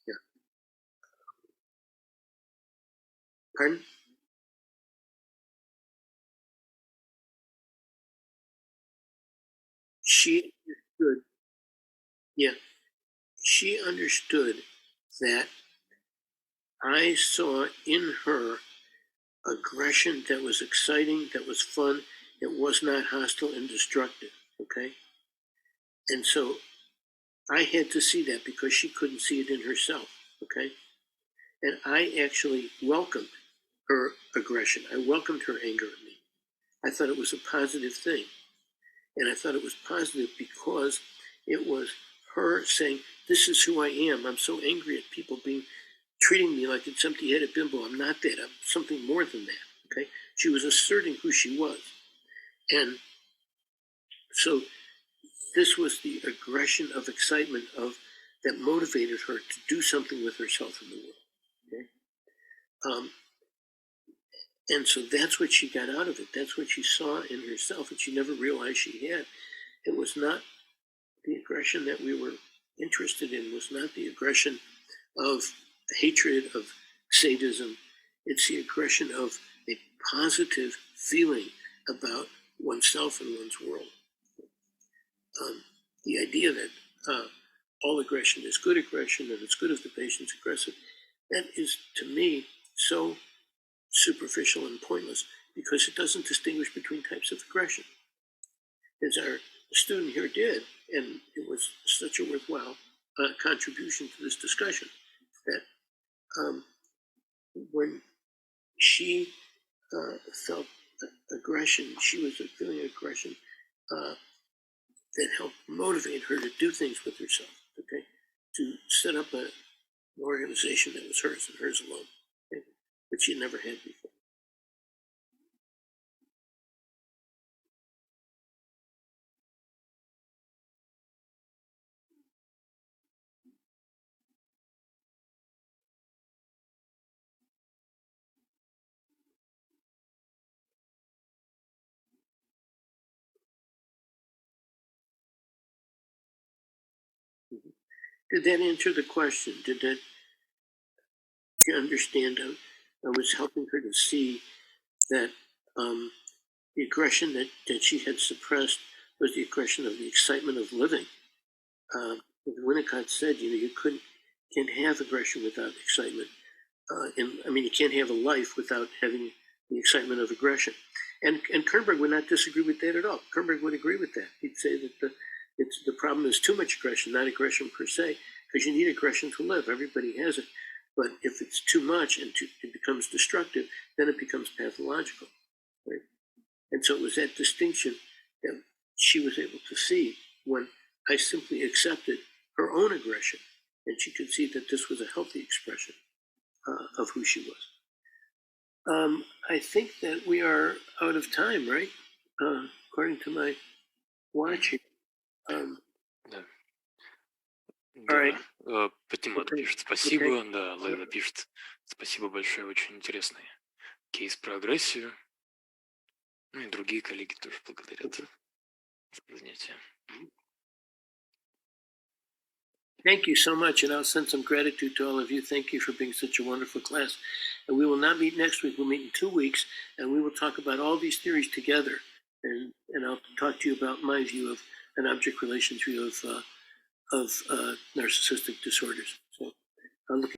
Yeah. Pardon? She understood. Yeah. She understood that I saw in her aggression that was exciting, that was fun, it was not hostile and destructive, okay? And so I had to see that because she couldn't see it in herself, okay? And I actually welcomed her aggression. I welcomed her anger at me. I thought it was a positive thing. And I thought it was positive because it was her saying, this is who I am. I'm so angry at people treating me like it's empty-headed bimbo. I'm not that. I'm something more than that. Okay? She was asserting who she was. And so this was the aggression of excitement that motivated her to do something with herself in the world. Okay? And so that's what she got out of it. That's what she saw in herself, and she never realized she had. It was not the aggression that we were interested in, was not the aggression of hatred, of sadism. It's the aggression of a positive feeling about oneself and one's world. The idea that all aggression is good aggression and it's good if the patient's aggressive, that is, to me, so superficial and pointless because it doesn't distinguish between types of aggression. As our student here did, and it was such a worthwhile contribution to this discussion, that when she felt aggression, she was feeling aggression that helped motivate her to do things with herself, okay? To set up an organization that was hers and hers alone, okay? But she never had before. Did that answer the question? Did you understand? I was helping her to see that the aggression that she had suppressed was the aggression of the excitement of living. Winnicott said, you can't have aggression without excitement. You can't have a life without having the excitement of aggression. And Kernberg would not disagree with that at all. Kernberg would agree with that. He'd say that the problem is too much aggression, not aggression per se, because you need aggression to live. Everybody has it. But if it's too much and it becomes destructive, then it becomes pathological. Right? And so it was that distinction that she was able to see when I simply accepted her own aggression, and she could see that this was a healthy expression of who she was. I think that we are out of time, right? According to my watch here. Да. Alright. Да. Патимат Okay. пишет спасибо, Okay. да, Лейла пишет спасибо большое, очень интересный кейс про агрессию. Ну и другие коллеги тоже благодарят за занятия. Thank you so much, and I'll send some gratitude to all of you. Thank you for being such a wonderful class. And we will not meet next week. We'll meet in 2 weeks, and we will talk about all these theories together. And I'll talk to you about my view of an object relations view of narcissistic disorders. So I'm looking